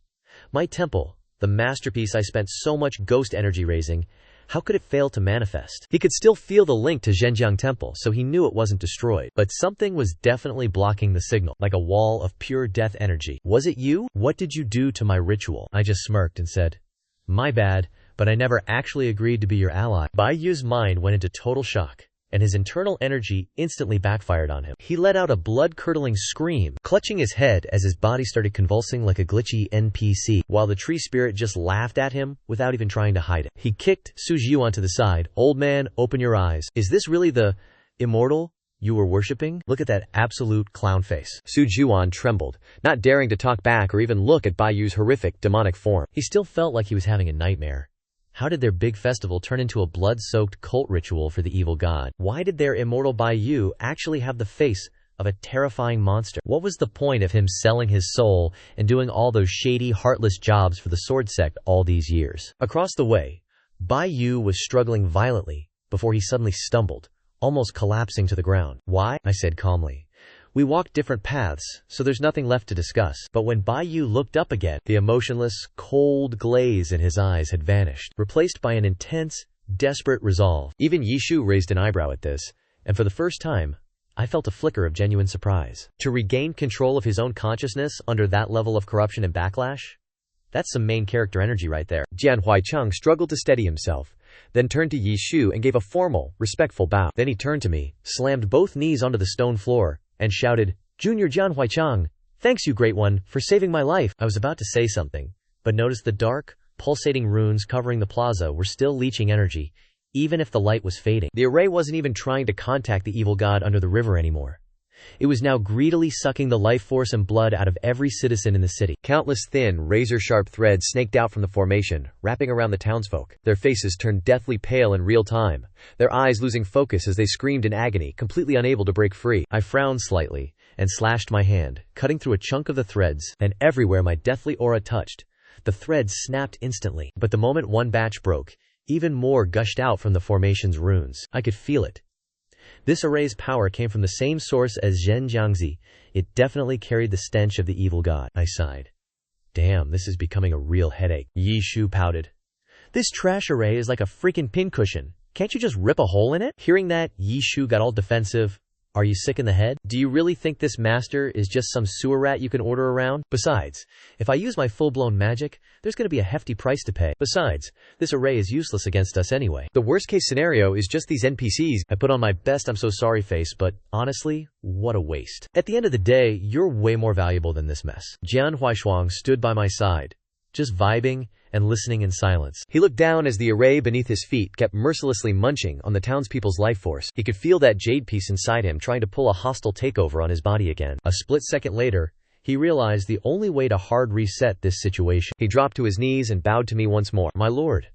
My temple, the masterpiece I spent so much ghost energy raising, how could it fail to manifest?" He could still feel the link to Zhenjiang Temple, so he knew it wasn't destroyed. But something was definitely blocking the signal, like a wall of pure death energy. "Was it you? What did you do to my ritual?" I just smirked and said, "My bad, but I never actually agreed to be your ally." Bai Yu's mind went into total shock, and his internal energy instantly backfired on him. He let out a blood-curdling scream, clutching his head as his body started convulsing like a glitchy NPC, while the tree spirit just laughed at him without even trying to hide it. He kicked Su Jiu onto the side. "Old man, open your eyes. Is this really the immortal you were worshipping? Look at that absolute clown face." Su Juan trembled, not daring to talk back or even look at Bai Yu's horrific, demonic form. He still felt like he was having a nightmare. How did their big festival turn into a blood-soaked cult ritual for the evil god? Why did their immortal Bai Yu actually have the face of a terrifying monster? What was the point of him selling his soul and doing all those shady, heartless jobs for the sword sect all these years? Across the way, Bai Yu was struggling violently before he suddenly stumbled, almost collapsing to the ground. "Why?" I said calmly. "We walked different paths, so there's nothing left to discuss." But when Bai Yu looked up again, the emotionless, cold glaze in his eyes had vanished, replaced by an intense, desperate resolve. Even Yishu raised an eyebrow at this, and for the first time, I felt a flicker of genuine surprise. To regain control of his own consciousness under that level of corruption and backlash? That's some main character energy right there. Jian Huaicheng struggled to steady himself, then turned to Yi Shu and gave a formal, respectful bow. Then he turned to me, slammed both knees onto the stone floor, and shouted, "Junior Jian Huaicheng, thanks you great one, for saving my life." I was about to say something, but noticed the dark, pulsating runes covering the plaza were still leeching energy, even if the light was fading. The array wasn't even trying to contact the evil god under the river anymore. It was now greedily sucking the life force and blood out of every citizen in the city. Countless thin, razor-sharp threads snaked out from the formation, wrapping around the townsfolk. Their faces turned deathly pale in real time, their eyes losing focus as they screamed in agony, completely unable to break free. I frowned slightly, and slashed my hand, cutting through a chunk of the threads, and everywhere my deathly aura touched, the threads snapped instantly. But the moment one batch broke, even more gushed out from the formation's runes. I could feel it. This array's power came from the same source as Zhen Jiangzi. It definitely carried the stench of the evil god. I sighed. Damn, this is becoming a real headache. Yi Shu pouted. This trash array is like a freaking pincushion. Can't you just rip a hole in it? Hearing that, Yi Shu got all defensive. Are you sick in the head? Do you really think this master is just some sewer rat you can order around? Besides, if I use my full-blown magic, there's going to be a hefty price to pay. Besides, this array is useless against us anyway. The worst-case scenario is just these NPCs. I put on my best I'm so sorry face, but honestly, what a waste. At the end of the day, you're way more valuable than this mess. Jian Huaishuang stood by my side, just vibing and listening in silence. He looked down as the array beneath his feet kept mercilessly munching on the townspeople's life force. He could feel that jade piece inside him trying to pull a hostile takeover on his body again. A split second later, he realized the only way to hard reset this situation. He dropped to his knees and bowed to me once more. My lord,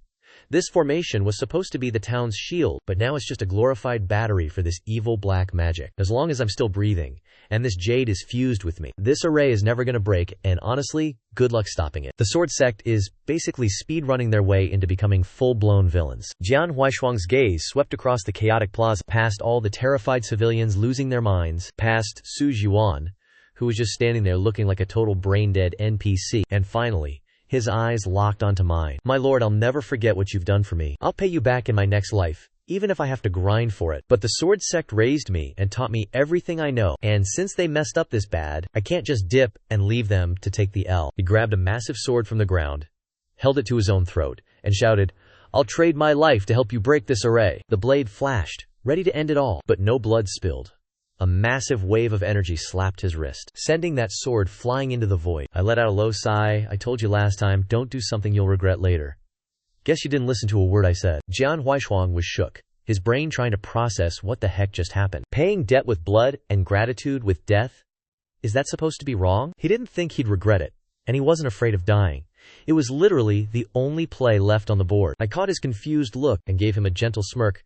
this formation was supposed to be the town's shield, but now it's just a glorified battery for this evil black magic. As long as I'm still breathing, and this jade is fused with me, this array is never gonna break, and honestly, good luck stopping it. The Sword Sect is basically speedrunning their way into becoming full-blown villains. Jian Huaishuang's gaze swept across the chaotic plaza, past all the terrified civilians losing their minds, past Su Zhuan, who was just standing there looking like a total brain-dead NPC, and finally, his eyes locked onto mine. My lord, I'll never forget what you've done for me. I'll pay you back in my next life, even if I have to grind for it. But the Sword Sect raised me and taught me everything I know, and since they messed up this bad, I can't just dip and leave them to take the L. He grabbed a massive sword from the ground, held it to his own throat, and shouted, "I'll trade my life to help you break this array." The blade flashed, ready to end it all, but no blood spilled. A massive wave of energy slapped his wrist, sending that sword flying into the void. I let out a low sigh. I told you last time, don't do something you'll regret later. Guess you didn't listen to a word I said. Jian Huaishuang was shook, his brain trying to process what the heck just happened. Paying debt with blood and gratitude with death? Is that supposed to be wrong? He didn't think he'd regret it, and he wasn't afraid of dying. It was literally the only play left on the board. I caught his confused look and gave him a gentle smirk.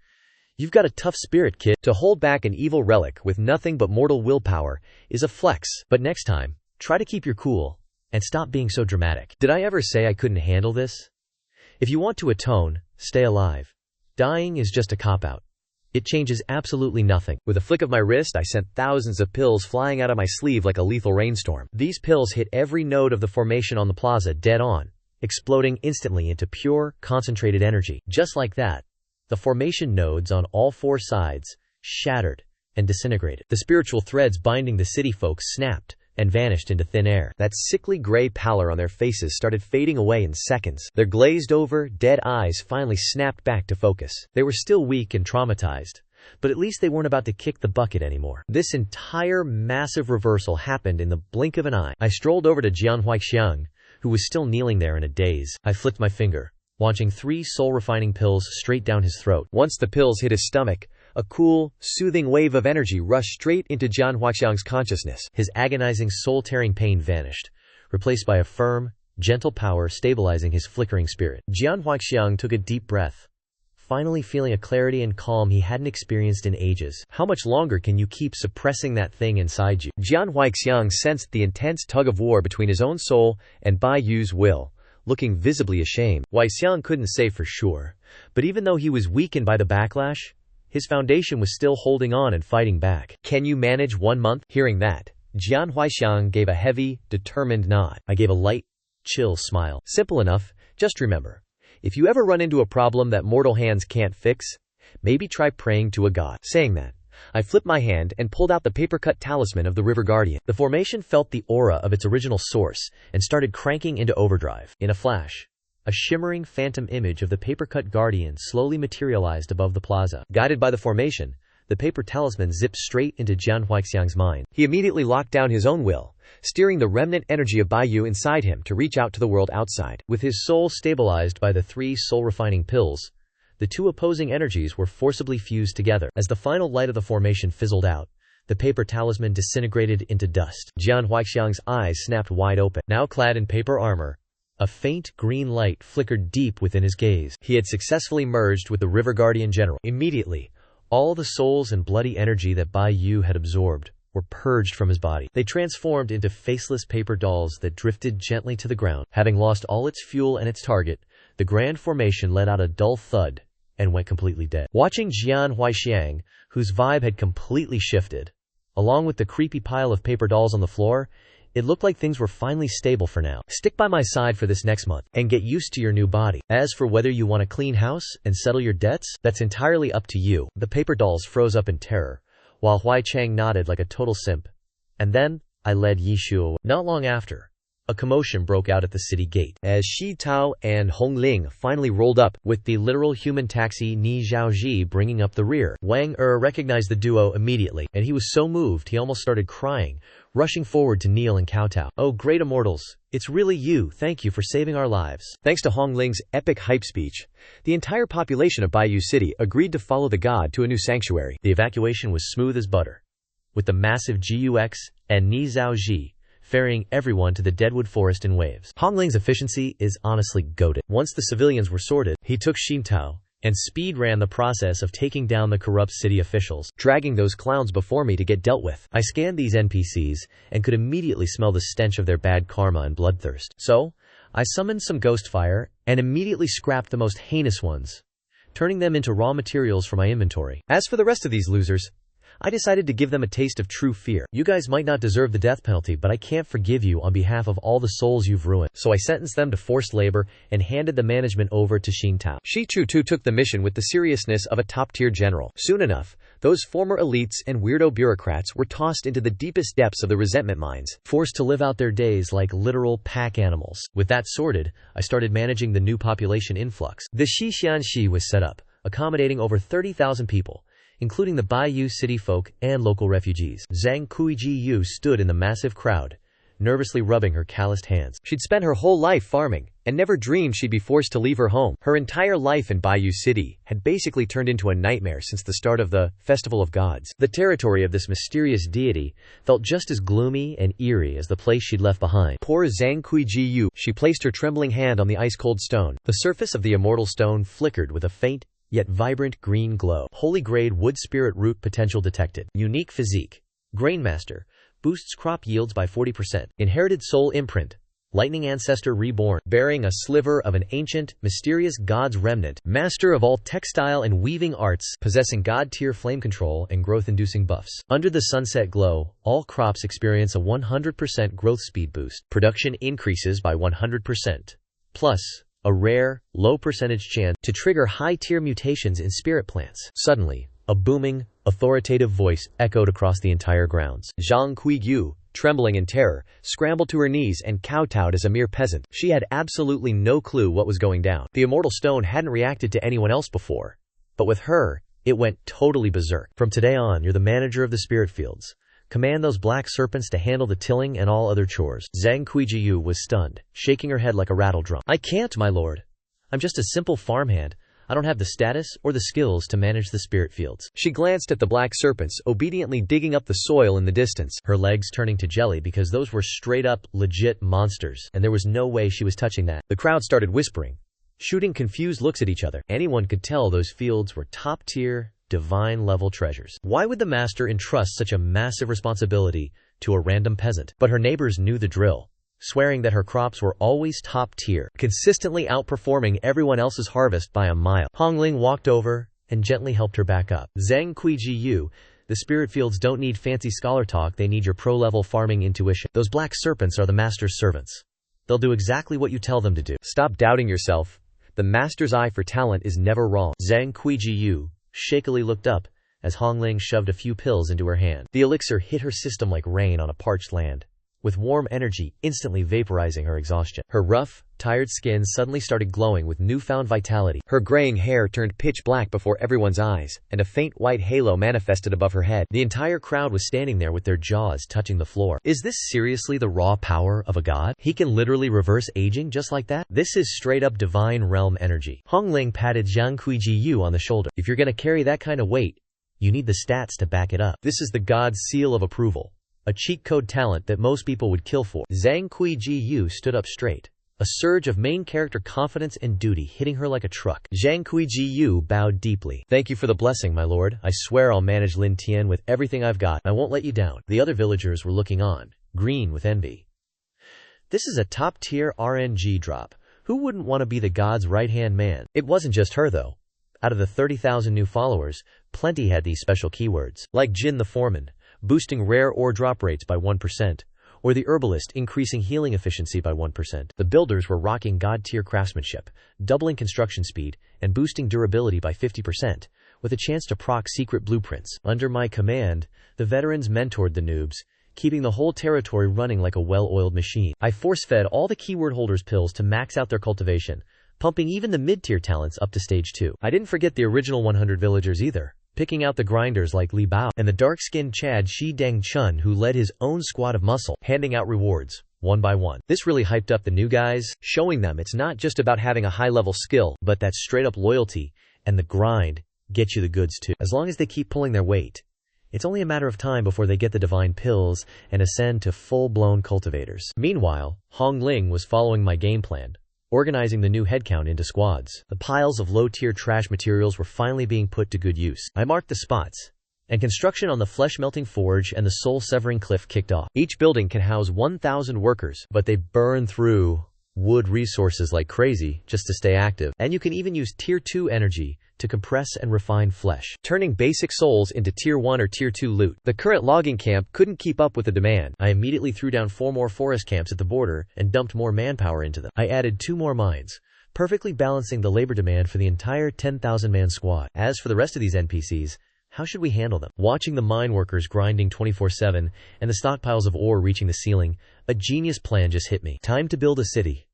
You've got a tough spirit, kid. To hold back an evil relic with nothing but mortal willpower is a flex, but next time, try to keep your cool and stop being so dramatic. Did I ever say I couldn't handle this? If you want to atone, stay alive. Dying is just a cop-out. It changes absolutely nothing. With a flick of my wrist, I sent thousands of pills flying out of my sleeve like a lethal rainstorm. These pills hit every node of the formation on the plaza dead on, exploding instantly into pure, concentrated energy. Just like that, the formation nodes on all four sides shattered and disintegrated. The spiritual threads binding the city folks snapped and vanished into thin air. That sickly gray pallor on their faces started fading away in seconds. Their glazed-over, dead eyes finally snapped back to focus. They were still weak and traumatized, but at least they weren't about to kick the bucket anymore. This entire massive reversal happened in the blink of an eye. I strolled over to Jian Huaixiang, who was still kneeling there in a daze. I flicked my finger, launching 3 soul-refining pills straight down his throat. Once the pills hit his stomach, a cool, soothing wave of energy rushed straight into Jian Huaxiang's consciousness. His agonizing, soul-tearing pain vanished, replaced by a firm, gentle power stabilizing his flickering spirit. Jian Huaxiang took a deep breath, finally feeling a clarity and calm he hadn't experienced in ages. How much longer can you keep suppressing that thing inside you? Jian Huaxiang sensed the intense tug-of-war between his own soul and Bai Yu's will, looking visibly ashamed. Huaixiang couldn't say for sure, but even though he was weakened by the backlash, his foundation was still holding on and fighting back. Can you manage 1 month? Hearing that, Jian Huaxiang gave a heavy, determined nod. I gave a light, chill smile. Simple enough, just remember, if you ever run into a problem that mortal hands can't fix, maybe try praying to a god. Saying that, I flipped my hand and pulled out the paper-cut talisman of the River Guardian. The formation felt the aura of its original source and started cranking into overdrive. In a flash, a shimmering phantom image of the paper-cut guardian slowly materialized above the plaza. Guided by the formation, the paper talisman zipped straight into Jian Huixiang's mind. He immediately locked down his own will, steering the remnant energy of Baiyu inside him to reach out to the world outside. With his soul stabilized by the 3 soul-refining pills, the 2 opposing energies were forcibly fused together. As the final light of the formation fizzled out, the paper talisman disintegrated into dust. Jian Huixiang's eyes snapped wide open. Now clad in paper armor, a faint green light flickered deep within his gaze. He had successfully merged with the River Guardian General. Immediately, all the souls and bloody energy that Baiyu had absorbed were purged from his body. They transformed into faceless paper dolls that drifted gently to the ground. Having lost all its fuel and its target, the grand formation let out a dull thud and went completely dead. Watching Jian Huixiang, whose vibe had completely shifted, along with the creepy pile of paper dolls on the floor, it looked like things were finally stable for now. Stick by my side for this next month and get used to your new body. As for whether you want a clean house and settle your debts, that's entirely up to you. The paper dolls froze up in terror, while Huixiang nodded like a total simp. And then, I led Yishu away. Not long after, a commotion broke out at the city gate. As Shi Tao and Hong Ling finally rolled up, with the literal human taxi Ni Zhaoji bringing up the rear, Wang recognized the duo immediately, and he was so moved he almost started crying, rushing forward to kneel and kowtow. "Oh, great immortals, it's really you. Thank you for saving our lives." Thanks to Hong Ling's epic hype speech, the entire population of Baiyu City agreed to follow the god to a new sanctuary. The evacuation was smooth as butter, with the massive GUX and Ni Zhaoji ferrying everyone to the Deadwood Forest in waves. Hong Ling's efficiency is honestly goated. Once the civilians were sorted, he took Xin Tao and speed ran the process of taking down the corrupt city officials, dragging those clowns before me to get dealt with. I scanned these NPCs and could immediately smell the stench of their bad karma and bloodthirst. So, I summoned some ghost fire and immediately scrapped the most heinous ones, turning them into raw materials for my inventory. As for the rest of these losers, I decided to give them a taste of true fear. You guys might not deserve the death penalty, but I can't forgive you on behalf of all the souls you've ruined. So I sentenced them to forced labor and handed the management over to Xin Tao. Shi Chu too took the mission with the seriousness of a top-tier general. Soon enough, those former elites and weirdo bureaucrats were tossed into the deepest depths of the resentment mines, forced to live out their days like literal pack animals. With that sorted, I started managing the new population influx. The Xixianxi was set up, accommodating over 30,000 people, including the Baiyu city folk and local refugees. Zhang Kuijiyu stood in the massive crowd, nervously rubbing her calloused hands. She'd spent her whole life farming, and never dreamed she'd be forced to leave her home. Her entire life in Baiyu City had basically turned into a nightmare since the start of the Festival of Gods. The territory of this mysterious deity felt just as gloomy and eerie as the place she'd left behind. Poor Zhang Kuijiyu. She placed her trembling hand on the ice-cold stone. The surface of the immortal stone flickered with a faint, yet vibrant green glow. Holy grade wood spirit root potential detected. Unique physique. Grainmaster. Boosts crop yields by 40%. Inherited soul imprint. Lightning ancestor reborn. Bearing a sliver of an ancient, mysterious god's remnant. Master of all textile and weaving arts. Possessing god-tier flame control and growth-inducing buffs. Under the sunset glow, all crops experience a 100% growth speed boost. Production increases by 100%. Plus, a rare, low percentage chance to trigger high-tier mutations in spirit plants. Suddenly, a booming, authoritative voice echoed across the entire grounds. Zhang Kuiyu, trembling in terror, scrambled to her knees and kowtowed as a mere peasant. She had absolutely no clue what was going down. The immortal stone hadn't reacted to anyone else before, but with her, it went totally berserk. From today on, you're the manager of the spirit fields. Command those black serpents to handle the tilling and all other chores. Zhang Kuijiyu was stunned, shaking her head like a rattle drum. "I can't, my lord. I'm just a simple farmhand. I don't have the status or the skills to manage the spirit fields." She glanced at the black serpents, obediently digging up the soil in the distance, her legs turning to jelly because those were straight-up, legit monsters, and there was no way she was touching that. The crowd started whispering, shooting confused looks at each other. Anyone could tell those fields were top-tier, divine-level treasures. Why would the master entrust such a massive responsibility to a random peasant? But her neighbors knew the drill, swearing that her crops were always top-tier, consistently outperforming everyone else's harvest by a mile. Hong Ling walked over and gently helped her back up. "Zhang Kuijiyu, the spirit fields don't need fancy scholar talk, they need your pro-level farming intuition. Those black serpents are the master's servants. They'll do exactly what you tell them to do. Stop doubting yourself. The master's eye for talent is never wrong." Zhang Kuijiyu shakily looked up, as Hongling shoved a few pills into her hand. The elixir hit her system like rain on a parched land, with warm energy instantly vaporizing her exhaustion. Her rough, tired skin suddenly started glowing with newfound vitality. Her graying hair turned pitch black before everyone's eyes, and a faint white halo manifested above her head. The entire crowd was standing there with their jaws touching the floor. Is this seriously the raw power of a god? He can literally reverse aging just like that? This is straight up divine realm energy. Hongling patted Jiang Kuiji-yu on the shoulder. If you're gonna carry that kind of weight, you need the stats to back it up. This is the god's seal of approval. A cheat code talent that most people would kill for. Zhang Kuiji-yu stood up straight, a surge of main character confidence and duty hitting her like a truck. Zhang Kuiji-yu bowed deeply. Thank you for the blessing, my lord. I swear I'll manage Lin Tian with everything I've got. I won't let you down. The other villagers were looking on, green with envy. This is a top-tier RNG drop. Who wouldn't want to be the god's right-hand man? It wasn't just her, though. Out of the 30,000 new followers, plenty had these special keywords, like Jin the Foreman, boosting rare ore drop rates by 1%, or the herbalist increasing healing efficiency by 1%. The builders were rocking god-tier craftsmanship, doubling construction speed, and boosting durability by 50%, with a chance to proc secret blueprints. Under my command, the veterans mentored the noobs, keeping the whole territory running like a well-oiled machine. I force-fed all the keyword holders pills to max out their cultivation, pumping even the mid-tier talents up to stage 2. I didn't forget the original 100 villagers either, picking out the grinders like Li Bao and the dark-skinned Chad Shi Deng Chun who led his own squad of muscle, handing out rewards, one by one. This really hyped up the new guys, showing them it's not just about having a high-level skill, but that straight-up loyalty and the grind get you the goods too. As long as they keep pulling their weight, it's only a matter of time before they get the divine pills and ascend to full-blown cultivators. Meanwhile, Hongling was following my game plan, organizing the new headcount into squads. The piles of low-tier trash materials were finally being put to good use. I marked the spots, and construction on the flesh-melting forge and the soul-severing cliff kicked off. Each building can house 1,000 workers, but they burn through wood resources like crazy just to stay active. And you can even use Tier 2 energy to compress and refine flesh, turning basic souls into Tier 1 or Tier 2 loot. The current logging camp couldn't keep up with the demand. I immediately threw down 4 more forest camps at the border and dumped more manpower into them. I added 2 more mines, perfectly balancing the labor demand for the entire 10,000-man squad. As for the rest of these NPCs, how should we handle them? Watching the mine workers grinding 24/7 and the stockpiles of ore reaching the ceiling, a genius plan just hit me. Time to build a city.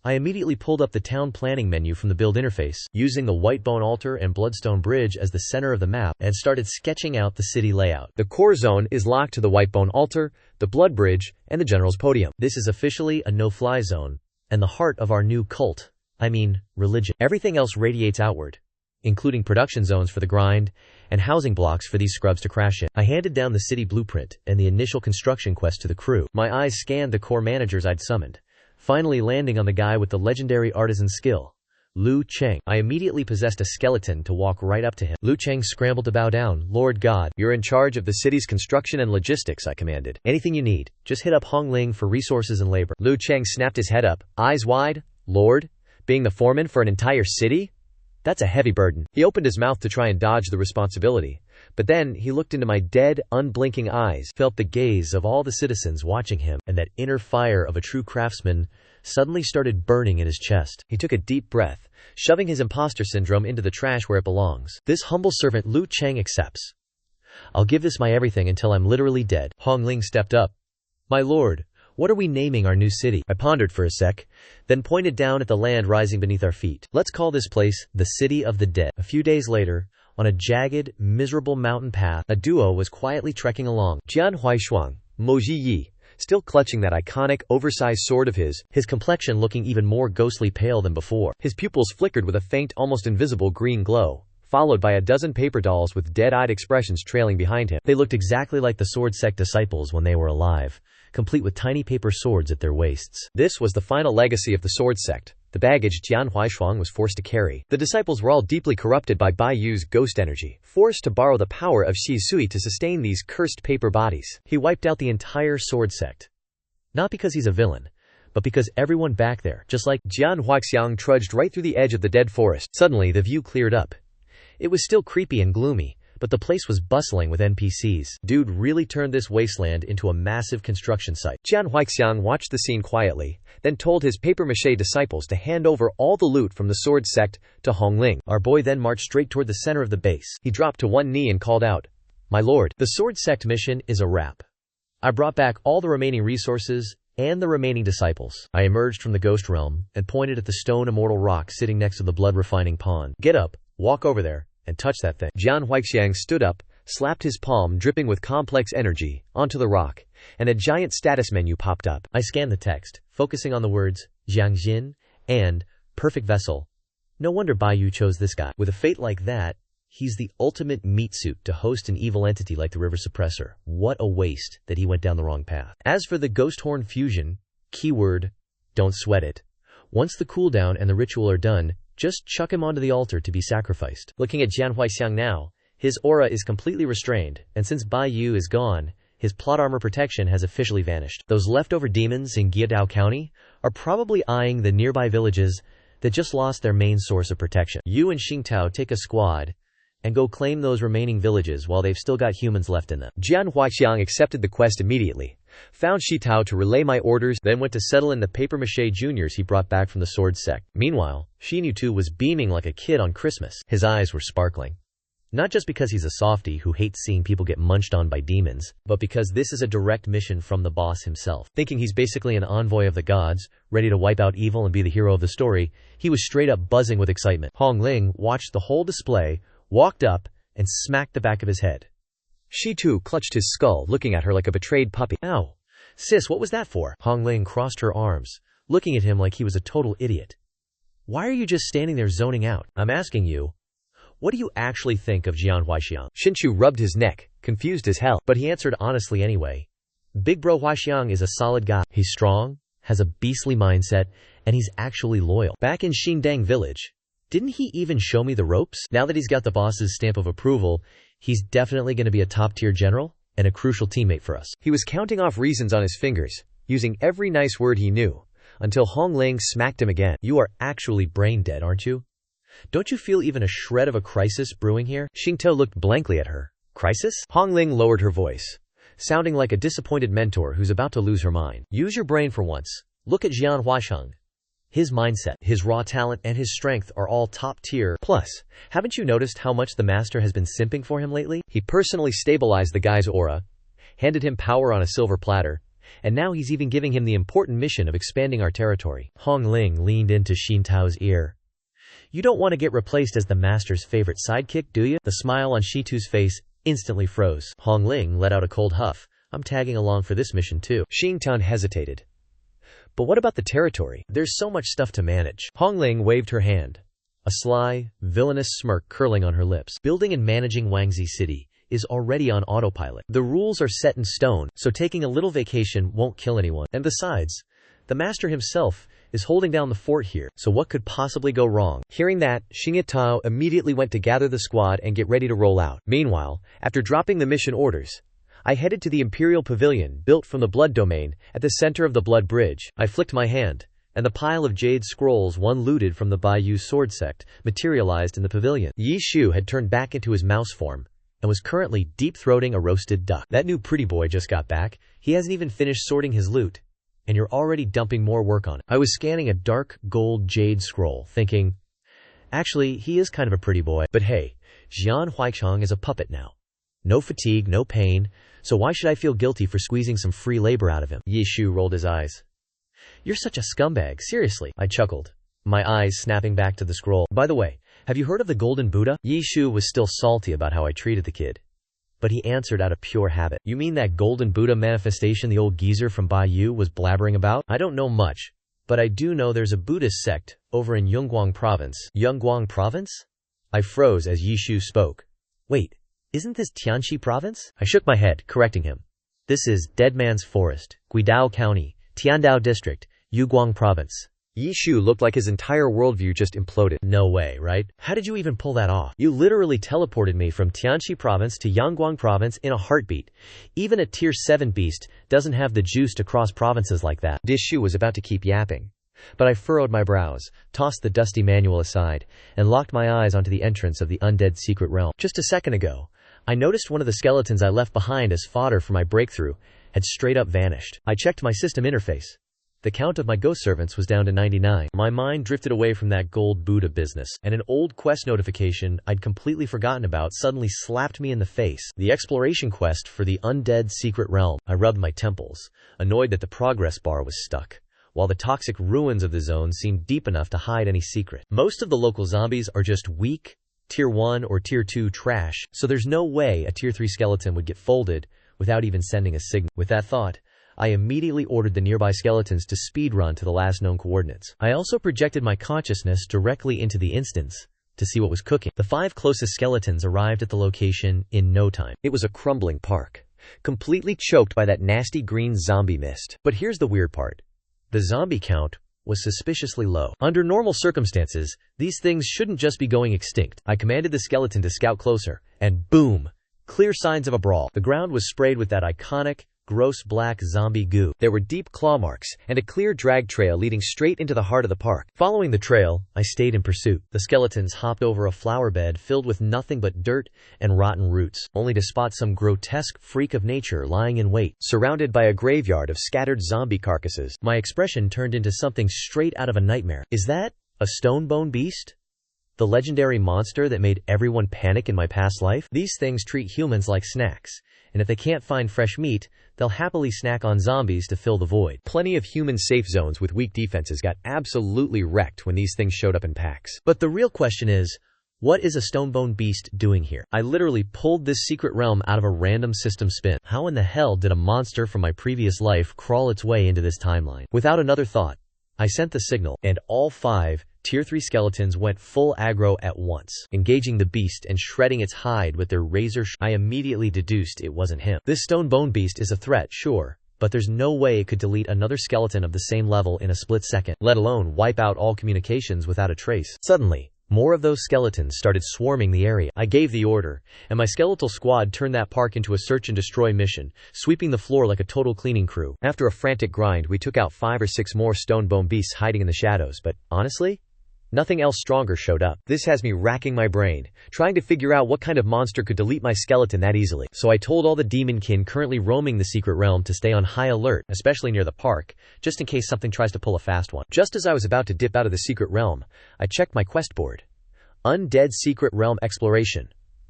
I immediately pulled up the town planning menu from the build interface, using the Whitebone Altar and Bloodstone Bridge as the center of the map, and started sketching out the city layout. The core zone is locked to the Whitebone Altar, the Blood Bridge, and the General's Podium. This is officially a no-fly zone, and the heart of our new cult, religion. Everything else radiates outward, including production zones for the grind, and housing blocks for these scrubs to crash in. I handed down the city blueprint and the initial construction quest to the crew. My eyes scanned the core managers I'd summoned, finally landing on the guy with the legendary artisan skill, Liu Cheng. I immediately possessed a skeleton to walk right up to him. Liu Cheng scrambled to bow down. Lord God, you're in charge of the city's construction and logistics, I commanded. Anything you need, just hit up Hongling for resources and labor. Liu Cheng snapped his head up, eyes wide. Lord, being the foreman for an entire city? That's a heavy burden. He opened his mouth to try and dodge the responsibility, but then he looked into my dead, unblinking eyes, felt the gaze of all the citizens watching him, and that inner fire of a true craftsman suddenly started burning in his chest. He took a deep breath, shoving his imposter syndrome into the trash where it belongs. This humble servant Liu Cheng accepts. I'll give this my everything until I'm literally dead. Hongling stepped up. My lord, what are we naming our new city? I pondered for a sec, then pointed down at the land rising beneath our feet. Let's call this place the City of the Dead. A few days later, on a jagged, miserable mountain path, a duo was quietly trekking along. Jian Huaishuang, Mo Ji, still clutching that iconic, oversized sword of his complexion looking even more ghostly pale than before. His pupils flickered with a faint, almost invisible green glow, followed by a dozen paper dolls with dead-eyed expressions trailing behind him. They looked exactly like the sword sect disciples when they were alive, complete with tiny paper swords at their waists. This was the final legacy of the sword sect, the baggage Jian Huaishuang was forced to carry. The disciples were all deeply corrupted by Bai Yu's ghost energy, forced to borrow the power of Shi Sui to sustain these cursed paper bodies. He wiped out the entire sword sect. Not because he's a villain, but because everyone back there, just like Jian Huaxiang, trudged right through the edge of the dead forest. Suddenly the view cleared up. It was still creepy and gloomy, but the place was bustling with NPCs. Dude really turned this wasteland into a massive construction site. Jian Huixiang watched the scene quietly, then told his papier-mâché disciples to hand over all the loot from the sword sect to Hong Ling. Our boy then marched straight toward the center of the base. He dropped to one knee and called out, "My lord, the sword sect mission is a wrap. I brought back all the remaining resources and the remaining disciples." I emerged from the ghost realm and pointed at the stone immortal rock sitting next to the blood-refining pond. "Get up, walk over there, and touch that thing." Jian Huixiang stood up, slapped his palm dripping with complex energy onto the rock, and a giant status menu popped up. I scanned the text, focusing on the words Jiangjin and perfect vessel. No wonder Bai Yu chose this guy. With a fate like that, he's the ultimate meat suit to host an evil entity like the River Suppressor. What a waste that he went down the wrong path. As for the Ghost Horn fusion, keyword, don't sweat it. Once the cooldown and the ritual are done, just chuck him onto the altar to be sacrificed. Looking at Jian Huixiang now, his aura is completely restrained, and since Bai Yu is gone, his plot armor protection has officially vanished. Those leftover demons in Guiyadao County are probably eyeing the nearby villages that just lost their main source of protection. You and Xingtao take a squad and go claim those remaining villages while they've still got humans left in them. Jian Huixiang accepted the quest immediately, found Xitao to relay my orders, then went to settle in the papier-mâché juniors he brought back from the sword sect. Meanwhile, Xinyu too was beaming like a kid on Christmas. His eyes were sparkling. Not just because he's a softie who hates seeing people get munched on by demons, but because this is a direct mission from the boss himself. Thinking he's basically an envoy of the gods, ready to wipe out evil and be the hero of the story, he was straight up buzzing with excitement. Hong Ling watched the whole display, walked up, and smacked the back of his head. Shi too clutched his skull, looking at her like a betrayed puppy. "Ow. Sis, what was that for?" Hong Ling crossed her arms, looking at him like he was a total idiot. "Why are you just standing there zoning out? I'm asking you, what do you actually think of Jian Huixiang?" Xinchu rubbed his neck, confused as hell, but he answered honestly anyway. "Big bro Huixiang is a solid guy. He's strong, has a beastly mindset, and he's actually loyal. Back in Xingdang village, didn't he even show me the ropes? Now that he's got the boss's stamp of approval, he's definitely going to be a top-tier general and a crucial teammate for us." He was counting off reasons on his fingers, using every nice word he knew, until Hong Ling smacked him again. "You are actually brain dead, aren't you? Don't you feel even a shred of a crisis brewing here?" Xingtao looked blankly at her. "Crisis?" Hong Ling lowered her voice, sounding like a disappointed mentor who's about to lose her mind. "Use your brain for once. Look at Jian Huixiang. His mindset, his raw talent, and his strength are all top tier. Plus, haven't you noticed how much the master has been simping for him lately? He personally stabilized the guy's aura, handed him power on a silver platter, and now he's even giving him the important mission of expanding our territory." Hong Ling leaned into Xintao's ear. "You don't want to get replaced as the master's favorite sidekick, do you?" The smile on Shitu's face instantly froze. Hong Ling let out a cold huff. "I'm tagging along for this mission too." Xingtao hesitated. "But what about the territory? There's so much stuff to manage." Hong Ling waved her hand, a sly, villainous smirk curling on her lips. "Building and managing Wangzi City is already on autopilot. The rules are set in stone, so taking a little vacation won't kill anyone. And besides, the master himself is holding down the fort here, so what could possibly go wrong?" Hearing that, Xingtao immediately went to gather the squad and get ready to roll out. Meanwhile, after dropping the mission orders, I headed to the Imperial Pavilion built from the Blood Domain at the center of the Blood Bridge. I flicked my hand, and the pile of jade scrolls one looted from the Bai Yu sword sect materialized in the pavilion. Yi Shu had turned back into his mouse form and was currently deep-throating a roasted duck. "That new pretty boy just got back. He hasn't even finished sorting his loot, and you're already dumping more work on it." I was scanning a dark gold jade scroll, thinking, actually, he is kind of a pretty boy. But hey, Jian Huixiang is a puppet now. No fatigue, no pain, so why should I feel guilty for squeezing some free labor out of him? Yi Shu rolled his eyes. "You're such a scumbag, seriously." I chuckled, my eyes snapping back to the scroll. "By the way, have you heard of the Golden Buddha?" Yi Shu was still salty about how I treated the kid, but he answered out of pure habit. "You mean that Golden Buddha manifestation the old geezer from Bai Yu was blabbering about?" "I don't know much, but I do know there's a Buddhist sect over in Yunguang Province." "Yunguang Province?" I froze as Yi Shu spoke. "Wait, isn't this Tianxi Province?" I shook my head, correcting him. "This is Dead Man's Forest, Guidao County, Tiandao District, Yunguang Province." Yi Shu looked like his entire worldview just imploded. "No way, right? How did you even pull that off? You literally teleported me from Tianxi Province to Yangguang Province in a heartbeat. Even a tier 7 beast doesn't have the juice to cross provinces like that." Yi Shu was about to keep yapping, but I furrowed my brows, tossed the dusty manual aside, and locked my eyes onto the entrance of the undead secret realm. Just a second ago, I noticed one of the skeletons I left behind as fodder for my breakthrough had straight up vanished. I checked my system interface. The count of my ghost servants was down to 99. My mind drifted away from that gold Buddha business, and an old quest notification I'd completely forgotten about suddenly slapped me in the face. The exploration quest for the undead secret realm. I rubbed my temples, annoyed that the progress bar was stuck, while the toxic ruins of the zone seemed deep enough to hide any secret. Most of the local zombies are just weak, Tier 1 or Tier 2 trash, so there's no way a Tier 3 skeleton would get folded without even sending a signal. With that thought, I immediately ordered the nearby skeletons to speedrun to the last known coordinates. I also projected my consciousness directly into the instance to see what was cooking. The 5 closest skeletons arrived at the location in no time. It was a crumbling park, completely choked by that nasty green zombie mist. But here's the weird part. The zombie count was suspiciously low. Under normal circumstances, these things shouldn't just be going extinct. I commanded the skeleton to scout closer, and boom! Clear signs of a brawl. The ground was sprayed with that iconic, gross black zombie goo. There were deep claw marks, and a clear drag trail leading straight into the heart of the park. Following the trail, I stayed in pursuit. The skeletons hopped over a flower bed filled with nothing but dirt and rotten roots, only to spot some grotesque freak of nature lying in wait, surrounded by a graveyard of scattered zombie carcasses. My expression turned into something straight out of a nightmare. Is that a stone-bone beast? The legendary monster that made everyone panic in my past life? These things treat humans like snacks, and if they can't find fresh meat, they'll happily snack on zombies to fill the void. Plenty of human safe zones with weak defenses got absolutely wrecked when these things showed up in packs. But the real question is, what is a stonebone beast doing here? I literally pulled this secret realm out of a random system spin. How in the hell did a monster from my previous life crawl its way into this timeline? Without another thought, I sent the signal, and all 5 Tier 3 skeletons went full aggro at once, engaging the beast and shredding its hide with their razor. I immediately deduced it wasn't him. This stone bone beast is a threat, sure, but there's no way it could delete another skeleton of the same level in a split second, let alone wipe out all communications without a trace. Suddenly, more of those skeletons started swarming the area. I gave the order, and my skeletal squad turned that park into a search and destroy mission, sweeping the floor like a total cleaning crew. After a frantic grind, we took out 5 or 6 more stone bone beasts hiding in the shadows, but honestly, nothing else stronger showed up. This has me racking my brain, trying to figure out what kind of monster could delete my skeleton that easily. So I told all the demonkin currently roaming the secret realm to stay on high alert, especially near the park, just in case something tries to pull a fast one. Just as I was about to dip out of the secret realm, I checked my quest board. Undead Secret Realm Exploration,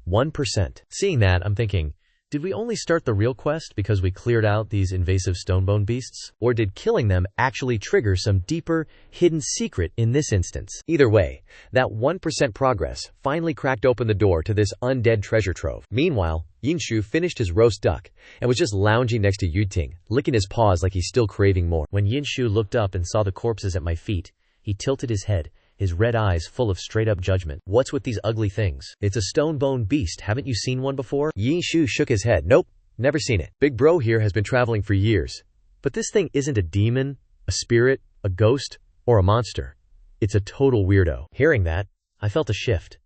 1%. Seeing that, I'm thinking, did we only start the real quest because we cleared out these invasive stonebone beasts? Or did killing them actually trigger some deeper, hidden secret in this instance? Either way, that 1% progress finally cracked open the door to this undead treasure trove. Meanwhile, Yinshu finished his roast duck and was just lounging next to Yuting, licking his paws like he's still craving more. When Yinshu looked up and saw the corpses at my feet, he tilted his head, his red eyes full of straight-up judgment. What's with these ugly things? It's a stone-bone beast. Haven't you seen one before? Yinshu shook his head. Nope, never seen it. Big bro here has been traveling for years. But this thing isn't a demon, a spirit, a ghost, or a monster. It's a total weirdo. Hearing that, I felt a shift.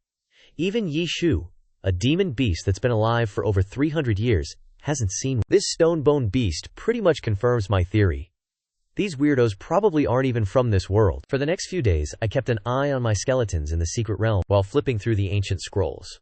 Even Yishu, a demon beast that's been alive for over 300 years, hasn't seen one. This stone-bone beast pretty much confirms my theory. These weirdos probably aren't even from this world. For the next few days, I kept an eye on my skeletons in the secret realm while flipping through the ancient scrolls.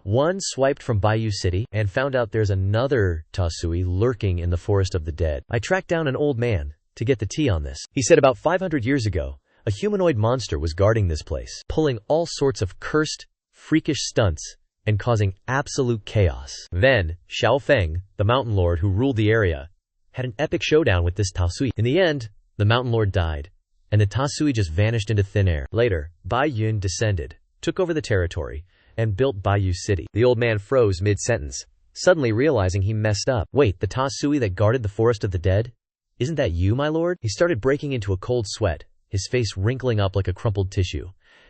One swiped from Bayou City and found out there's another Tasui lurking in the forest of the dead. I tracked down an old man to get the tea on this. He said about 500 years ago, a humanoid monster was guarding this place, pulling all sorts of cursed, freakish stunts and causing absolute chaos. Then, Xiao Feng, the mountain lord who ruled the area, had an epic showdown with this Tasui. In the end, the mountain lord died, and the Tasui just vanished into thin air. Later, Bai Yun descended, took over the territory, and built Bayou City. The old man froze mid-sentence, suddenly realizing he messed up. Wait, the Tasui that guarded the forest of the dead? Isn't that you, my lord? He started breaking into a cold sweat, his face wrinkling up like a crumpled tissue,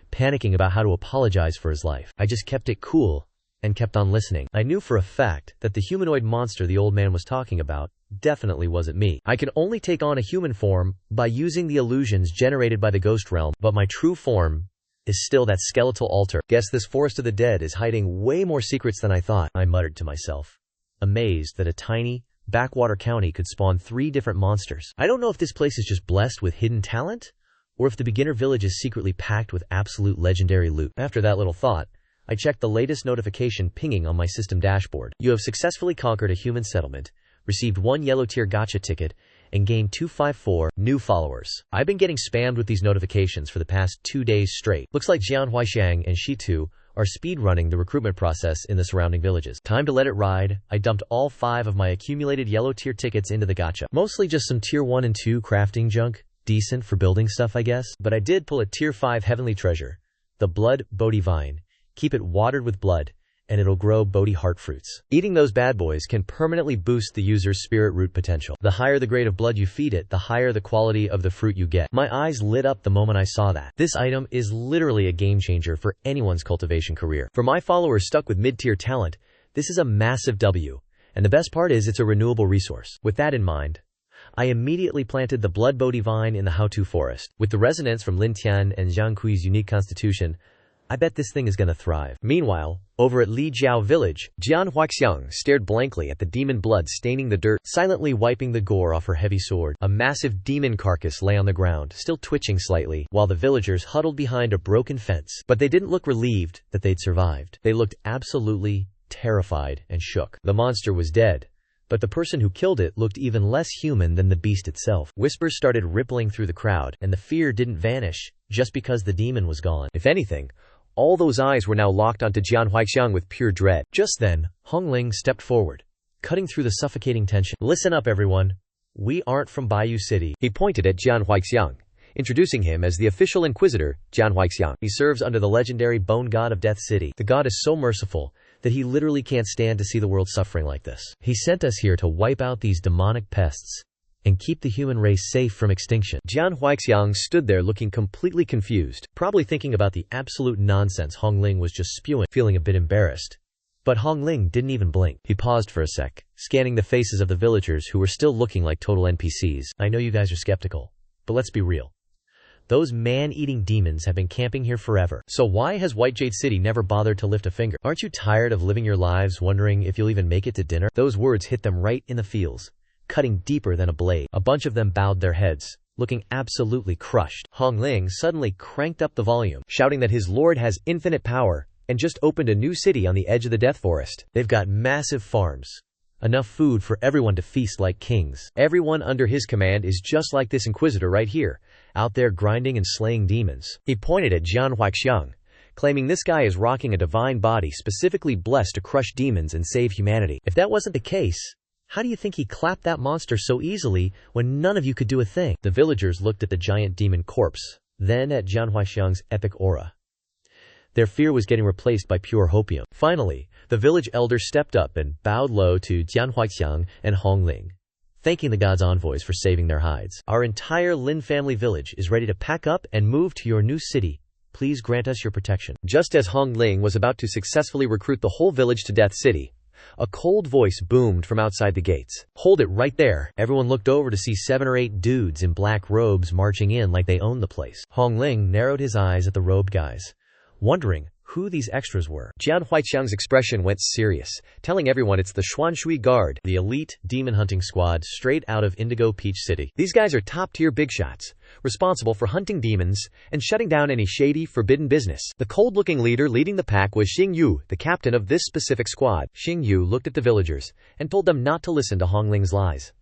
panicking about how to apologize for his life. I just kept it cool and kept on listening. I knew for a fact that the humanoid monster the old man was talking about definitely wasn't me. I can only take on a human form by using the illusions generated by the ghost realm, but my true form is still that skeletal altar. Guess this forest of the dead is hiding way more secrets than I thought, I muttered to myself, amazed that a tiny, backwater county could spawn 3 different monsters. I don't know if this place is just blessed with hidden talent, or if the beginner village is secretly packed with absolute legendary loot. After that little thought, I checked the latest notification pinging on my system dashboard. You have successfully conquered a human settlement, received 1 yellow tier gacha ticket, and gained 254 new followers. I've been getting spammed with these notifications for the past 2 days straight. Looks like Jian Huaixiang and Shitu are speedrunning the recruitment process in the surrounding villages. Time to let it ride. I dumped all 5 of my accumulated yellow tier tickets into the gacha. Mostly just some tier 1 and 2 crafting junk. Decent for building stuff, I guess. But I did pull a tier 5 heavenly treasure, the blood Bodhi vine. Keep it watered with blood, and it'll grow Bodhi heart fruits. Eating those bad boys can permanently boost the user's spirit root potential. The higher the grade of blood you feed it, the higher the quality of the fruit you get. My eyes lit up the moment I saw that. This item is literally a game changer for anyone's cultivation career. For my followers stuck with mid-tier talent, this is a massive W. And the best part is it's a renewable resource. With that in mind, I immediately planted the blood Bodhi vine in the Haotu forest. With the resonance from Lin Tian and Zhang Kui's unique constitution, I bet this thing is gonna thrive. Meanwhile, over at Li Jiao village, Jian Huaixiang stared blankly at the demon blood staining the dirt, silently wiping the gore off her heavy sword. A massive demon carcass lay on the ground, still twitching slightly, while the villagers huddled behind a broken fence. But they didn't look relieved that they'd survived. They looked absolutely terrified and shook. The monster was dead, but the person who killed it looked even less human than the beast itself. Whispers started rippling through the crowd, and the fear didn't vanish just because the demon was gone. If anything, all those eyes were now locked onto Jian Huaixiang with pure dread. Just then, Hong Ling stepped forward, cutting through the suffocating tension. Listen up, everyone. We aren't from Bayou City. He pointed at Jian Huaixiang, introducing him as the official inquisitor, Jian Huaixiang. He serves under the legendary bone god of Death City. The god is so merciful that he literally can't stand to see the world suffering like this. He sent us here to wipe out these demonic pests and keep the human race safe from extinction. Jian Huaixiang stood there looking completely confused, probably thinking about the absolute nonsense Hong Ling was just spewing, feeling a bit embarrassed. But Hong Ling didn't even blink. He paused for a sec, scanning the faces of the villagers who were still looking like total NPCs. I know you guys are skeptical, but let's be real. Those man-eating demons have been camping here forever. So why has White Jade City never bothered to lift a finger? Aren't you tired of living your lives wondering if you'll even make it to dinner? Those words hit them right in the feels, cutting deeper than a blade. A bunch of them bowed their heads, looking absolutely crushed. Hong Ling suddenly cranked up the volume, shouting that his lord has infinite power and just opened a new city on the edge of the Death Forest. They've got massive farms, enough food for everyone to feast like kings. Everyone under his command is just like this inquisitor right here, out there grinding and slaying demons. He pointed at Jian Huaixiang, claiming this guy is rocking a divine body specifically blessed to crush demons and save humanity. If that wasn't the case, how do you think he clapped that monster so easily when none of you could do a thing? The villagers looked at the giant demon corpse, then at Jian Huaixiang's epic aura. Their fear was getting replaced by pure hopium. Finally, the village elder stepped up and bowed low to Jian Huaixiang and Hong Ling, thanking the god's envoys for saving their hides. Our entire Lin family village is ready to pack up and move to your new city. Please grant us your protection. Just as Hong Ling was about to successfully recruit the whole village to Death City, a cold voice boomed from outside the gates. Hold it right there. Everyone looked over to see 7 or 8 dudes in black robes marching in like they owned the place. Hong Ling narrowed his eyes at the robed guys, wondering who these extras were. Jian Huaixiang's expression went serious, telling everyone it's the Xuanshui Guard, the elite demon hunting squad straight out of Indigo Peach City. These guys are top-tier big shots, responsible for hunting demons and shutting down any shady, forbidden business. The cold-looking leader leading the pack was Xing Yu, the captain of this specific squad. Xing Yu looked at the villagers and told them not to listen to Hong Ling's lies.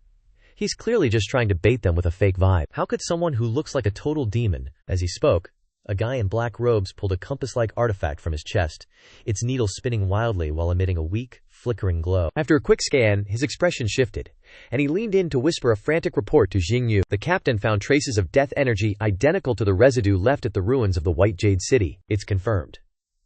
He's clearly just trying to bait them with a fake vibe. How could someone who looks like a total demon, as he spoke, a guy in black robes pulled a compass-like artifact from his chest, its needle spinning wildly while emitting a weak, flickering glow. After a quick scan, his expression shifted, and he leaned in to whisper a frantic report to Xing Yu. The captain found traces of death energy identical to the residue left at the ruins of the White Jade City. It's confirmed.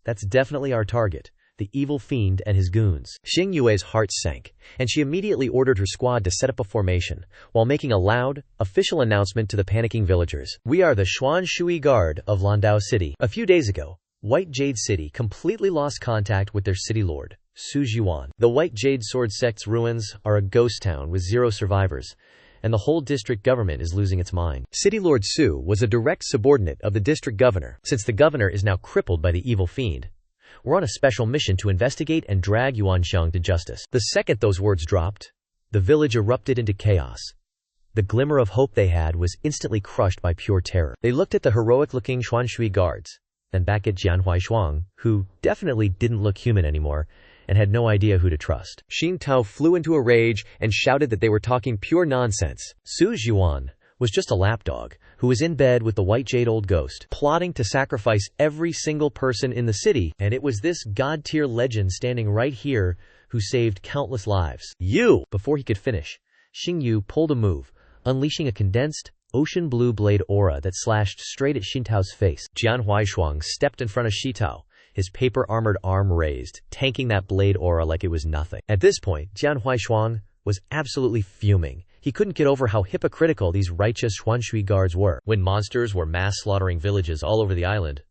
That's definitely our target, the evil fiend and his goons. Xing Yue's heart sank, and she immediately ordered her squad to set up a formation, while making a loud, official announcement to the panicking villagers. We are the Xuanshui Guard of Landau City. A few days ago, White Jade City completely lost contact with their city lord, Su Zhuan. The White Jade Sword Sect's ruins are a ghost town with 0 survivors, and the whole district government is losing its mind. City Lord Su was a direct subordinate of the district governor. Since the governor is now crippled by the evil fiend, we're on a special mission to investigate and drag Yuanxiang to justice. The second those words dropped, the village erupted into chaos. The glimmer of hope they had was instantly crushed by pure terror. They looked at the heroic-looking Xuanshui guards, then back at Jian Huaishuang, who definitely didn't look human anymore and had no idea who to trust. Xin Tao flew into a rage and shouted that they were talking pure nonsense. Su Zhuan was just a lapdog who was in bed with the white jade old ghost, plotting to sacrifice every single person in the city, and it was this god-tier legend standing right here who saved countless lives. You! Before he could finish, Xing Yu pulled a move, unleashing a condensed, ocean blue blade aura that slashed straight at Xin Tao's face. Jian Huaishuang stepped in front of Shi Tao, his paper-armored arm raised, tanking that blade aura like it was nothing. At this point, Jian Huaishuang was absolutely fuming. He couldn't get over how hypocritical these righteous Xuanshui guards were. When monsters were mass-slaughtering villages all over the island,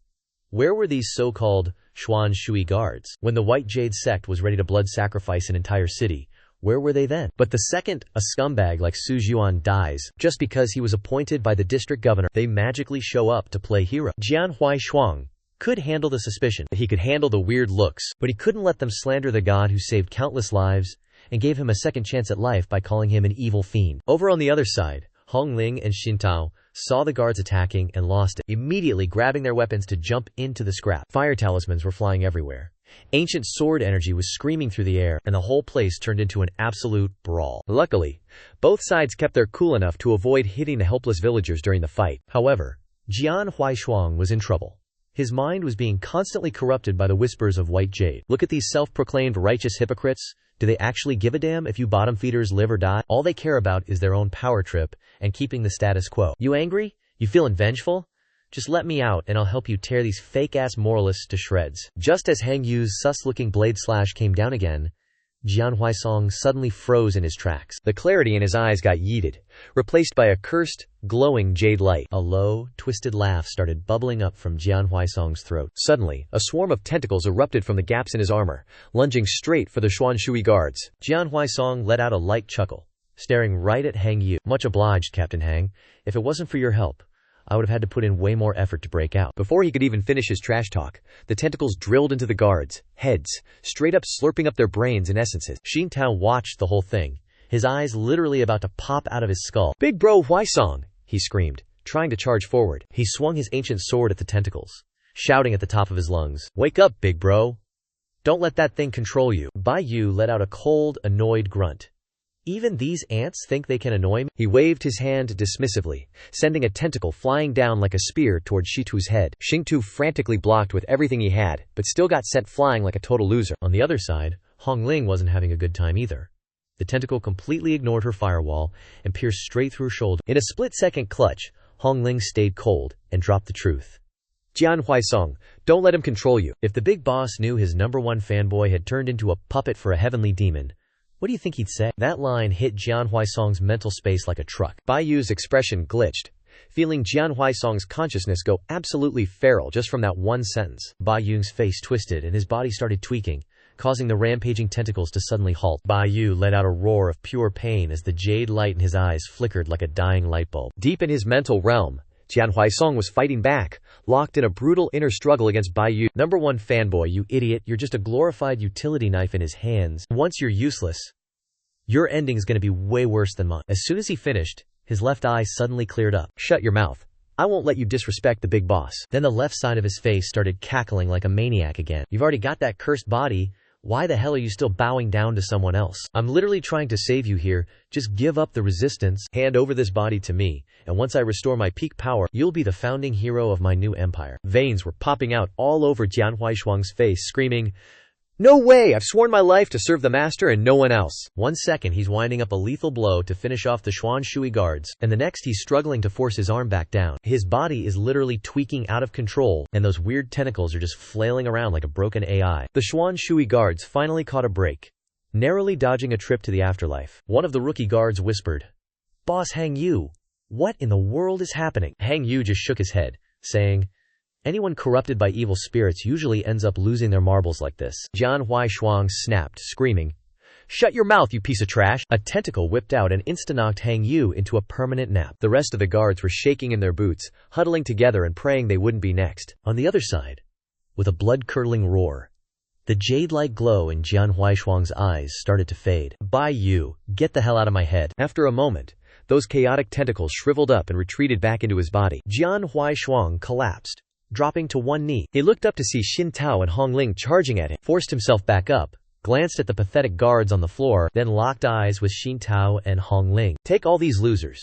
where were these so-called Xuanshui guards? When the White Jade sect was ready to blood sacrifice an entire city, where were they then? But the second a scumbag like Su Zhuan dies, just because he was appointed by the district governor, they magically show up to play hero. Jian Huaishuang could handle the suspicion. He could handle the weird looks, but he couldn't let them slander the god who saved countless lives and gave him a second chance at life by calling him an evil fiend. Over on the other side, Hong Ling and Xin Tao saw the guards attacking and lost it, immediately grabbing their weapons to jump into the scrap. Fire talismans were flying everywhere. Ancient sword energy was screaming through the air, and the whole place turned into an absolute brawl. Luckily, both sides kept their cool enough to avoid hitting the helpless villagers during the fight. However, Jian Huaishuang was in trouble. His mind was being constantly corrupted by the whispers of White Jade. Look at these self-proclaimed righteous hypocrites. Do they actually give a damn if you bottom feeders live or die? All they care about is their own power trip and keeping the status quo. You angry? You feeling vengeful? Just let me out and I'll help you tear these fake-ass moralists to shreds. Just as Hang Yu's sus-looking blade slash came down again, Jian Huaisong suddenly froze in his tracks. The clarity in his eyes got yeeted, replaced by a cursed, glowing jade light. A low, twisted laugh started bubbling up from Jian Huaisong's throat. Suddenly, a swarm of tentacles erupted from the gaps in his armor, lunging straight for the Xuanshui guards. Jian Huaisong let out a light chuckle, staring right at Hang Yu. Much obliged, Captain Hang. If it wasn't for your help, I would have had to put in way more effort to break out. Before he could even finish his trash talk, the tentacles drilled into the guards' heads, straight up slurping up their brains and essences. Xin Tao watched the whole thing, his eyes literally about to pop out of his skull. "Big bro Huaisong!" he screamed, trying to charge forward. He swung his ancient sword at the tentacles, shouting at the top of his lungs, "Wake up, big bro! Don't let that thing control you." Bai Yu let out a cold, annoyed grunt. Even these ants think they can annoy me? He waved his hand dismissively, sending a tentacle flying down like a spear toward Shitu's head. Xingtu frantically blocked with everything he had, but still got sent flying like a total loser. On the other side, Hong Ling wasn't having a good time either. The tentacle completely ignored her firewall and pierced straight through her shoulder. In a split-second clutch, Hong Ling stayed cold and dropped the truth. "Jian Huaisong, don't let him control you." If the big boss knew his #1 fanboy had turned into a puppet for a heavenly demon, what do you think he'd say? That line hit Jian Huaisong's mental space like a truck. Bai Yu's expression glitched, feeling Jian Huaisong's consciousness go absolutely feral just from that one sentence. Bai Yu's face twisted and his body started tweaking, causing the rampaging tentacles to suddenly halt. Bai Yu let out a roar of pure pain as the jade light in his eyes flickered like a dying light bulb. Deep in his mental realm, Jian Huaisong was fighting back, locked in a brutal inner struggle against Bai Yu. #1 fanboy, you idiot, you're just a glorified utility knife in his hands. Once you're useless, your ending's gonna be way worse than mine. As soon as he finished, his left eye suddenly cleared up. "Shut your mouth. I won't let you disrespect the big boss." Then the left side of his face started cackling like a maniac again. You've already got that cursed body. Why the hell are you still bowing down to someone else? I'm literally trying to save you here. Just give up the resistance. Hand over this body to me, and once I restore my peak power, you'll be the founding hero of my new empire. Veins were popping out all over Jian Huaishuang's face, screaming, "No way! I've sworn my life to serve the master and no one else." 1 second he's winding up a lethal blow to finish off the Xuanshui guards, and the next he's struggling to force his arm back down. His body is literally tweaking out of control, and those weird tentacles are just flailing around like a broken AI. The Xuanshui guards finally caught a break, narrowly dodging a trip to the afterlife. One of the rookie guards whispered, "Boss Hang Yu, what in the world is happening?" Hang Yu just shook his head, saying, "Anyone corrupted by evil spirits usually ends up losing their marbles like this." Jian Huaishuang snapped, screaming, "Shut your mouth, you piece of trash!" A tentacle whipped out and insta-knocked Hang Yu into a permanent nap. The rest of the guards were shaking in their boots, huddling together and praying they wouldn't be next. On the other side, with a blood-curdling roar, the jade-like glow in Jian Huaishuang's eyes started to fade. "Bai Yu, get the hell out of my head." After a moment, those chaotic tentacles shriveled up and retreated back into his body. Jian Huaishuang collapsed, dropping to one knee. He looked up to see Xin Tao and Hong Ling charging at him, forced himself back up, glanced at the pathetic guards on the floor, then locked eyes with Xin Tao and Hong Ling. "Take all these losers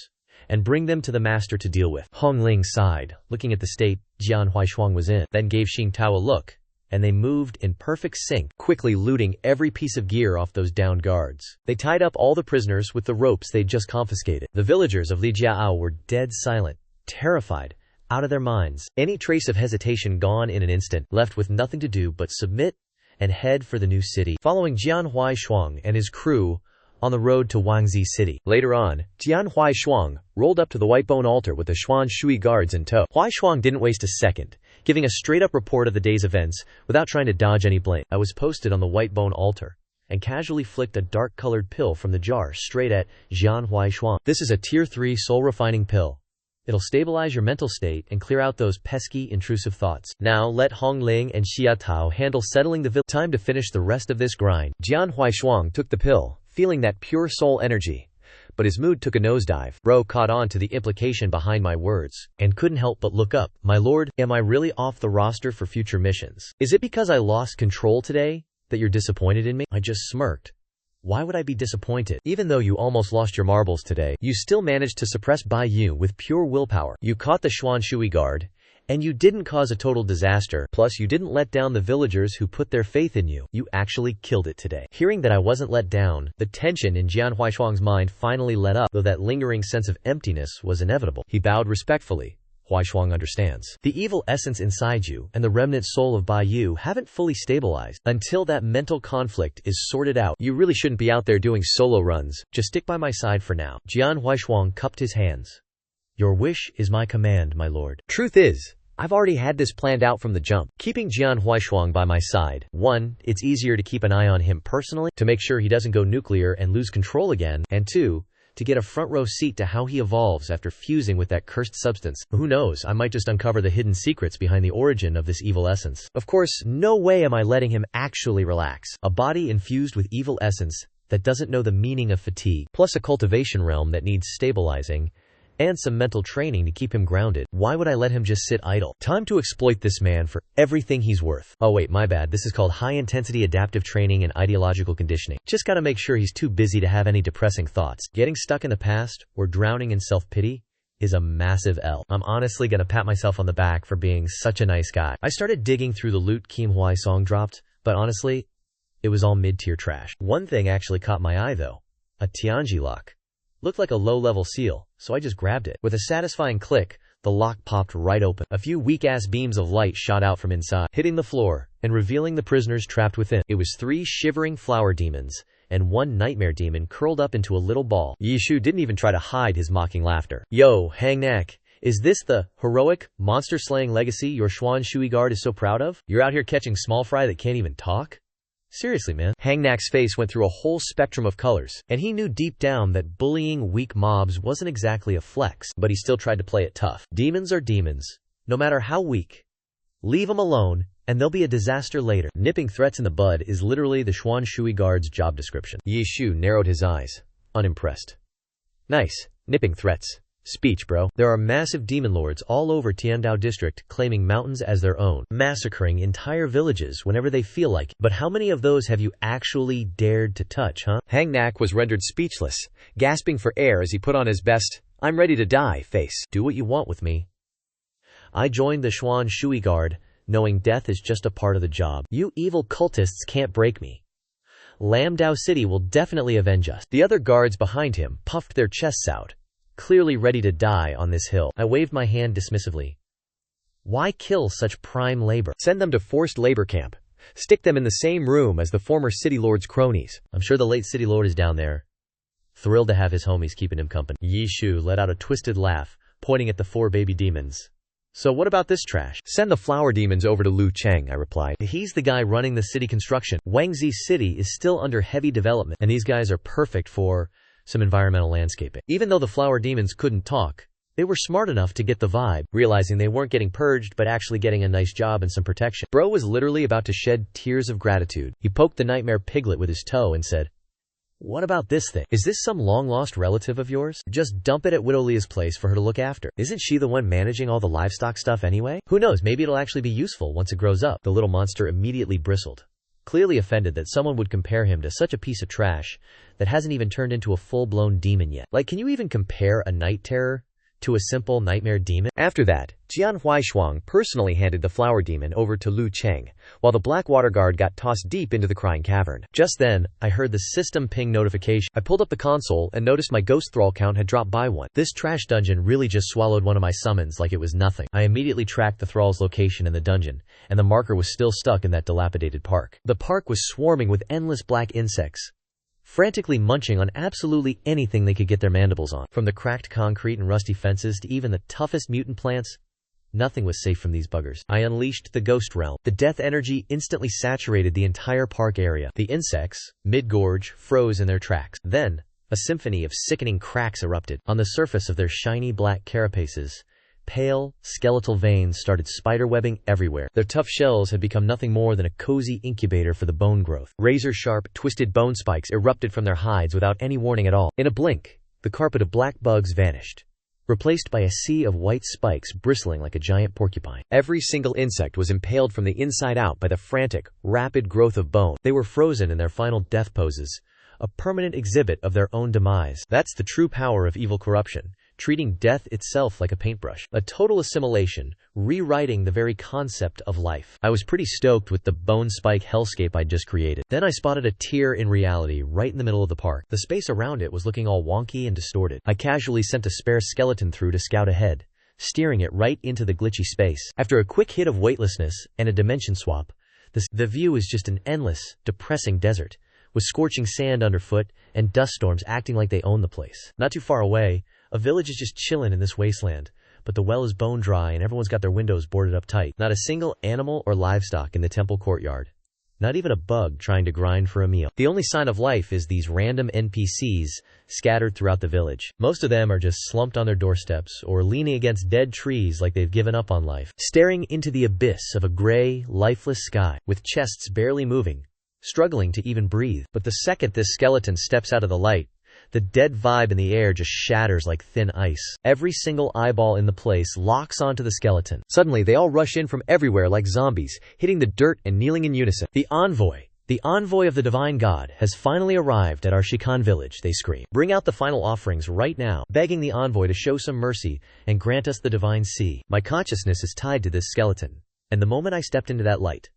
and bring them to the master to deal with." Hong Ling sighed, looking at the state Jian Huaishuang was in, then gave Xin Tao a look, and they moved in perfect sync, quickly looting every piece of gear off those downed guards. They tied up all the prisoners with the ropes they'd just confiscated. The villagers of Li Jiao were dead silent, terrified, out of their minds. Any trace of hesitation gone in an instant, left with nothing to do but submit and head for the new city, following Jian Huaishuang and his crew on the road to Wangzi City. Later on, Jian Huaishuang rolled up to the White Bone Altar with the Xuan Shui guards in tow. Huaishuang didn't waste a second, giving a straight-up report of the day's events without trying to dodge any blame. I was posted on the White Bone Altar and casually flicked a dark-colored pill from the jar straight at Jian Huaishuang. "This is a Tier 3 soul-refining pill. It'll stabilize your mental state and clear out those pesky, intrusive thoughts. Now let Hong Ling and Xia Tao handle settling the village. Time to finish the rest of this grind." Jian Huaishuang took the pill, feeling that pure soul energy, but his mood took a nosedive. Bro caught on to the implication behind my words, and couldn't help but look up. "My lord, am I really off the roster for future missions? Is it because I lost control today that you're disappointed in me?" I just smirked. Why would I be disappointed? Even though you almost lost your marbles today, you still managed to suppress Bai Yu with pure willpower. You caught the Xuan Shui guard, and you didn't cause a total disaster. Plus, you didn't let down the villagers who put their faith in you. You actually killed it today. Hearing that I wasn't let down, the tension in Jian Huaishuang's mind finally let up, though that lingering sense of emptiness was inevitable. He bowed respectfully. Huaishuang understands. The evil essence inside you and the remnant soul of Bai Yu haven't fully stabilized. Until that mental conflict is sorted out, you really shouldn't be out there doing solo runs. Just stick by my side for now. Jian Huaishuang cupped his hands. "Your wish is my command, my lord." Truth is, I've already had this planned out from the jump. Keeping Jian Huaishuang by my side. 1. It's easier to keep an eye on him personally, to make sure he doesn't go nuclear and lose control again. And 2. To get a front row seat to how he evolves after fusing with that cursed substance. Who knows, I might just uncover the hidden secrets behind the origin of this evil essence. Of course, no way am I letting him actually relax. A body infused with evil essence that doesn't know the meaning of fatigue, plus a cultivation realm that needs stabilizing, and some mental training to keep him grounded. Why would I let him just sit idle? Time to exploit this man for everything he's worth. Oh wait, my bad. This is called high-intensity adaptive training and ideological conditioning. Just gotta make sure he's too busy to have any depressing thoughts. Getting stuck in the past or drowning in self-pity is a massive L. I'm honestly gonna pat myself on the back for being such a nice guy. I started digging through the loot Kim Huai Song dropped, but honestly, it was all mid-tier trash. One thing actually caught my eye though. A Tianji lock. Looked like a low-level seal, so I just grabbed it. With a satisfying click, the lock popped right open. A few weak-ass beams of light shot out from inside, hitting the floor, and revealing the prisoners trapped within. It was 3 shivering flower demons, and 1 nightmare demon curled up into a little ball. Yishu didn't even try to hide his mocking laughter. "Yo, hang neck. Is this the heroic, monster-slaying legacy your Xuan Shui guard is so proud of? You're out here catching small fry that can't even talk? Seriously, man." Hangnak's face went through a whole spectrum of colors, and he knew deep down that bullying weak mobs wasn't exactly a flex, but he still tried to play it tough. Demons are demons, no matter how weak. Leave them alone, and they'll be a disaster later. Nipping threats in the bud is literally the Xuan Shui guard's job description. Yi Shu narrowed his eyes, unimpressed. "Nice, nipping threats. Speech, bro. There are massive demon lords all over Tiandao district claiming mountains as their own, massacring entire villages whenever they feel like it. But how many of those have you actually dared to touch, huh?" Hangnak was rendered speechless, gasping for air as he put on his best, "I'm ready to die" face. "Do what you want with me." I joined the Xuan Shui guard, knowing death is just a part of the job. You evil cultists can't break me. Lamdao City will definitely avenge us. The other guards behind him puffed their chests out, clearly ready to die on this hill. I waved my hand dismissively. Why kill such prime labor? Send them to forced labor camp. Stick them in the same room as the former city lord's cronies. I'm sure the late city lord is down there, thrilled to have his homies keeping him company. Yi Shu let out a twisted laugh, pointing at the 4 baby demons. "So what about this trash?" "Send the flower demons over to Lu Cheng," I replied. "He's the guy running the city construction. Wangzi City is still under heavy development, and these guys are perfect for some environmental landscaping." Even though the flower demons couldn't talk, they were smart enough to get the vibe, realizing they weren't getting purged but actually getting a nice job and some protection. Bro was literally about to shed tears of gratitude. He poked the nightmare piglet with his toe and said, What about this thing? Is this some long-lost relative of yours? Just dump it at Widow Leah's place for her to look after. Isn't she the one managing all the livestock stuff anyway? Who knows, maybe it'll actually be useful once it grows up." The little monster immediately bristled, clearly offended that someone would compare him to such a piece of trash that hasn't even turned into a full-blown demon yet. Like, can you even compare a night terror to a simple nightmare demon? After that, Jian Huaishuang personally handed the flower demon over to Lu Cheng, while the black water guard got tossed deep into the crying cavern. Just then, I heard the system ping notification. I pulled up the console and noticed my ghost thrall count had dropped by 1. This trash dungeon really just swallowed one of my summons like it was nothing. I immediately tracked the thrall's location in the dungeon, and the marker was still stuck in that dilapidated park. The park was swarming with endless black insects, frantically munching on absolutely anything they could get their mandibles on. From the cracked concrete and rusty fences to even the toughest mutant plants, nothing was safe from these buggers. I unleashed the ghost realm. The death energy instantly saturated the entire park area. The insects, mid-gorge, froze in their tracks. Then, a symphony of sickening cracks erupted. On the surface of their shiny black carapaces, pale, skeletal veins started spiderwebbing everywhere. Their tough shells had become nothing more than a cozy incubator for the bone growth. Razor-sharp, twisted bone spikes erupted from their hides without any warning at all. In a blink, the carpet of black bugs vanished, replaced by a sea of white spikes bristling like a giant porcupine. Every single insect was impaled from the inside out by the frantic, rapid growth of bone. They were frozen in their final death poses, a permanent exhibit of their own demise. That's the true power of evil corruption, treating death itself like a paintbrush. A total assimilation, rewriting the very concept of life. I was pretty stoked with the bone spike hellscape I'd just created. Then I spotted a tear in reality right in the middle of the park. The space around it was looking all wonky and distorted. I casually sent a spare skeleton through to scout ahead, steering it right into the glitchy space. After a quick hit of weightlessness and a dimension swap, the view is just an endless, depressing desert, with scorching sand underfoot and dust storms acting like they own the place. Not too far away, a village is just chillin' in this wasteland, but the well is bone dry and everyone's got their windows boarded up tight. Not a single animal or livestock in the temple courtyard. Not even a bug trying to grind for a meal. The only sign of life is these random NPCs scattered throughout the village. Most of them are just slumped on their doorsteps or leaning against dead trees like they've given up on life, staring into the abyss of a gray, lifeless sky, with chests barely moving, struggling to even breathe. But the second this skeleton steps out of the light, the dead vibe in the air just shatters like thin ice. Every single eyeball in the place locks onto the skeleton. Suddenly, they all rush in from everywhere like zombies, hitting the dirt and kneeling in unison. The envoy of the divine god, has finally arrived at our Shikan village, they scream. Bring out the final offerings right now, begging the envoy to show some mercy and grant us the divine sea. My consciousness is tied to this skeleton, and the moment I stepped into that light,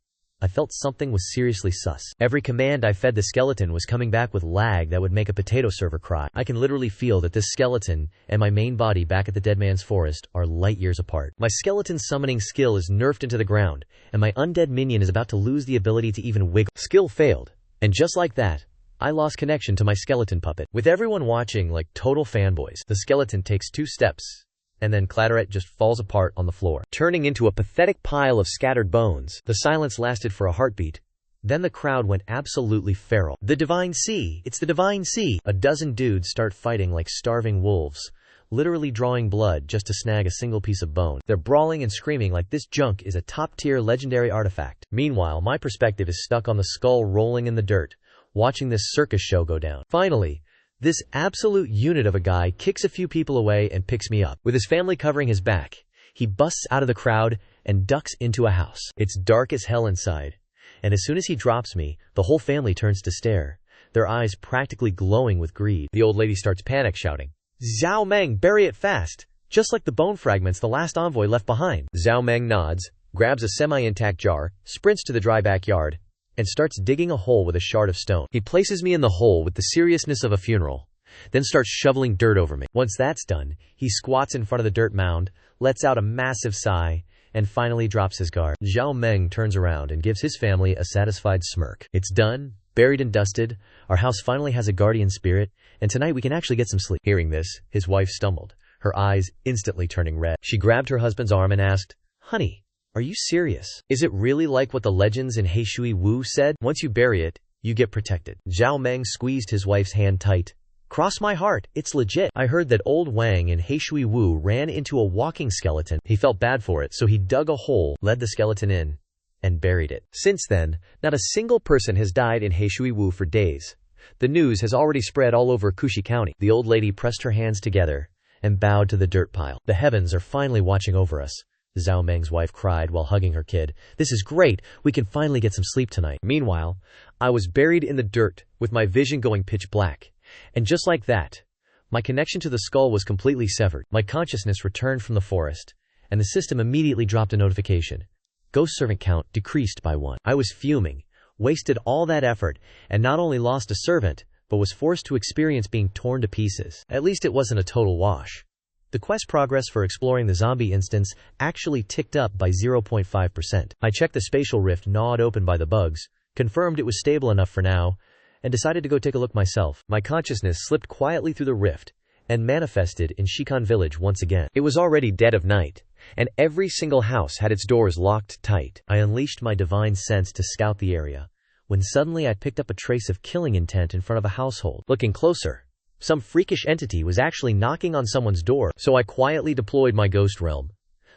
I felt something was seriously sus. Every command I fed the skeleton was coming back with lag that would make a potato server cry. I can literally feel that this skeleton and my main body back at the Dead Man's Forest are light years apart. My skeleton summoning skill is nerfed into the ground, and my undead minion is about to lose the ability to even wiggle. Skill failed, and just like that, I lost connection to my skeleton puppet. With everyone watching like total fanboys, the skeleton takes 2 steps, and then Clatteret just falls apart on the floor, turning into a pathetic pile of scattered bones. The silence lasted for a heartbeat. Then the crowd went absolutely feral. The divine sea! It's the divine sea! A dozen dudes start fighting like starving wolves, literally drawing blood just to snag a single piece of bone. They're brawling and screaming like this junk is a top-tier legendary artifact. Meanwhile, my perspective is stuck on the skull rolling in the dirt, watching this circus show go down. Finally, this absolute unit of a guy kicks a few people away and picks me up. With his family covering his back, he busts out of the crowd and ducks into a house. It's dark as hell inside, and as soon as he drops me, the whole family turns to stare, their eyes practically glowing with greed. The old lady starts panic shouting, "Zhao Meng, bury it fast! Just like the bone fragments the last envoy left behind." Zhao Meng nods, grabs a semi-intact jar, sprints to the dry backyard, and starts digging a hole with a shard of stone. He places me in the hole with the seriousness of a funeral, then starts shoveling dirt over me. Once that's done, he squats in front of the dirt mound, lets out a massive sigh, and finally drops his guard. Zhao Meng turns around and gives his family a satisfied smirk. It's done, buried and dusted, our house finally has a guardian spirit, and tonight we can actually get some sleep. Hearing this, his wife stumbled, her eyes instantly turning red. She grabbed her husband's arm and asked, "Honey, are you serious? Is it really like what the legends in Heishui Wu said? Once you bury it, you get protected." Zhao Meng squeezed his wife's hand tight. "Cross my heart, it's legit. I heard that old Wang in Heishui Wu ran into a walking skeleton. He felt bad for it, so he dug a hole, led the skeleton in, and buried it. Since then, not a single person has died in Heishui Wu for days. The news has already spread all over Kushi County. The old lady pressed her hands together and bowed to the dirt pile. The heavens are finally watching over us, Zhao Meng's wife cried while hugging her kid. This is great. We can finally get some sleep tonight. Meanwhile, I was buried in the dirt with my vision going pitch black. And just like that, my connection to the skull was completely severed. My consciousness returned from the forest, and the system immediately dropped a notification. Ghost servant count decreased by 1. I was fuming, wasted all that effort, and not only lost a servant, but was forced to experience being torn to pieces. At least it wasn't a total wash. The quest progress for exploring the zombie instance actually ticked up by 0.5%. I checked the spatial rift gnawed open by the bugs, confirmed it was stable enough for now, and decided to go take a look myself. My consciousness slipped quietly through the rift and manifested in Shikan village once again. It was already dead of night, and every single house had its doors locked tight. I unleashed my divine sense to scout the area, when suddenly I picked up a trace of killing intent in front of a household. Looking closer, some freakish entity was actually knocking on someone's door, so I quietly deployed my ghost realm,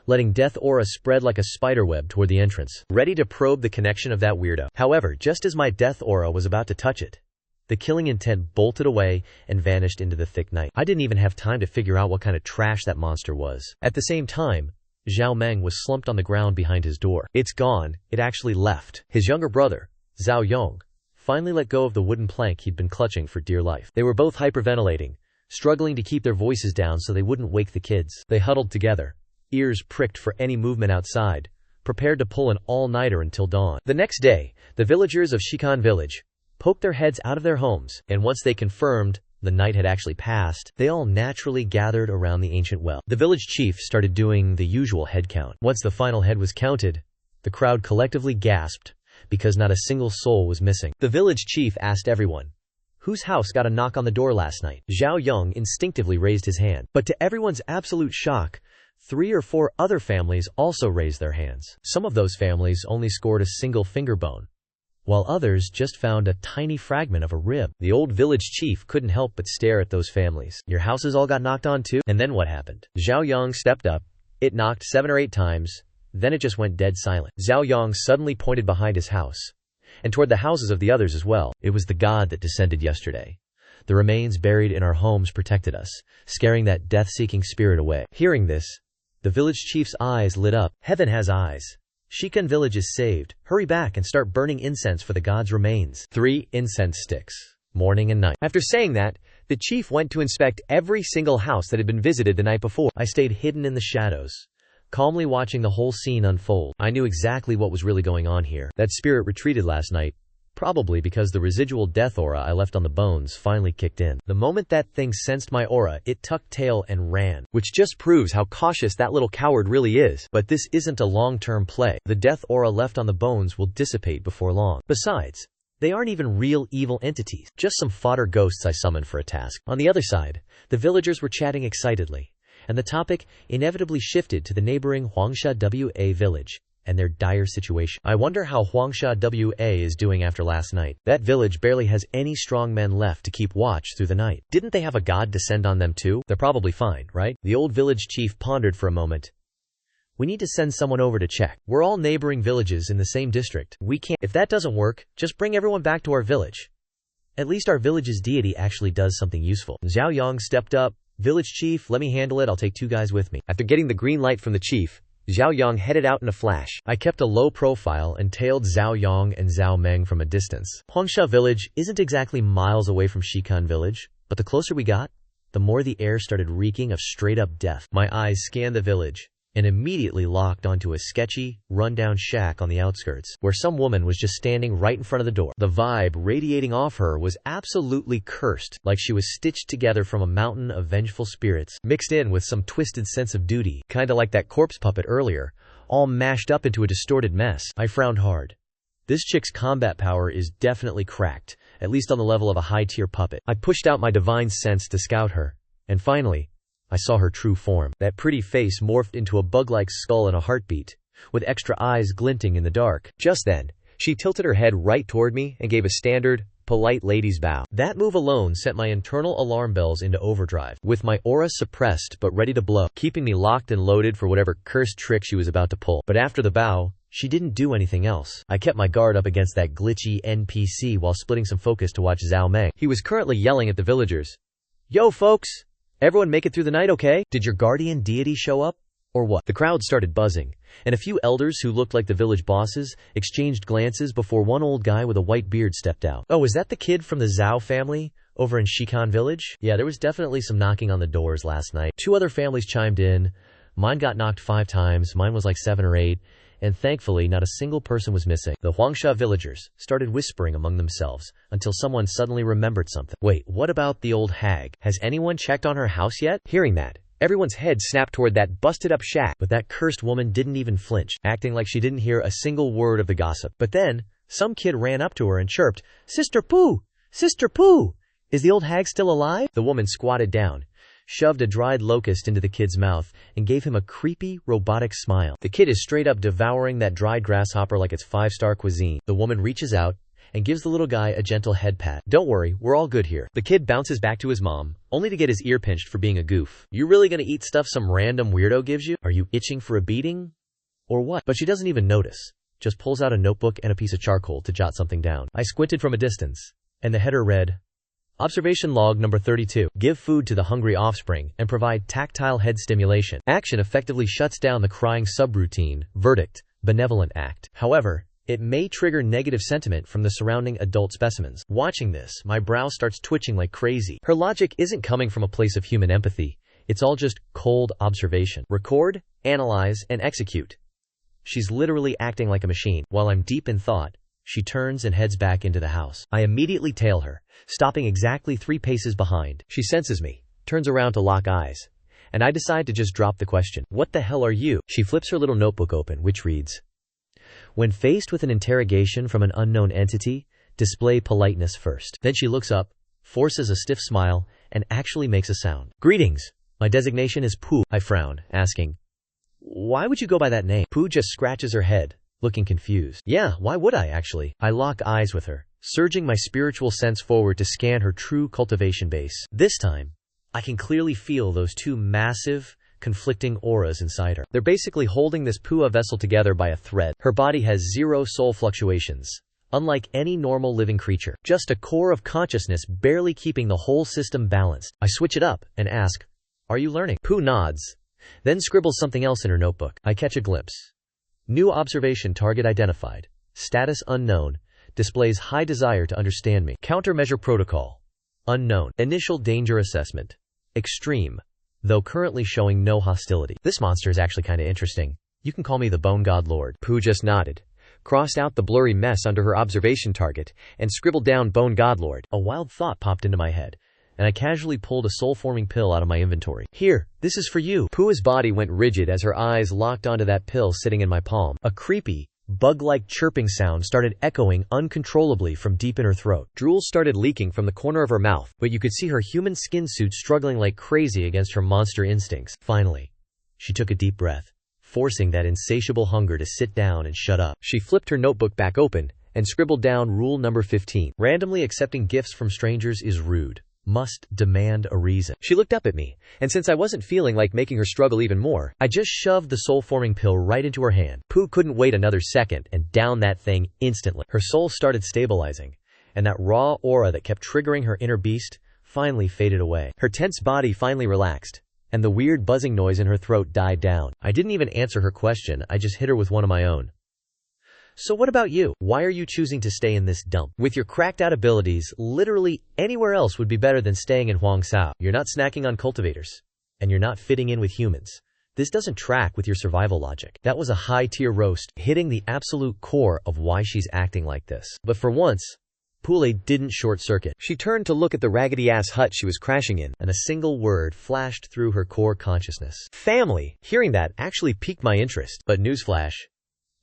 letting death aura spread like a spiderweb toward the entrance, ready to probe the connection of that weirdo. However, just as my death aura was about to touch it, the killing intent bolted away and vanished into the thick night. I didn't even have time to figure out what kind of trash that monster was. At the same time, Zhao Meng was slumped on the ground behind his door. It's gone. It actually left. His younger brother, Zhao Yong, finally let go of the wooden plank he'd been clutching for dear life. They were both hyperventilating, struggling to keep their voices down so they wouldn't wake the kids. They huddled together, ears pricked for any movement outside, prepared to pull an all-nighter until dawn. The next day, the villagers of Shikan village poked their heads out of their homes, and once they confirmed the night had actually passed, they all naturally gathered around the ancient well. The village chief started doing the usual head count. Once the final head was counted, the crowd collectively gasped, because not a single soul was missing. The village chief asked everyone, "Whose house got a knock on the door last night?" Zhao Yong instinctively raised his hand. But to everyone's absolute shock, 3 or 4 other families also raised their hands. Some of those families only scored a single finger bone, while others just found a tiny fragment of a rib. The old village chief couldn't help but stare at those families. "Your houses all got knocked on too?" And then what happened? Zhao Yong stepped up. It knocked 7 or 8 times. Then it just went dead silent. Zhao Yong suddenly pointed behind his house, and toward the houses of the others as well. "It was the god that descended yesterday. The remains buried in our homes protected us, scaring that death-seeking spirit away." Hearing this, the village chief's eyes lit up. Heaven has eyes. Shikan village is saved. Hurry back and start burning incense for the god's remains. 3 incense sticks, morning and night. After saying that, the chief went to inspect every single house that had been visited the night before. I stayed hidden in the shadows, calmly watching the whole scene unfold. I knew exactly what was really going on here. That spirit retreated last night, probably because the residual death aura I left on the bones finally kicked in. The moment that thing sensed my aura, it tucked tail and ran, which just proves how cautious that little coward really is. But this isn't a long-term play. The death aura left on the bones will dissipate before long. Besides, they aren't even real evil entities, just some fodder ghosts I summoned for a task. On the other side, the villagers were chatting excitedly, and the topic inevitably shifted to the neighboring Huangsha Wa village and their dire situation. I wonder how Huangsha Wa is doing after last night. That village barely has any strong men left to keep watch through the night. Didn't they have a god descend on them too? They're probably fine, right? The old village chief pondered for a moment. "We need to send someone over to check. We're all neighboring villages in the same district. We can't. If that doesn't work, just bring everyone back to our village. At least our village's deity actually does something useful." Zhao Yong stepped up. "Village chief, let me handle it. I'll take 2 guys with me." After getting the green light from the chief, Zhao Yong headed out in a flash. I kept a low profile and tailed Zhao Yong and Zhao Meng from a distance. Huangsha village isn't exactly miles away from Shikan village, but the closer we got, the more the air started reeking of straight-up death. My eyes scanned the village, and immediately locked onto a sketchy, run-down shack on the outskirts, where some woman was just standing right in front of the door. The vibe radiating off her was absolutely cursed, like she was stitched together from a mountain of vengeful spirits, mixed in with some twisted sense of duty, kinda like that corpse puppet earlier, all mashed up into a distorted mess. I frowned hard. This chick's combat power is definitely cracked, at least on the level of a high-tier puppet. I pushed out my divine sense to scout her, and finally, I saw her true form. That pretty face morphed into a bug-like skull in a heartbeat, with extra eyes glinting in the dark. Just then, she tilted her head right toward me and gave a standard, polite lady's bow. That move alone sent my internal alarm bells into overdrive, with my aura suppressed but ready to blow, keeping me locked and loaded for whatever cursed trick she was about to pull. But after the bow, She didn't do anything else. I kept my guard up against that glitchy NPC while splitting some focus to watch Zhao Meng. He was currently yelling at the villagers. Yo folks! Everyone make it through the night okay? Did your guardian deity show up? Or what? The crowd started buzzing, and a few elders who looked like the village bosses exchanged glances before one old guy with a white beard stepped out. Oh, is that the kid from the Zhao family over in Shikan village? Yeah, there was definitely some knocking on the doors last night. 2 other families chimed in. Mine got knocked 5 times, mine was like 7 or 8. And thankfully not a single person was missing. The Huangsha villagers started whispering among themselves until someone suddenly remembered something. Wait, what about the old hag? Has anyone checked on her house yet? Hearing that, everyone's head snapped toward that busted-up shack, but that cursed woman didn't even flinch, acting like she didn't hear a single word of the gossip. But then, some kid ran up to her and chirped, "Sister Pooh! Sister Pooh! Is the old hag still alive?" The woman squatted down, shoved a dried locust into the kid's mouth, and gave him a creepy, robotic smile. The kid is straight up devouring that dried grasshopper like it's 5-star cuisine. The woman reaches out and gives the little guy a gentle head pat. "Don't worry, we're all good here." The kid bounces back to his mom, only to get his ear pinched for being a goof. "You really gonna eat stuff some random weirdo gives you? Are you itching for a beating? Or what?" But she doesn't even notice, just pulls out a notebook and a piece of charcoal to jot something down. I squinted from a distance, and the header read, Observation log number 32. Give food to the hungry offspring and provide tactile head stimulation. Action effectively shuts down the crying subroutine. Verdict, benevolent act. However, it may trigger negative sentiment from the surrounding adult specimens. Watching this, my brow starts twitching like crazy. Her logic isn't coming from a place of human empathy. It's all just cold observation. Record, analyze, and execute. She's literally acting like a machine. While I'm deep in thought, she turns and heads back into the house. I immediately tail her, stopping exactly 3 paces behind. She senses me, turns around to lock eyes, and I decide to just drop the question. "What the hell are you?" She flips her little notebook open, which reads, "When faced with an interrogation from an unknown entity, display politeness first." Then she looks up, forces a stiff smile, and actually makes a sound. "Greetings. My designation is Pooh." I frown, asking, "Why would you go by that name?" Pooh just scratches her head, looking confused. "Yeah, why would I actually?" I lock eyes with her, surging my spiritual sense forward to scan her true cultivation base. This time, I can clearly feel those 2 massive, conflicting auras inside her. They're basically holding this Pua vessel together by a thread. Her body has 0 soul fluctuations, unlike any normal living creature. Just a core of consciousness barely keeping the whole system balanced. I switch it up and ask, "Are you learning?" Pooh nods, then scribbles something else in her notebook. I catch a glimpse. New observation target identified. Status unknown. Displays high desire to understand me. Countermeasure protocol. Unknown. Initial danger assessment. Extreme, though currently showing no hostility. This monster is actually kinda interesting. You can call me the Bone God Lord. Pooh just nodded, crossed out the blurry mess under her observation target, and scribbled down Bone God Lord. A wild thought popped into my head, and I casually pulled a soul-forming pill out of my inventory. "Here, this is for you." Pooh's body went rigid as her eyes locked onto that pill sitting in my palm. A creepy, bug-like chirping sound started echoing uncontrollably from deep in her throat. Drool started leaking from the corner of her mouth, but you could see her human skin suit struggling like crazy against her monster instincts. Finally, she took a deep breath, forcing that insatiable hunger to sit down and shut up. She flipped her notebook back open and scribbled down rule number 15. Randomly accepting gifts from strangers is rude. Must demand a reason. She looked up at me, and since I wasn't feeling like making her struggle even more, I just shoved the soul-forming pill right into her hand. Pooh couldn't wait another second and downed that thing instantly. Her soul started stabilizing, and that raw aura that kept triggering her inner beast finally faded away. Her tense body finally relaxed, and the weird buzzing noise in her throat died down. I didn't even answer her question, I just hit her with one of my own. "So what about you? Why are you choosing to stay in this dump? With your cracked out abilities, literally anywhere else would be better than staying in Huangsao. You're not snacking on cultivators, and you're not fitting in with humans. This doesn't track with your survival logic." That was a high-tier roast, hitting the absolute core of why she's acting like this. But for once, Pule didn't short-circuit. She turned to look at the raggedy-ass hut she was crashing in, and a single word flashed through her core consciousness. Family. Hearing that actually piqued my interest. But newsflash.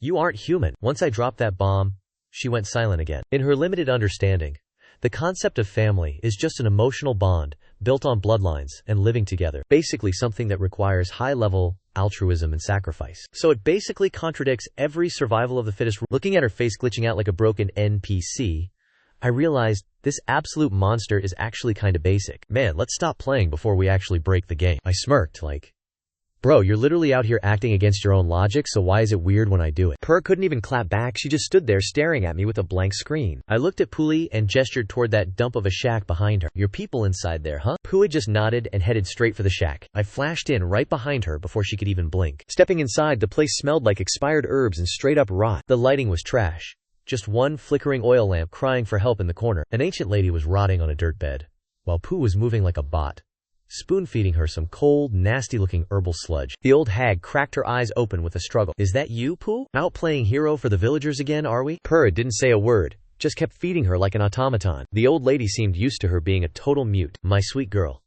You aren't human. Once I dropped that bomb, she went silent again. In her limited understanding, the concept of family is just an emotional bond built on bloodlines and living together. Basically something that requires high-level altruism and sacrifice. So it basically contradicts every survival of the fittest. Looking at her face glitching out like a broken NPC, I realized this absolute monster is actually kinda basic. Man, let's stop playing before we actually break the game. I smirked like, Bro, you're literally out here acting against your own logic, so why is it weird when I do it? Per couldn't even clap back, she just stood there staring at me with a blank screen. I looked at Puli and gestured toward that dump of a shack behind her. Your people inside there, huh? Pui just nodded and headed straight for the shack. I flashed in right behind her before she could even blink. Stepping inside, the place smelled like expired herbs and straight up rot. The lighting was trash. Just one flickering oil lamp crying for help in the corner. An ancient lady was rotting on a dirt bed, while Pooh was moving like a bot, spoon-feeding her some cold, nasty-looking herbal sludge. The old hag cracked her eyes open with a struggle. Is that you, Pooh? Out playing hero for the villagers again, are we? Purr didn't say a word, just kept feeding her like an automaton. The old lady seemed used to her being a total mute. My sweet girl,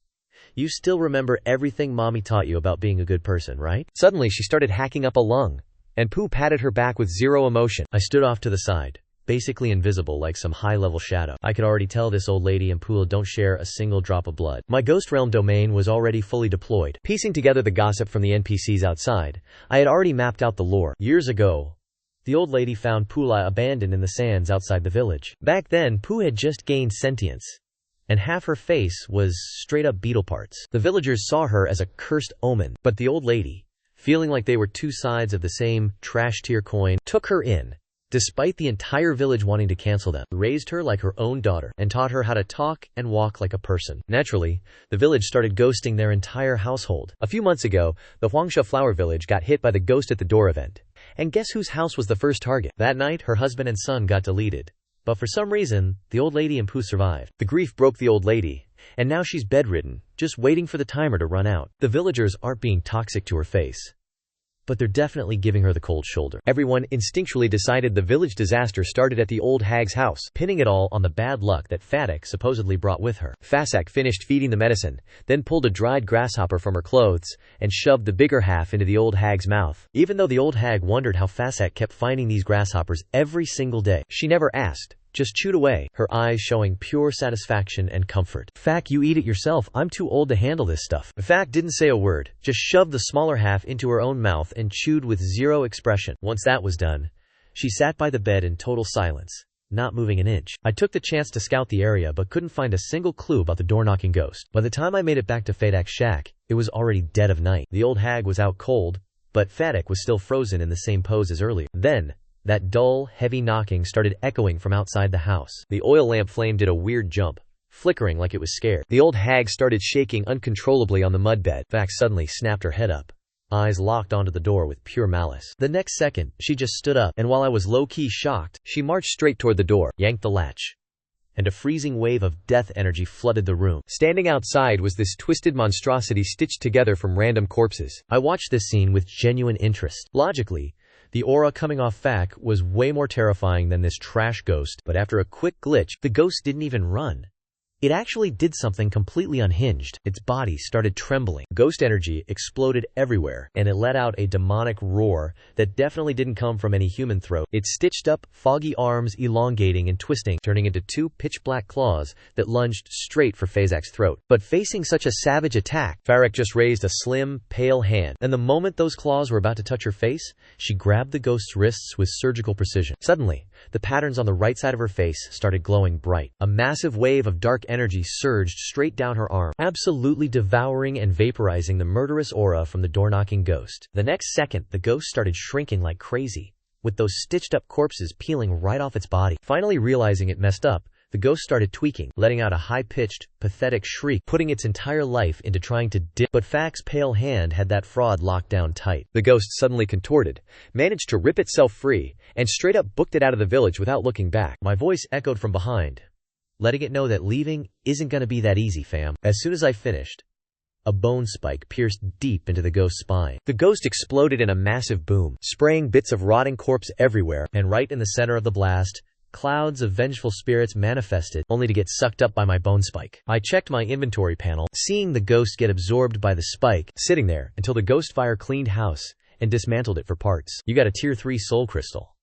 you still remember everything mommy taught you about being a good person, right? Suddenly she started hacking up a lung, and Pooh patted her back with zero emotion. I stood off to the side, basically invisible like some high-level shadow. I could already tell this old lady and Pooh don't share a single drop of blood. My ghost realm domain was already fully deployed. Piecing together the gossip from the NPCs outside, I had already mapped out the lore. Years ago, the old lady found Pula abandoned in the sands outside the village. Back then, Pooh had just gained sentience, and half her face was straight-up beetle parts. The villagers saw her as a cursed omen, but the old lady, feeling like they were two sides of the same trash-tier coin, took her in, despite the entire village wanting to cancel them, raised her like her own daughter, and taught her how to talk and walk like a person. Naturally, the village started ghosting their entire household. A few months ago, the Huangsha Flower Village got hit by the Ghost at the Door event. And guess whose house was the first target? That night, her husband and son got deleted. But for some reason, the old lady and Pooh survived. The grief broke the old lady, and now she's bedridden, just waiting for the timer to run out. The villagers aren't being toxic to her face, but they're definitely giving her the cold shoulder. Everyone instinctually decided the village disaster started at the old hag's house, pinning it all on the bad luck that Fadak supposedly brought with her. Fasak finished feeding the medicine, then pulled a dried grasshopper from her clothes, and shoved the bigger half into the old hag's mouth. Even though the old hag wondered how Fasak kept finding these grasshoppers every single day, she never asked, just chewed away, her eyes showing pure satisfaction and comfort. Fak, you eat it yourself, I'm too old to handle this stuff. Fak didn't say a word, just shoved the smaller half into her own mouth and chewed with zero expression. Once that was done, she sat by the bed in total silence, not moving an inch. I took the chance to scout the area but couldn't find a single clue about the door-knocking ghost. By the time I made it back to Fadak's shack, it was already dead of night. The old hag was out cold, but Fadak was still frozen in the same pose as earlier. Then, that dull, heavy knocking started echoing from outside the house. The oil lamp flame did a weird jump, flickering like it was scared. The old hag started shaking uncontrollably on the mud bed. Fax suddenly snapped her head up, eyes locked onto the door with pure malice. The next second, she just stood up, and while I was low-key shocked, she marched straight toward the door, yanked the latch, and a freezing wave of death energy flooded the room. Standing outside was this twisted monstrosity stitched together from random corpses. I watched this scene with genuine interest. Logically, the aura coming off Fak was way more terrifying than this trash ghost, but after a quick glitch, the ghost didn't even run. It actually did something completely unhinged. Its body started trembling. Ghost energy exploded everywhere, and it let out a demonic roar that definitely didn't come from any human throat. Its stitched up, foggy arms elongating and twisting, turning into two pitch-black claws that lunged straight for Fazak's throat. But facing such a savage attack, Farak just raised a slim, pale hand, and the moment those claws were about to touch her face, she grabbed the ghost's wrists with surgical precision. Suddenly, the patterns on the right side of her face started glowing bright. A massive wave of dark energy surged straight down her arm, absolutely devouring and vaporizing the murderous aura from the door-knocking ghost. The next second, the ghost started shrinking like crazy, with those stitched-up corpses peeling right off its body. Finally realizing it messed up, the ghost started tweaking, letting out a high-pitched, pathetic shriek, putting its entire life into trying to dip, but Fak's pale hand had that fraud locked down tight. The ghost suddenly contorted, managed to rip itself free, and straight up booked it out of the village without looking back. My voice echoed from behind, letting it know that leaving isn't gonna be that easy, fam. As soon as I finished, a bone spike pierced deep into the ghost's spine. The ghost exploded in a massive boom, spraying bits of rotting corpse everywhere, and right in the center of the blast, clouds of vengeful spirits manifested, only to get sucked up by my bone spike. I checked my inventory panel, seeing the ghost get absorbed by the spike, sitting there until the ghost fire cleaned house and dismantled it for parts. You got a tier 3 soul crystal.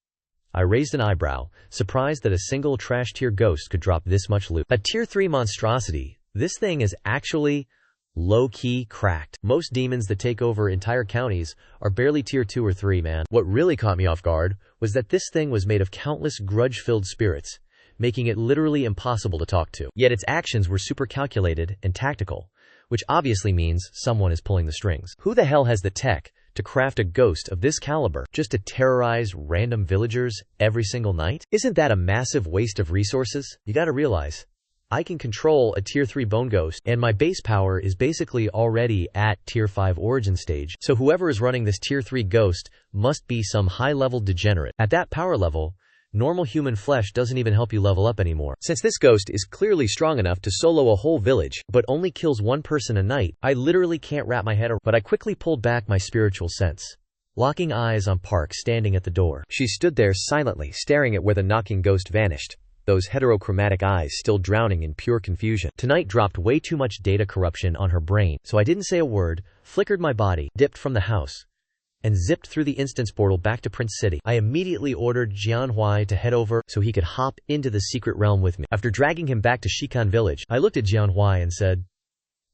I raised an eyebrow, surprised that a single trash tier ghost could drop this much loot. A tier 3 monstrosity. This thing is actually low-key cracked. Most demons that take over entire counties are barely tier 2 or 3, man. What really caught me off guard was that this thing was made of countless grudge-filled spirits, making it literally impossible to talk to. Yet its actions were super calculated and tactical, which obviously means someone is pulling the strings. Who the hell has the tech to craft a ghost of this caliber just to terrorize random villagers every single night? Isn't that a massive waste of resources? You gotta realize, I can control a tier 3 bone ghost, and my base power is basically already at tier 5 origin stage, so whoever is running this tier 3 ghost must be some high-level degenerate. At that power level, normal human flesh doesn't even help you level up anymore. Since this ghost is clearly strong enough to solo a whole village, but only kills one person a night, I literally can't wrap my head around. But I quickly pulled back my spiritual sense, locking eyes on Park standing at the door. She stood there silently, staring at where the knocking ghost vanished, those heterochromatic eyes still drowning in pure confusion. Tonight dropped way too much data corruption on her brain, so I didn't say a word, flickered my body, dipped from the house, and zipped through the instance portal back to Prince City. I immediately ordered Jianhuai to head over so he could hop into the secret realm with me. After dragging him back to Shikan village, I looked at Jianhuai and said,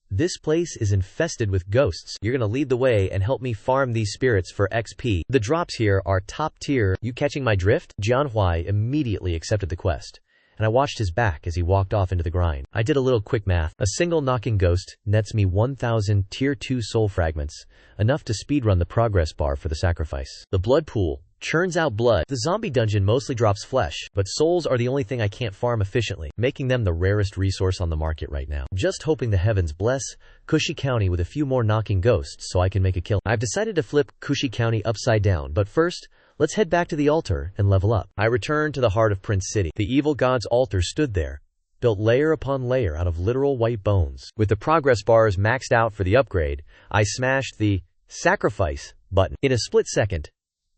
"This place is infested with ghosts. You're gonna lead the way and help me farm these spirits for XP. The drops here are top tier. You catching my drift?" Jianhuai immediately accepted the quest, and I watched his back as he walked off into the grind. I did a little quick math. A single knocking ghost nets me 1,000 tier 2 soul fragments, enough to speedrun the progress bar for the sacrifice. The blood pool churns out blood. The zombie dungeon mostly drops flesh, but souls are the only thing I can't farm efficiently, making them the rarest resource on the market right now. Just hoping the heavens bless Kushi County with a few more knocking ghosts so I can make a kill. I've decided to flip Kushi County upside down, but first, let's head back to the altar and level up. I returned to the heart of Prince City. The evil god's altar stood there, built layer upon layer out of literal white bones. With the progress bars maxed out for the upgrade, I smashed the sacrifice button. In a split second,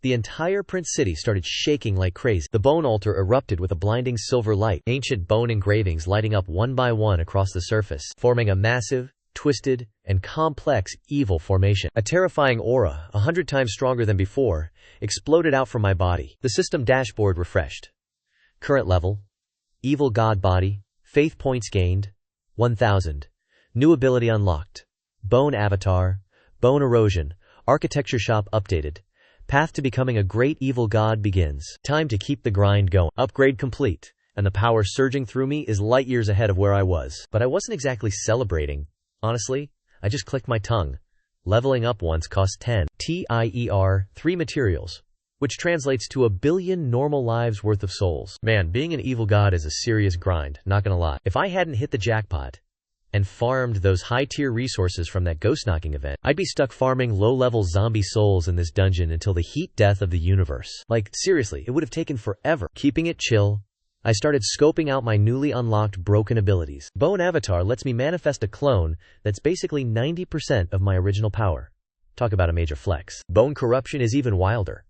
the entire Prince City started shaking like crazy. The bone altar erupted with a blinding silver light, ancient bone engravings lighting up one by one across the surface, forming a massive, twisted, and complex evil formation. A terrifying aura, 100 times stronger than before, exploded out from my body. The system dashboard refreshed. Current level: Evil God Body, Faith Points gained, 1000. New ability unlocked. Bone Avatar, Bone Erosion, Architecture Shop updated. Path to becoming a great evil god begins. Time to keep the grind going. Upgrade complete, and the power surging through me is light years ahead of where I was. But I wasn't exactly celebrating. Honestly, I just clicked my tongue. Leveling up once cost 10 TIER 3 materials, which translates to 1 billion normal lives worth of souls. Man, being an evil god is a serious grind, not gonna lie. If I hadn't hit the jackpot and farmed those high-tier resources from that ghost knocking event, I'd be stuck farming low-level zombie souls in this dungeon until the heat death of the universe. Like, seriously, it would have taken forever. Keeping it chill, I started scoping out my newly unlocked broken abilities. Bone Avatar lets me manifest a clone that's basically 90% of my original power. Talk about a major flex. Bone Corruption is even wilder.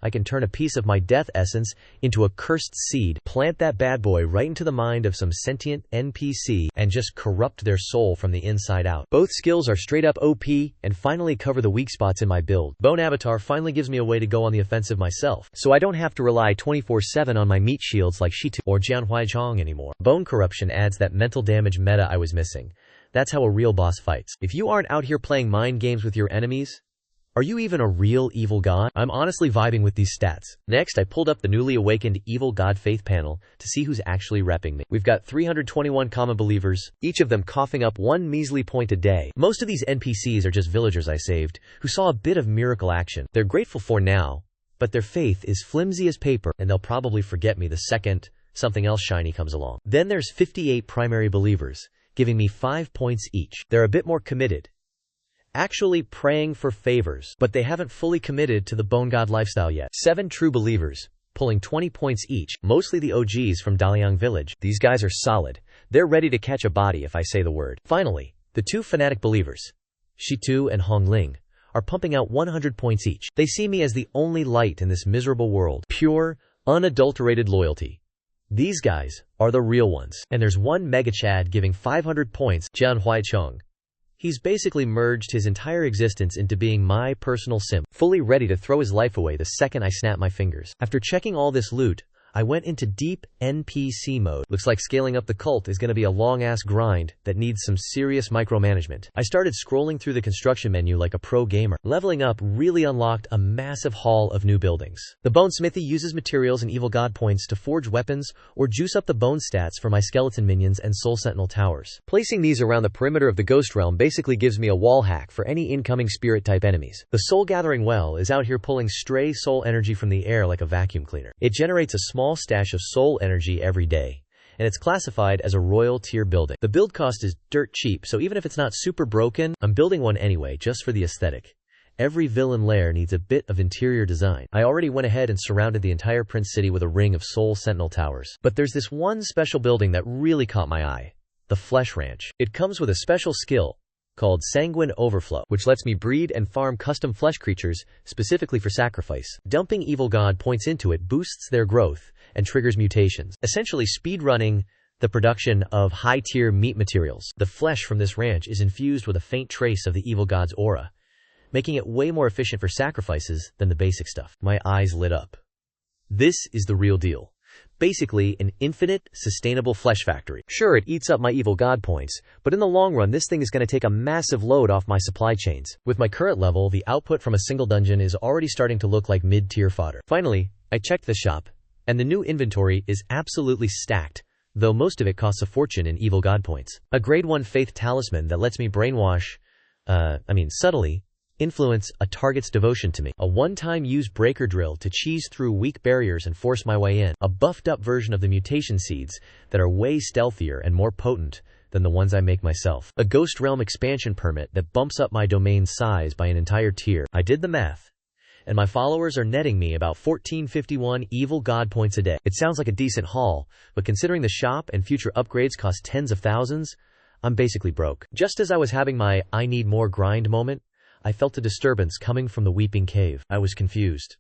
I can turn a piece of my death essence into a cursed seed, plant that bad boy right into the mind of some sentient NPC, and just corrupt their soul from the inside out. Both skills are straight up OP, and finally cover the weak spots in my build. Bone Avatar finally gives me a way to go on the offensive myself, so I don't have to rely 24/7 on my meat shields like Shitu or Jianhuai Chong anymore. Bone Corruption adds that mental damage meta I was missing. That's how a real boss fights. If you aren't out here playing mind games with your enemies, are you even a real evil god? I'm honestly vibing with these stats. Next, I pulled up the newly awakened Evil God Faith panel to see who's actually repping me. We've got 321 common believers, each of them coughing up 1 measly point a day. Most of these NPCs are just villagers I saved, who saw a bit of miracle action. They're grateful for now, but their faith is flimsy as paper, and they'll probably forget me the second something else shiny comes along. Then there's 58 primary believers, giving me 5 points each. They're a bit more committed, actually praying for favors, but they haven't fully committed to the Bone God lifestyle yet. 7 true believers, pulling 20 points each, mostly the OGs from Daliang village. These guys are solid. They're ready to catch a body if I say the word. Finally, the 2 fanatic believers, Shitu and Hongling, are pumping out 100 points each. They see me as the only light in this miserable world. Pure, unadulterated loyalty. These guys are the real ones. And there's one Mega Chad giving 500 points, Jianhuai Chong. He's basically merged his entire existence into being my personal simp, fully ready to throw his life away the second I snap my fingers. After checking all this loot, I went into deep NPC mode. Looks like scaling up the cult is gonna be a long-ass grind that needs some serious micromanagement. I started scrolling through the construction menu like a pro gamer. Leveling up really unlocked a massive haul of new buildings. The bone smithy uses materials and evil god points to forge weapons or juice up the bone stats for my skeleton minions and soul sentinel towers. Placing these around the perimeter of the ghost realm basically gives me a wall hack for any incoming spirit-type enemies. The soul gathering well is out here pulling stray soul energy from the air like a vacuum cleaner. It generates a small stash of soul energy every day, and it's classified as a royal tier building. The build cost is dirt cheap, so even if it's not super broken, I'm building one anyway just for the aesthetic. Every villain lair needs a bit of interior design. I already went ahead and surrounded the entire Prince City with a ring of soul sentinel towers. But there's this one special building that really caught my eye. The Flesh Ranch. It comes with a special skill called Sanguine Overflow, which lets me breed and farm custom flesh creatures specifically for sacrifice. Dumping evil god points into it boosts their growth and triggers mutations, essentially speedrunning the production of high-tier meat materials. The flesh from this ranch is infused with a faint trace of the evil god's aura, making it way more efficient for sacrifices than the basic stuff. My eyes lit up. This is the real deal. Basically, an infinite, sustainable flesh factory. Sure, it eats up my evil god points, but in the long run this thing is going to take a massive load off my supply chains. With my current level, the output from a single dungeon is already starting to look like mid-tier fodder. Finally, I checked the shop, and the new inventory is absolutely stacked, though most of it costs a fortune in evil god points. A grade 1 faith talisman that lets me brainwash, subtly, influence a target's devotion to me. A one-time use breaker drill to cheese through weak barriers and force my way in. A buffed-up version of the mutation seeds that are way stealthier and more potent than the ones I make myself. A Ghost Realm expansion permit that bumps up my domain's size by an entire tier. I did the math, and my followers are netting me about 1451 evil god points a day. It sounds like a decent haul, but considering the shop and future upgrades cost tens of thousands, I'm basically broke. Just as I was having my I need more grind moment, I felt a disturbance coming from the Weeping Cave. I was confused.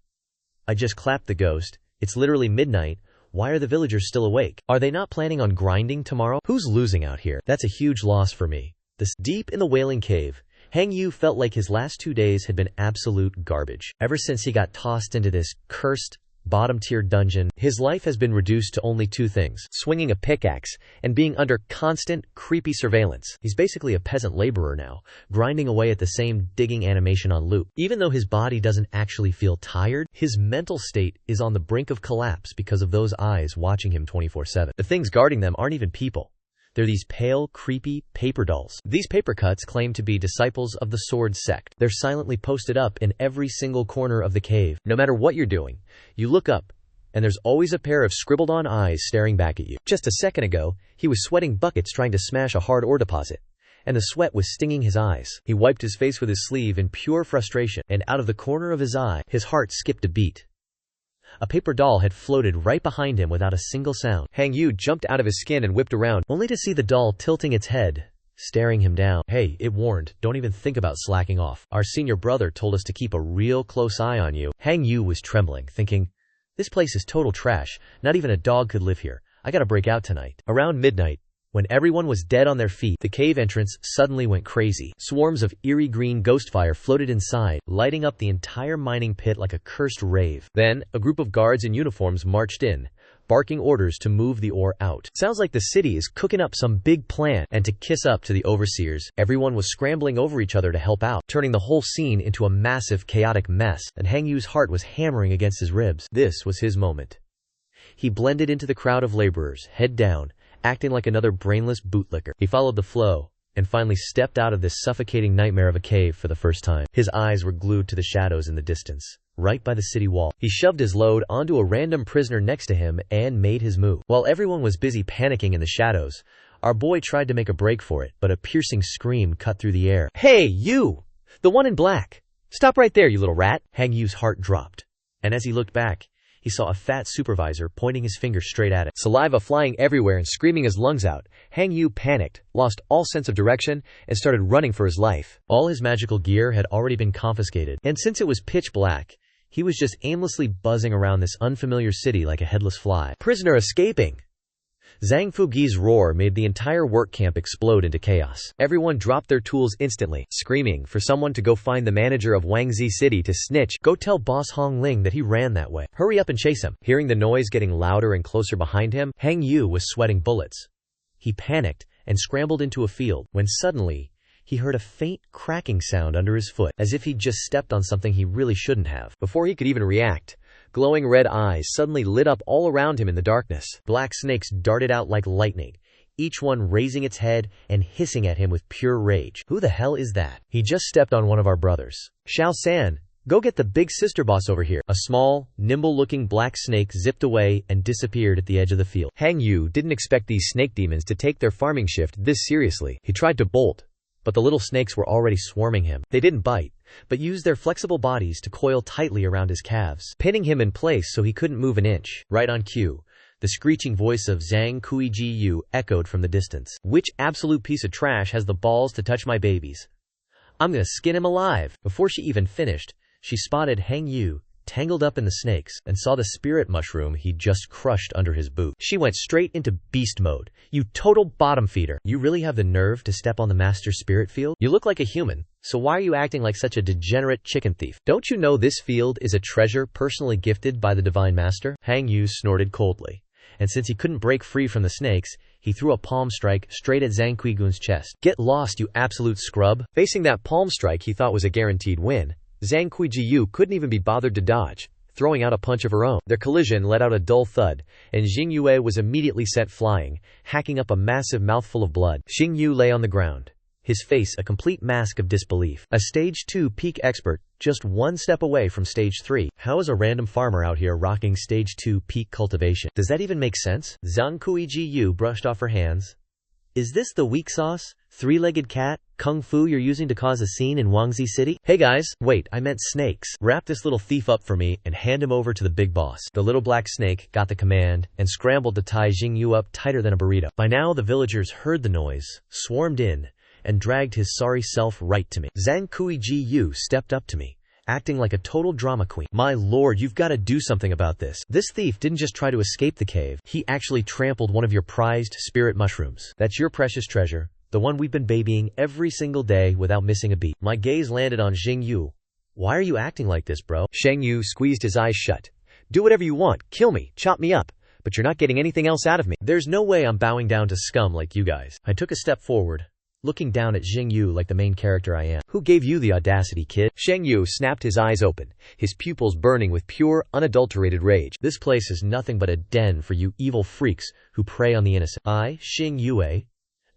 I just clapped the ghost. It's literally midnight. Why are the villagers still awake? Are they not planning on grinding tomorrow? Who's losing out here? That's a huge loss for me. Deep in the Wailing Cave, Hang Yu felt like his last 2 days had been absolute garbage. Ever since he got tossed into this cursed, bottom-tier dungeon, his life has been reduced to only 2 things: swinging a pickaxe and being under constant, creepy surveillance. He's basically a peasant laborer now, grinding away at the same digging animation on loop. Even though his body doesn't actually feel tired, his mental state is on the brink of collapse because of those eyes watching him 24/7. The things guarding them aren't even people. They're these pale, creepy paper dolls. These paper cuts claim to be disciples of the Sword Sect. They're silently posted up in every single corner of the cave. No matter what you're doing, you look up, and there's always a pair of scribbled-on eyes staring back at you. Just a second ago, he was sweating buckets trying to smash a hard ore deposit, and the sweat was stinging his eyes. He wiped his face with his sleeve in pure frustration, and out of the corner of his eye, his heart skipped a beat. A paper doll had floated right behind him without a single sound. Hang Yu jumped out of his skin and whipped around, only to see the doll tilting its head, staring him down. Hey, it warned, don't even think about slacking off. Our senior brother told us to keep a real close eye on you. Hang Yu was trembling, thinking, this place is total trash. Not even a dog could live here. I gotta break out tonight. Around midnight, when everyone was dead on their feet, the cave entrance suddenly went crazy. Swarms of eerie green ghost fire floated inside, lighting up the entire mining pit like a cursed rave. Then, a group of guards in uniforms marched in, barking orders to move the ore out. Sounds like the city is cooking up some big plan, and to kiss up to the overseers, everyone was scrambling over each other to help out, turning the whole scene into a massive, chaotic mess, and Hang Yu's heart was hammering against his ribs. This was his moment. He blended into the crowd of laborers, head down, acting like another brainless bootlicker. He followed the flow, and finally stepped out of this suffocating nightmare of a cave for the first time. His eyes were glued to the shadows in the distance, right by the city wall. He shoved his load onto a random prisoner next to him and made his move. While everyone was busy panicking in the shadows, our boy tried to make a break for it, but a piercing scream cut through the air. Hey, you! The one in black! Stop right there, you little rat! Hang Yu's heart dropped, and as he looked back, he saw a fat supervisor pointing his finger straight at it. Saliva flying everywhere and screaming his lungs out, Hang Yu panicked, lost all sense of direction, and started running for his life. All his magical gear had already been confiscated, and since it was pitch black, he was just aimlessly buzzing around this unfamiliar city like a headless fly. Prisoner escaping! Zhang Fugi's roar made the entire work camp explode into chaos. Everyone dropped their tools instantly, screaming for someone to go find the manager of Wangzi City to snitch. Go tell boss Hong Ling that he ran that way. Hurry up and chase him. Hearing the noise getting louder and closer behind him, Hang Yu was sweating bullets. He panicked and scrambled into a field when suddenly he heard a faint cracking sound under his foot, as if he'd just stepped on something he really shouldn't have. Before he could even react, glowing red eyes suddenly lit up all around him in the darkness. Black snakes darted out like lightning, each one raising its head and hissing at him with pure rage. Who the hell is that? He just stepped on one of our brothers. Xiao San, go get the big sister boss over here. A small, nimble-looking black snake zipped away and disappeared at the edge of the field. Hang Yu didn't expect these snake demons to take their farming shift this seriously. He tried to bolt, but the little snakes were already swarming him. They didn't bite, but used their flexible bodies to coil tightly around his calves, pinning him in place so he couldn't move an inch. Right on cue, the screeching voice of Zhang Kuiji echoed from the distance. Which absolute piece of trash has the balls to touch my babies? I'm gonna skin him alive. Before she even finished, she spotted Hang Yu tangled up in the snakes and saw the spirit mushroom he'd just crushed under his boot. She went straight into beast mode. You total bottom feeder. You really have the nerve to step on the master spirit field? You look like a human, so why are you acting like such a degenerate chicken thief? Don't you know this field is a treasure personally gifted by the divine master? Hang Yu snorted coldly, and since he couldn't break free from the snakes, he threw a palm strike straight at Zhang Kuigun's chest. Get lost, you absolute scrub. Facing that palm strike he thought was a guaranteed win, Zhang Kuiji couldn't even be bothered to dodge, throwing out a punch of her own. Their collision let out a dull thud, and Xing Yue was immediately sent flying, hacking up a massive mouthful of blood. Xing Yu lay on the ground, his face a complete mask of disbelief. A Stage 2 peak expert, just one step away from Stage 3. How is a random farmer out here rocking Stage 2 peak cultivation? Does that even make sense? Zhang Kuiji brushed off her hands. Is this the weak sauce, three-legged cat, kung fu you're using to cause a scene in Wangzi City? Hey guys, wait, I meant snakes. Wrap this little thief up for me and hand him over to the big boss. The little black snake got the command and scrambled to tie Xing Yu up tighter than a burrito. By now the villagers heard the noise, swarmed in, and dragged his sorry self right to me. Zhang Kuiji stepped up to me, acting like a total drama queen. My lord, you've got to do something about this. This thief didn't just try to escape the cave, he actually trampled one of your prized spirit mushrooms. That's your precious treasure, the one we've been babying every single day without missing a beat. My gaze landed on Xing Yu. Why are you acting like this, bro? Shang Yu squeezed his eyes shut. Do whatever you want, kill me, chop me up, but you're not getting anything else out of me. There's no way I'm bowing down to scum like you guys. I took a step forward, looking down at Xing Yu like the main character I am. Who gave you the audacity, kid? Shang Yu snapped his eyes open, his pupils burning with pure, unadulterated rage. This place is nothing but a den for you evil freaks who prey on the innocent. I, Xing Yue,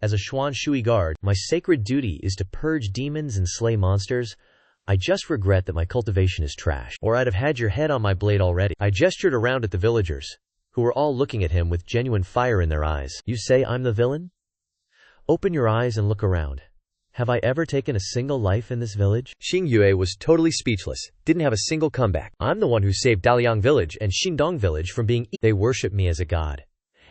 as a Xuan Shui guard, my sacred duty is to purge demons and slay monsters. I just regret that my cultivation is trash, or I'd have had your head on my blade already. I gestured around at the villagers, who were all looking at him with genuine fire in their eyes. You say I'm the villain? Open your eyes and look around. Have I ever taken a single life in this village? Xing Yue was totally speechless, didn't have a single comeback. I'm the one who saved Daliang village and Xingdong village from being They worship me as a god,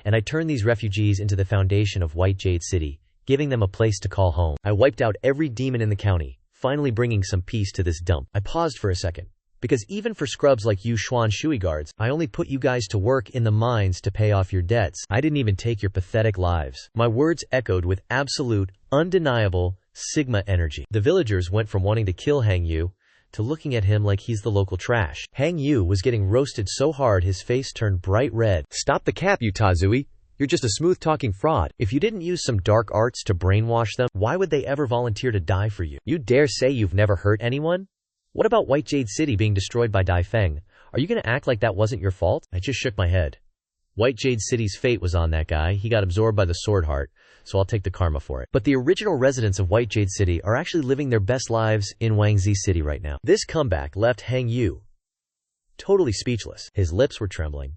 and I turned these refugees into the foundation of White Jade City, giving them a place to call home. I wiped out every demon in the county, finally bringing some peace to this dump. I paused for a second, because even for scrubs like you Xuan Shui guards, I only put you guys to work in the mines to pay off your debts. I didn't even take your pathetic lives. My words echoed with absolute, undeniable, Sigma energy. The villagers went from wanting to kill Hang Yu to looking at him like he's the local trash. Hang Yu was getting roasted so hard his face turned bright red. Stop the cap, you Tazui. You're just a smooth-talking fraud. If you didn't use some dark arts to brainwash them, why would they ever volunteer to die for you? You dare say you've never hurt anyone? What about White Jade City being destroyed by Dai Feng? Are you gonna act like that wasn't your fault? I just shook my head. White Jade City's fate was on that guy. He got absorbed by the Sword Heart, so I'll take the karma for it. But the original residents of White Jade City are actually living their best lives in Wangzi City right now. This comeback left Hang Yu totally speechless. His lips were trembling.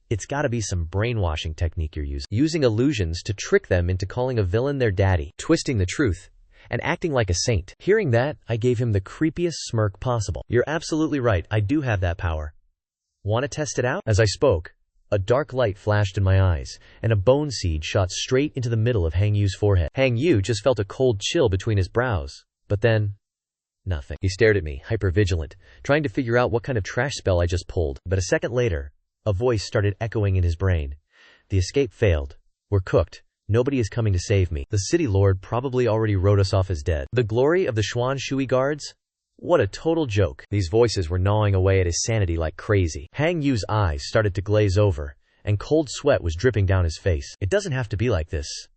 It's gotta be some brainwashing technique you're using illusions to trick them into calling a villain their daddy, twisting the truth, and acting like a saint. Hearing that, I gave him the creepiest smirk possible. You're absolutely right, I do have that power. Want to test it out? As I spoke, a dark light flashed in my eyes, and a bone seed shot straight into the middle of Hang Yu's forehead. Hang Yu just felt a cold chill between his brows, but then nothing. He stared at me, hyper-vigilant, trying to figure out what kind of trash spell I just pulled. But a second later, a voice started echoing in his brain. The escape failed. We're cooked. Nobody is coming to save me. The city lord probably already wrote us off as dead. The glory of the Xuan Shui guards? What a total joke. These voices were gnawing away at his sanity like crazy. Hang Yu's eyes started to glaze over, and cold sweat was dripping down his face. It doesn't have to be like this,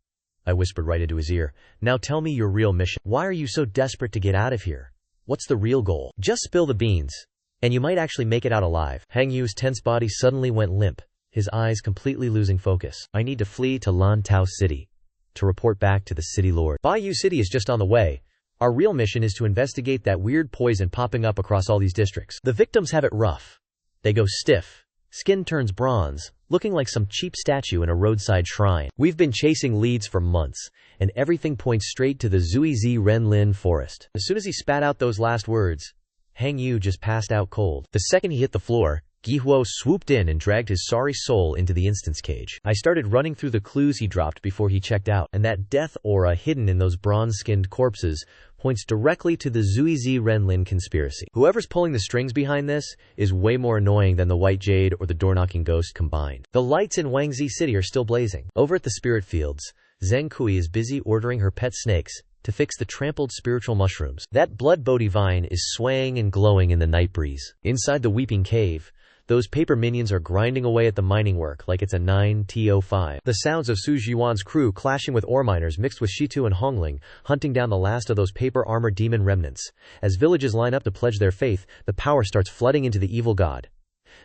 I whispered right into his ear. Now tell me your real mission. Why are you so desperate to get out of here? What's the real goal? Just spill the beans, and you might actually make it out alive. Hang Yu's tense body suddenly went limp, his eyes completely losing focus. I need to flee to Lantau City, to report back to the city lord. Bayou City is just on the way. Our real mission is to investigate that weird poison popping up across all these districts. The victims have it rough. They go stiff. Skin turns bronze, looking like some cheap statue in a roadside shrine. We've been chasing leads for months, and everything points straight to the Zuizi Renlin forest. As soon as he spat out those last words, Hang Yu just passed out cold. The second he hit the floor, Gihuo swooped in and dragged his sorry soul into the instance cage. I started running through the clues he dropped before he checked out, and that death aura hidden in those bronze-skinned corpses points directly to the Zuizi Renlin conspiracy. Whoever's pulling the strings behind this is way more annoying than the White Jade or the door-knocking ghost combined. The lights in Wangzi City are still blazing. Over at the spirit fields, Zheng Kui is busy ordering her pet snakes to fix the trampled spiritual mushrooms. That blood Bodhi vine is swaying and glowing in the night breeze. Inside the Weeping Cave, those paper minions are grinding away at the mining work like it's a 9T05. The sounds of Su Jiwan's crew clashing with ore miners mixed with Shitu and Hongling, hunting down the last of those paper armor demon remnants. As villages line up to pledge their faith, the power starts flooding into the evil god.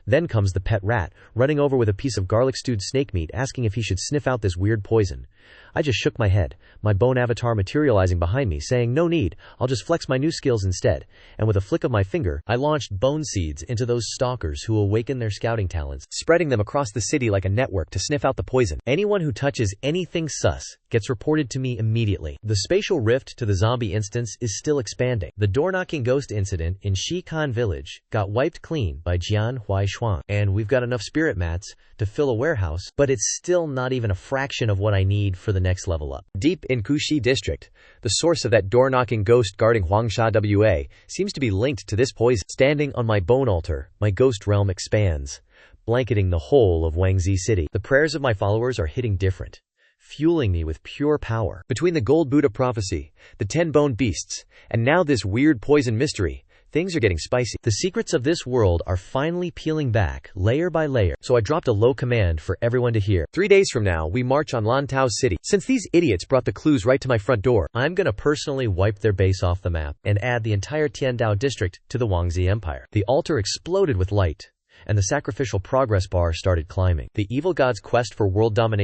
Then comes the pet rat, running over with a piece of garlic-stewed snake meat asking if he should sniff out this weird poison. I just shook my head, my bone avatar materializing behind me, saying no need, I'll just flex my new skills instead. And with a flick of my finger, I launched bone seeds into those stalkers who awaken their scouting talents, spreading them across the city like a network to sniff out the poison. Anyone who touches anything sus gets reported to me immediately. The spatial rift to the zombie instance is still expanding. The door-knocking ghost incident in Shikan village got wiped clean by Jian Huaishuang, and we've got enough spirit mats to fill a warehouse, but it's still not even a fraction of what I need for the next level up. Deep in Kushi district, the source of that door-knocking ghost guarding Huangsha WA seems to be linked to this poison. Standing on my bone altar, my ghost realm expands, blanketing the whole of Wangzi City. The prayers of my followers are hitting different, fueling me with pure power. Between the gold Buddha prophecy, the 10 bone beasts, and now this weird poison mystery, things are getting spicy. The secrets of this world are finally peeling back, layer by layer. So I dropped a low command for everyone to hear. 3 days from now, we march on Lantau City. Since these idiots brought the clues right to my front door, I'm gonna personally wipe their base off the map and add the entire Tiandao district to the Wangzi Empire. The altar exploded with light, and the sacrificial progress bar started climbing. The evil god's quest for world domination